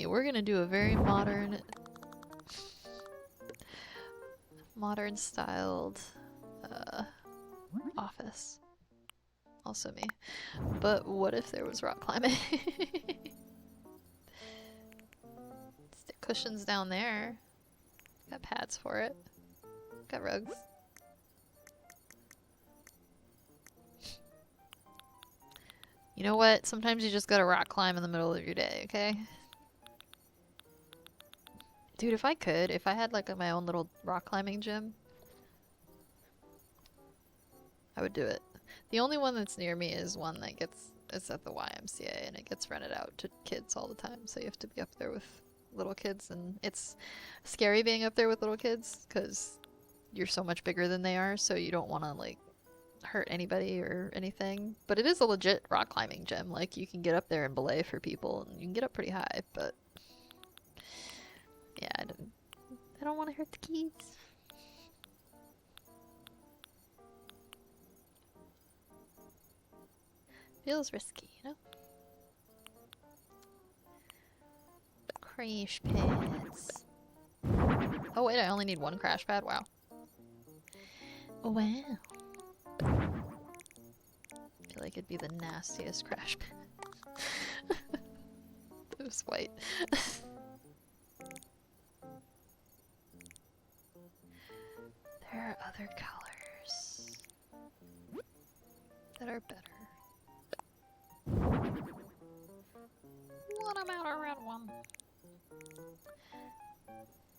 [SPEAKER 1] We're gonna do a very modern styled office. Also me. But what if there was rock climbing? Stick cushions down there. Got pads for it. Got rugs. You know what? Sometimes you just gotta rock climb in the middle of your day, okay? Dude, if I had like my own little rock climbing gym, I would do it. The only one that's near me is one that it's at the YMCA and it gets rented out to kids all the time. So you have to be up there with little kids, and it's scary being up there with little kids because you're so much bigger than they are, so you don't want to like hurt anybody or anything. But it is a legit rock climbing gym. Like you can get up there and belay for people, and you can get up pretty high. But yeah, I don't want to hurt the kids. Feels risky, you know? Crash pads. Oh wait, I only need one crash pad? Wow. Wow. I feel like it'd be the nastiest crash pad. It was white. There are other colors that are better. What about a red one?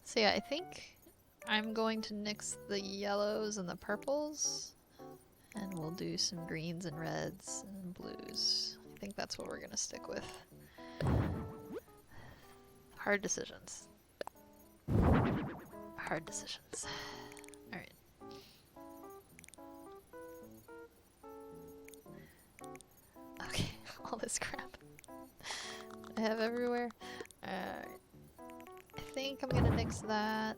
[SPEAKER 1] So yeah, I think I'm going to nix the yellows and the purples, and we'll do some greens and reds and blues. I think that's what we're gonna stick with. Hard decisions. Hard decisions. Alright. Okay, all this crap I have everywhere. Alright. I think I'm gonna nix that.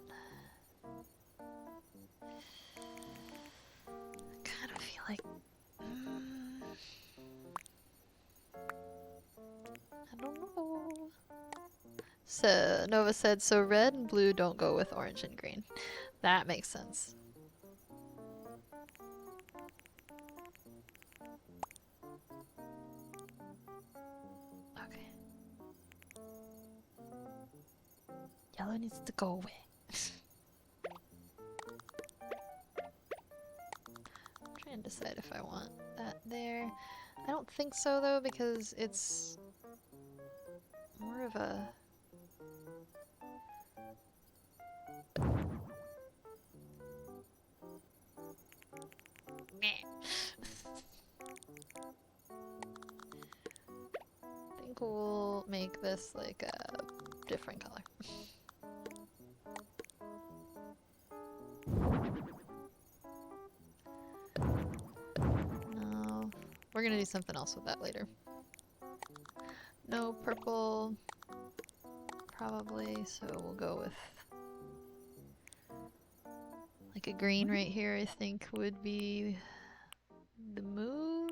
[SPEAKER 1] I kind of feel like... I don't know. So, Nova said, so red and blue don't go with orange and green. That makes sense. Okay. Yellow needs to go away. I'm trying to decide if I want that there. I don't think so though, because it's more of a... I think we'll make this like a different color. No, we're gonna do something else with that later. No purple, probably, so we'll go with like a green right here, I think would be the move.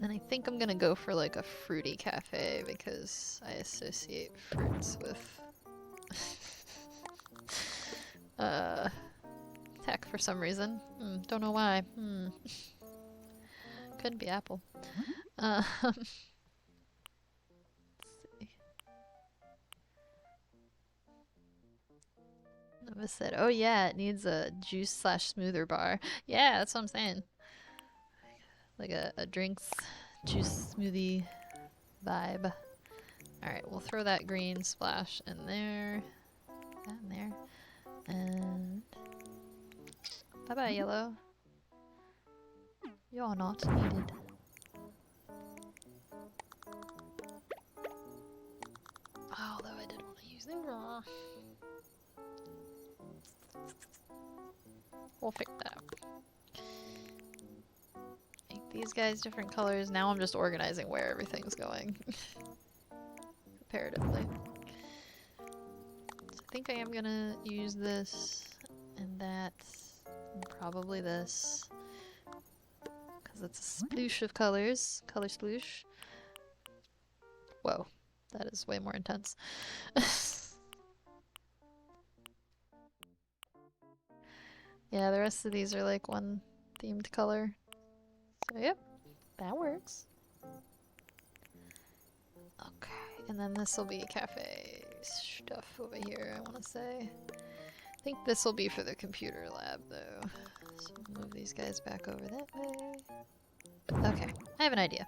[SPEAKER 1] And I think I'm gonna go for like a fruity cafe because I associate fruits with tech for some reason. Don't know why. Could be apple. Let's see. Nova said, oh yeah, it needs a juice/smoother bar. Yeah, that's what I'm saying. Like a drinks, juice, smoothie vibe. Alright, we'll throw that green splash in there. That in there. And... bye-bye, yellow. You're not needed. Although I did want to use them. We'll figure that out. Make these these guys different colors. Now I'm just organizing where everything's going. Comparatively. So I think I am gonna use this and that and probably this. Because it's a sploosh of colors. Color sploosh. Whoa. That is way more intense. Yeah, the rest of these are like one themed color. So yep, that works. Okay, and then this will be cafe stuff over here, I want to say. I think this will be for the computer lab though. So move these guys back over that way. Okay, I have an idea.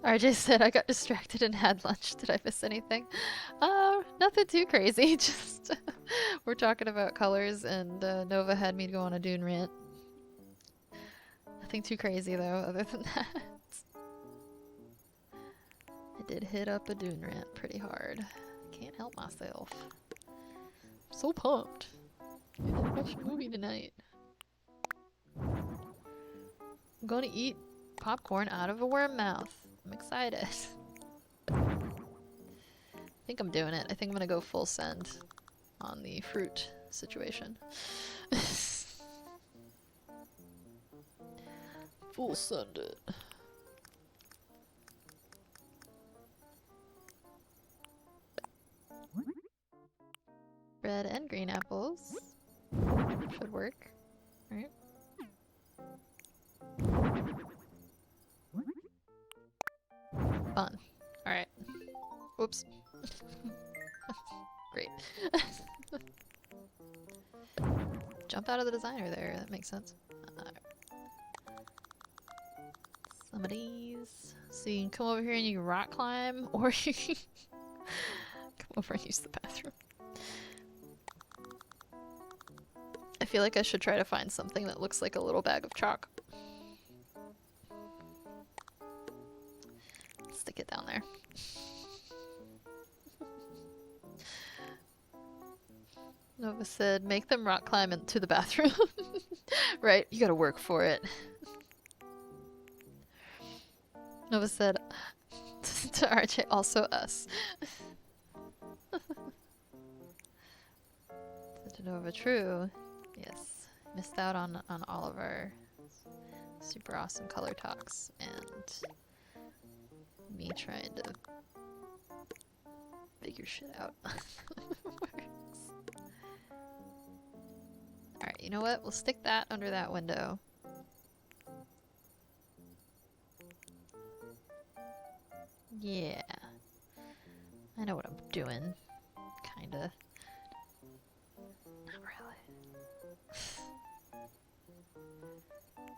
[SPEAKER 1] RJ said I got distracted and had lunch. Did I miss anything? Nothing too crazy. Just we're talking about colors and Nova had me go on a Dune rant. Nothing too crazy though, other than that. I did hit up a Dune rant pretty hard. Can't help myself. I'm so pumped. I'm gonna watch a movie tonight. I'm gonna eat popcorn out of a worm mouth. I'm excited. I think I'm doing it. I think I'm gonna go full send on the fruit situation. Full send it. Red and green apples. Should work. Right? Fun. Alright. Whoops. Great. Jump out of the designer there, that makes sense. Some of these. So you can come over here and you can rock climb, or you can come over and use the bathroom. I feel like I should try to find something that looks like a little bag of chalk. Stick it down there. Nova said, make them rock climb into the bathroom. Right, you gotta work for it. Nova said, to RJ, also us. To Nova, true. Yes, missed out on all of our super awesome color talks and me trying to figure shit out. Alright, you know what? We'll stick that under that window. Yeah. I know what I'm doing. Kinda. Not really.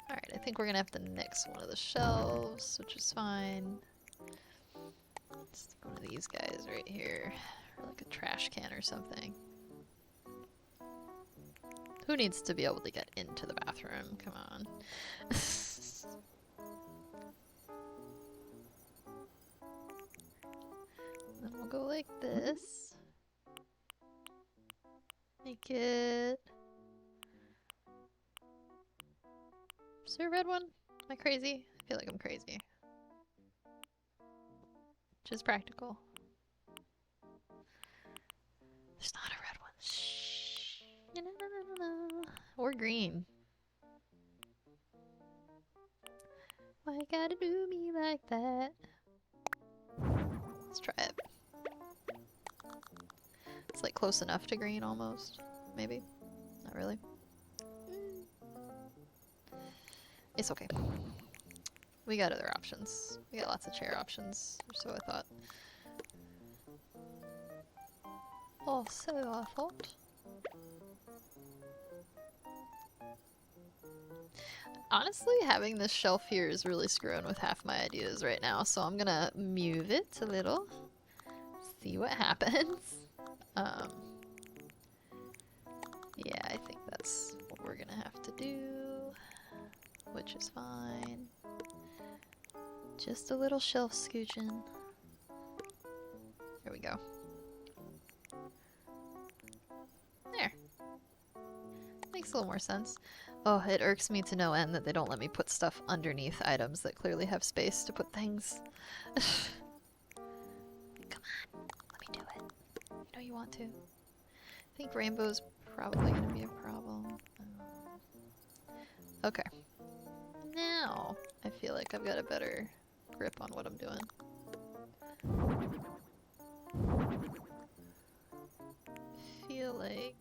[SPEAKER 1] Alright, I think we're gonna have to nix one of the shelves, which is fine. Just one of these guys right here. Or like a trash can or something. Who needs to be able to get into the bathroom? Come on. Then we'll go like this. Make it... Is there a red one? Am I crazy? I feel like I'm crazy. Which is practical. There's not a red one. Shh. No. Or green. Why you gotta do me like that? Let's try it. It's like close enough to green almost. Maybe. Not really. It's okay. We got other options. We got lots of chair options, or so I thought. Oh, so I thought. Honestly, having this shelf here is really screwing with half my ideas right now, so I'm gonna move it a little. See what happens. Yeah, I think that's what we're gonna have to do, which is fine. Just a little shelf scooching. There we go. There. Makes a little more sense. Oh, it irks me to no end that they don't let me put stuff underneath items that clearly have space to put things. Come on, let me do it. You know you want to. I think rainbow's probably gonna be a problem. Okay. Now, I feel like I've got a better grip on what I'm doing. Feel like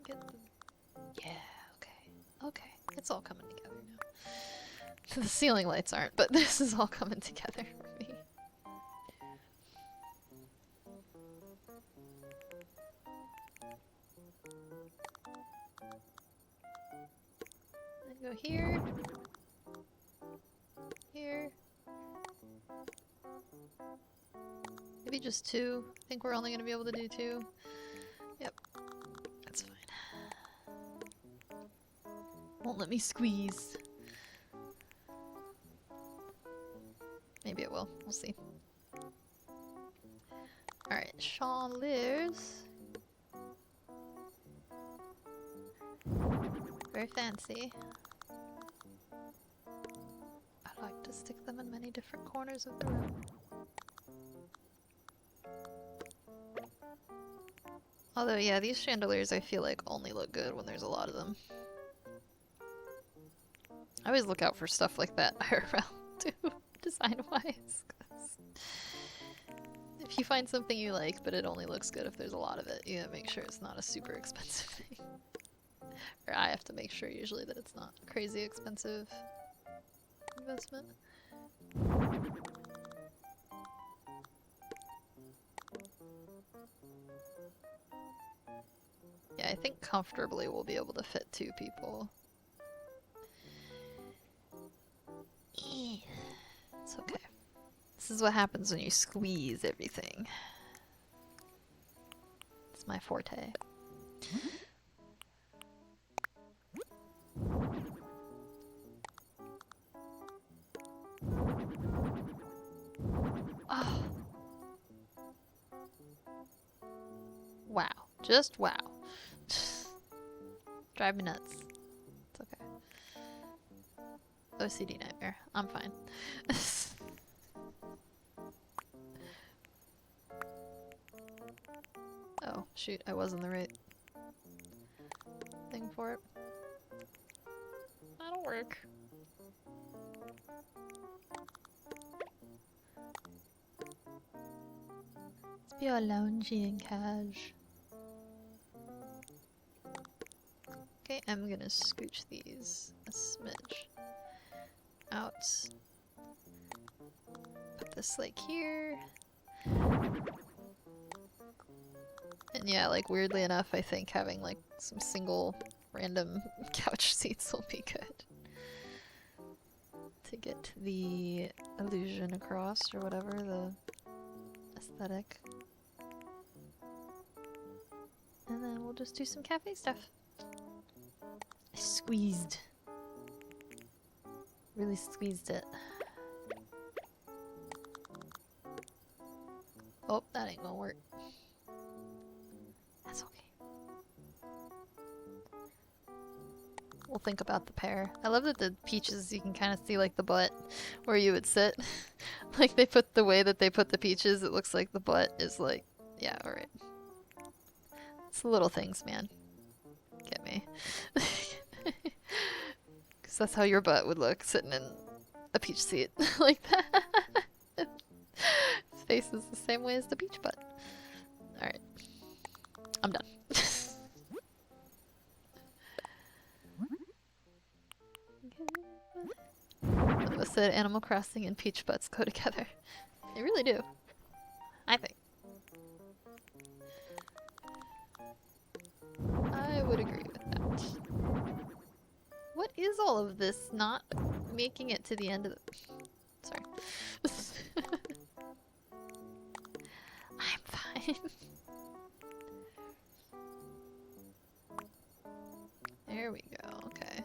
[SPEAKER 1] can get the okay. It's all coming together now. The ceiling lights aren't, but this is all coming together for me. Then go here. Here. Maybe just 2. I think we're only going to be able to do 2. Yep. That's fine. Won't let me squeeze. Maybe it will. We'll see. Alright, chandeliers. Very fancy. I like to stick them in many different corners of the room. Although, yeah, these chandeliers I feel like only look good when there's a lot of them. I always look out for stuff like that IRL too, design-wise. If you find something you like, but it only looks good if there's a lot of it, you gotta make sure it's not a super expensive thing. Or I have to make sure usually that it's not a crazy expensive investment. Yeah, I think comfortably we'll be able to fit 2 people. It's okay. This is what happens when you squeeze everything. It's my forte. Oh. Wow. Just wow. Drive me nuts. It's okay. OCD nightmare. I'm fine. Oh, shoot. I was in the right thing for it. That'll work. Let's be all loungy and cash. Okay, I'm gonna scooch these a smidge out. Put this like here. And yeah, like weirdly enough, I think having like some single random couch seats will be good. To get the illusion across or whatever, the aesthetic. And then we'll just do some cafe stuff. I squeezed. Really squeezed it. Oh, that ain't gonna work. That's okay. We'll think about the pear. I love that the peaches, you can kind of see like the butt where you would sit. Like they put the way that they put the peaches, it looks like the butt is like, yeah, alright. It's the little things, man. Get me. Because that's how your butt would look, sitting in a peach seat like that. His face is the same way as the peach butt. Alright. I'm done. One of us said Animal Crossing and peach butts go together. They really do. I think. I would agree with that. What is all of this not making it to the end of the... Sorry. I'm fine. There we go, okay.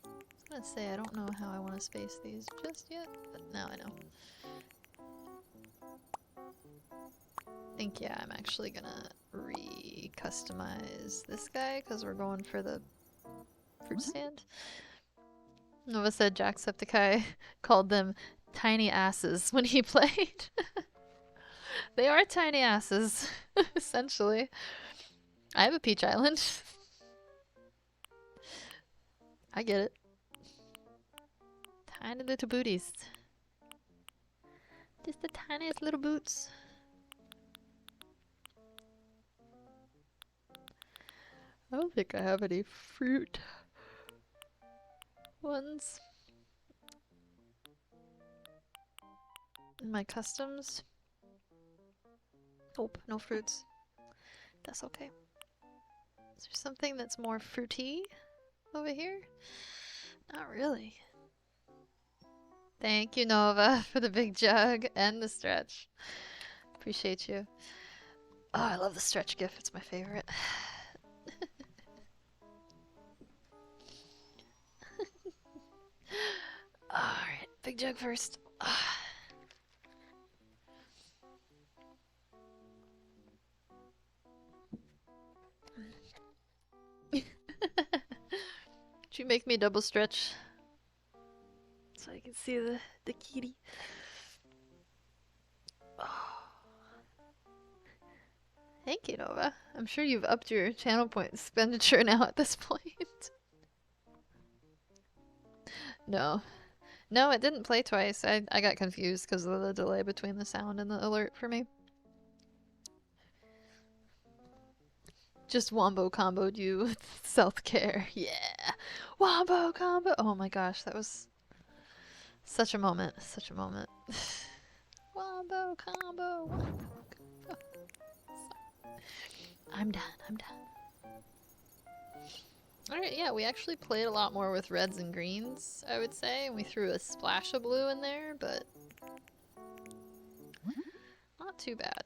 [SPEAKER 1] I was gonna say, I don't know how I want to space these just yet, but now I know. I think, yeah, I'm actually gonna re-customize this guy because we're going for the fruit stand. Nova said Jacksepticeye called them tiny asses when he played. They are tiny asses, essentially. I have a Peach Island. I get it. Tiny little booties. Just the tiniest little boots. I don't think I have any fruit ones. In my customs. Nope, no fruits. That's okay. Is there something that's more fruity over here? Not really. Thank you, Nova, for the big jug and the stretch. Appreciate you. Oh, I love the stretch gif. It's my favorite. Alright, big jug first. Did you make me double stretch? So I can see the kitty. Oh. Thank you, Nova. I'm sure you've upped your channel point expenditure now at this point. No. No, it didn't play twice. I got confused because of the delay between the sound and the alert for me. Just wombo comboed you with self-care. Yeah! Wombo combo! Oh my gosh, that was such a moment. Such a moment. Wombo combo! Wombo combo! I'm done. I'm done. Alright, yeah, we actually played a lot more with reds and greens, I would say. And we threw a splash of blue in there, but not too bad.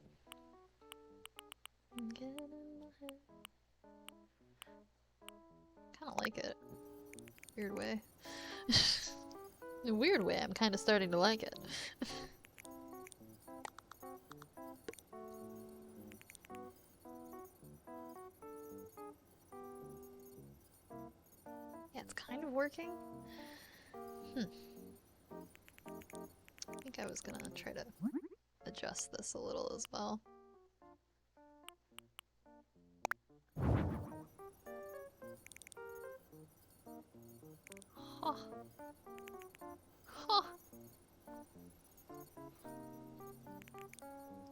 [SPEAKER 1] Kinda like it. Weird way. In a weird way, I'm kinda starting to like it. Yeah, it's kind of working. I think I was gonna try to adjust this a little as well. Huh. Huh.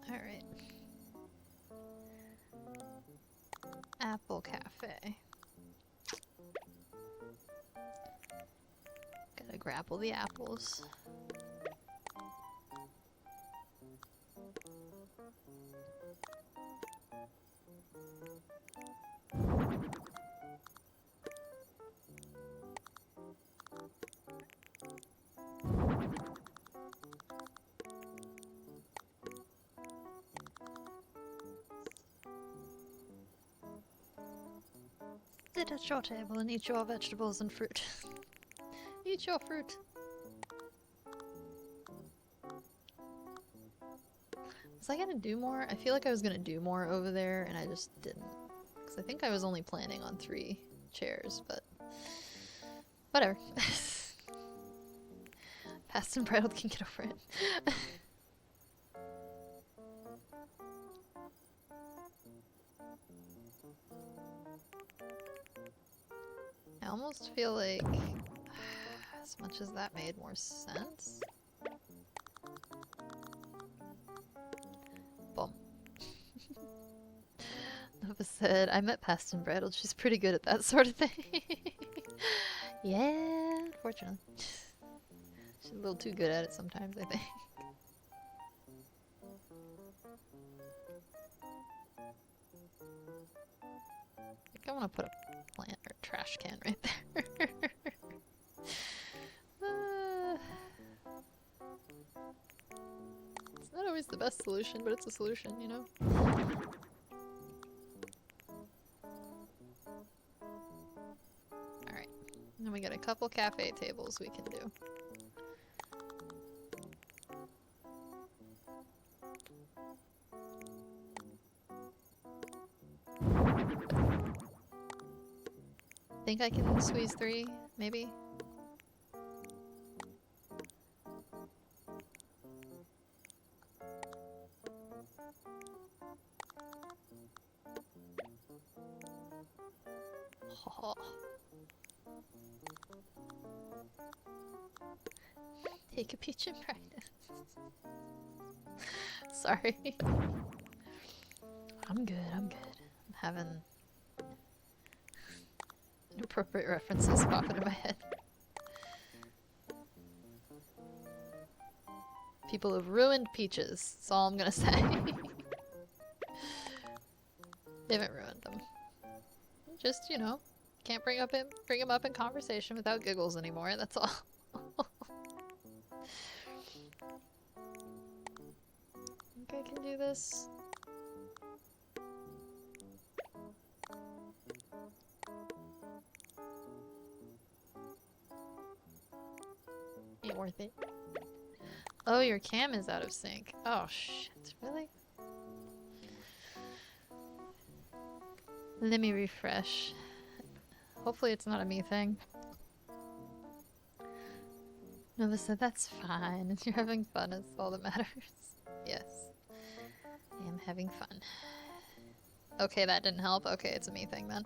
[SPEAKER 1] Alright. Apple Cafe. Gotta grapple the apples. Sit at your table and eat your vegetables and fruit. Eat your fruit. Was I gonna do more? I feel like I was gonna do more over there and I just didn't. Because I think I was only planning on 3 chairs, but whatever. Past and bridled can get over it. I almost feel like, as much as that made more sense. Boom. Nova said, I met Past and Bridled. She's pretty good at that sort of thing. Yeah, unfortunately. She's a little too good at it sometimes, I think. I think I want to put a plant or a trash can right there. It's not always the best solution, but it's a solution, you know? Alright. And then we got a couple cafe tables we can do. think I can squeeze 3, maybe? Oh. Take a peach in practice. Sorry. I'm good, I'm good. I'm having inappropriate references popping in my head. People have ruined peaches, that's all I'm gonna say. They haven't ruined them. Just, you know, can't bring them up in conversation without giggles anymore, that's all. Think I can do this? Ain't worth it. Oh, your cam is out of sync. Oh shit, really? Let me refresh. Hopefully it's not a me thing. Nova said that's fine. You're having fun, it's all that matters. Yes. I am having fun. Okay, that didn't help. Okay, it's a me thing then.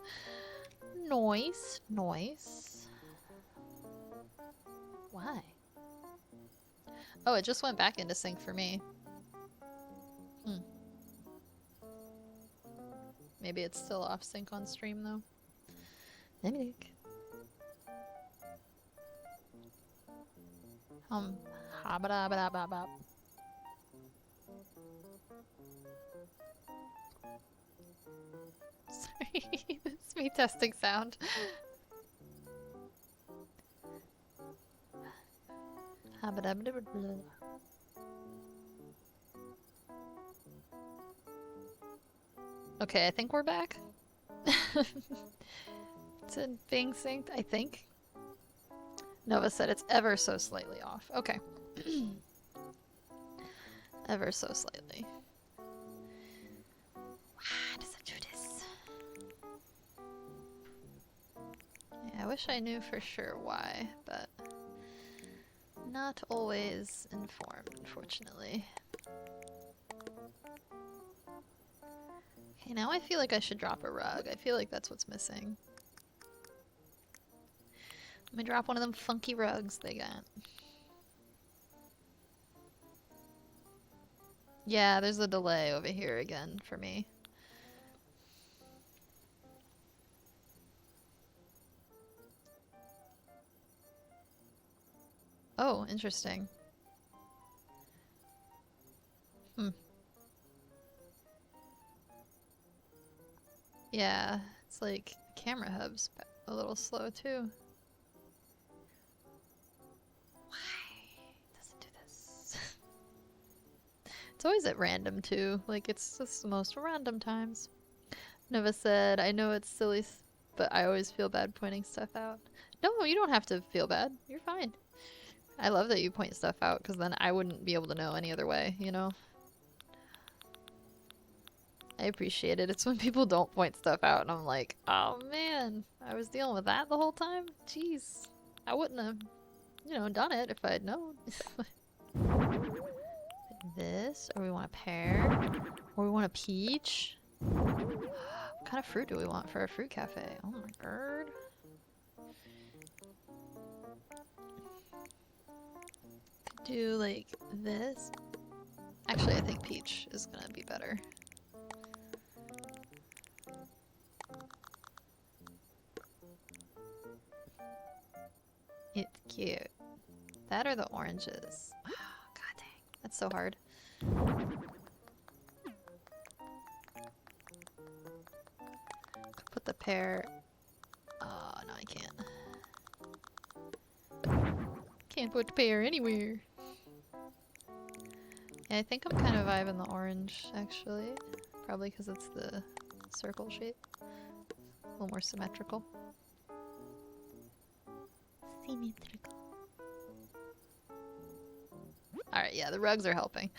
[SPEAKER 1] Noise. Noise. Why? Oh, it just went back into sync for me. Maybe it's still off sync on stream though. Let me look. Ha-ba-da-ba-da-ba-ba. Sorry, it's me testing sound. Ha-ba-da-ba-da-ba-da. Okay, I think we're back. It's in being synced, I think. Nova said it's ever so slightly off. Okay. Ever so slightly. Why does it do this? Yeah, I wish I knew for sure why, but not always informed, unfortunately. Okay, now I feel like I should drop a rug. I feel like that's what's missing. Let me drop one of them funky rugs they got. Yeah, there's a delay over here again for me. Oh, interesting. Yeah, it's like the camera hub's a little slow too. Why does it do this? It's always at random too. Like it's just the most random times. Nova said, I know it's silly, but I always feel bad pointing stuff out. No, you don't have to feel bad. You're fine. I love that you point stuff out because then I wouldn't be able to know any other way, you know? I appreciate it. It's when people don't point stuff out and I'm like, oh man, I was dealing with that the whole time? Jeez. I wouldn't have, you know, done it if I had known. This, or we want a pear, or we want a peach. What kind of fruit do we want for our fruit cafe? Oh my god. Could do like this. Actually, I think peach is gonna be better. It's cute. That or the oranges. Oh, god dang. That's so hard. Put the pear. Oh, no, I can't. Can't put the pear anywhere. Yeah, I think I'm kind of vibing the orange, actually. Probably because it's the circle shape. A little more symmetrical. Symmetrical. Alright, yeah, the rugs are helping.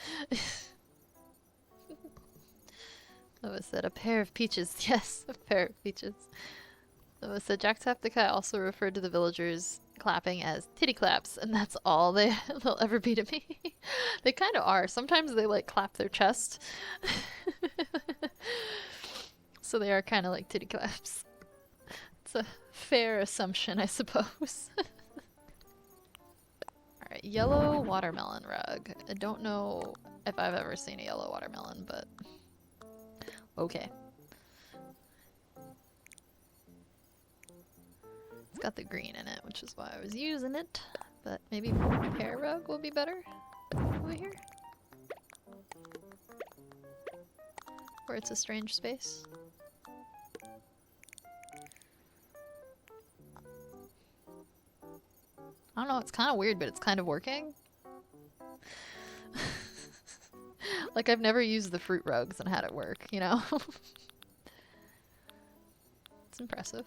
[SPEAKER 1] Lois said, a pair of peaches. Yes, a pair of peaches. So Jacksepticeye also referred to the villagers clapping as titty claps, and that's all they'll ever be to me. They kind of are. Sometimes they like clap their chest. So they are kind of like titty claps. It's a fair assumption, I suppose. Alright, yellow watermelon rug. I don't know if I've ever seen a yellow watermelon, but okay. It's got the green in it, which is why I was using it. But maybe pear rug will be better over here. Where it's a strange space. I don't know, it's kind of weird, but it's kind of working. Like, I've never used the fruit rugs and had it work, you know? It's impressive.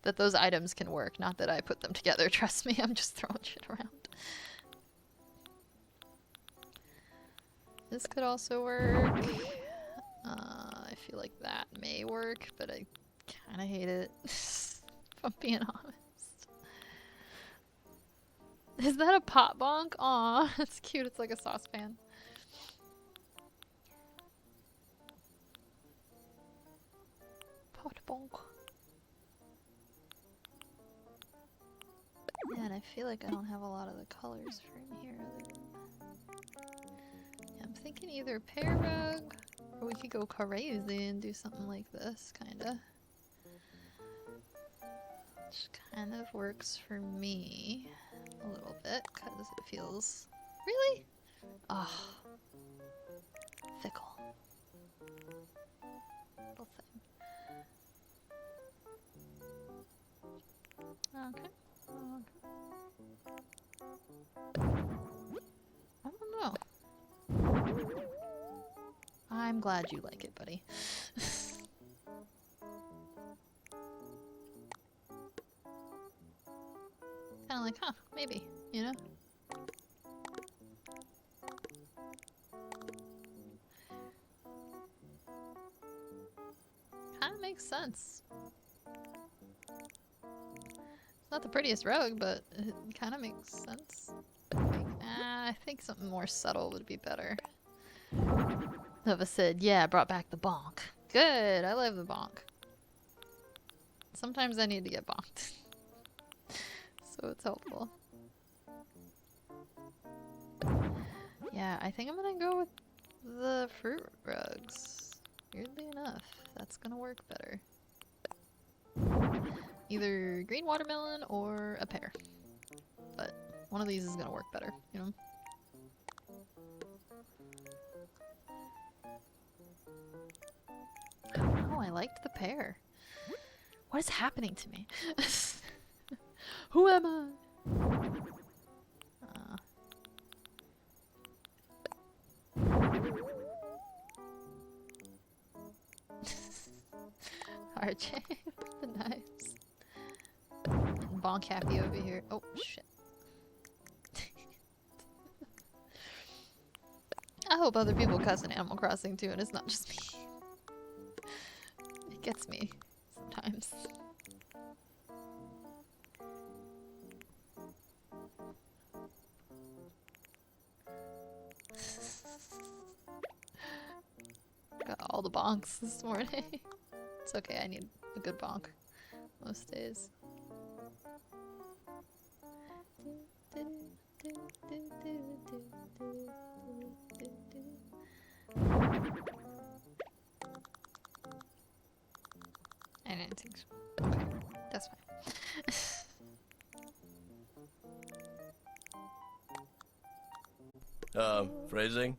[SPEAKER 1] That those items can work, not that I put them together. Trust me, I'm just throwing shit around. This could also work. I feel like that may work, but I kind of hate it, if I'm being honest. Is that a pot bonk? Aw, that's cute. It's like a saucepan. Pot bonk. Yeah, and I feel like I don't have a lot of the colors for in here. Yeah, I'm thinking either pear rug, or we could go crazy and do something like this, kinda. Which kind of works for me a little bit, because it feels... Really? Ah, oh, fickle. Little thing. Okay. I don't know. I'm glad you like it, buddy. Kind of like, huh, maybe, you know? Kind of makes sense. It's not the prettiest rug, but it kind of makes sense. I think something more subtle would be better. Nova said, yeah, I brought back the bonk. Good, I love the bonk. Sometimes I need to get bonked. So it's helpful. Yeah, I think I'm gonna go with the fruit rugs. Weirdly enough, that's gonna work better. Either green watermelon or a pear. But one of these is gonna work better, you know? Oh, I liked the pear. What is happening to me? Who am I? RJ with the knives. And Bonk Happy over here. Oh, shit. I hope other people cuss in Animal Crossing too, and it's not just me. It gets me sometimes. Got all the bonks this morning. It's okay, I need a good bonk most days. I didn't think so. Okay, that's fine.
[SPEAKER 2] Phrasing?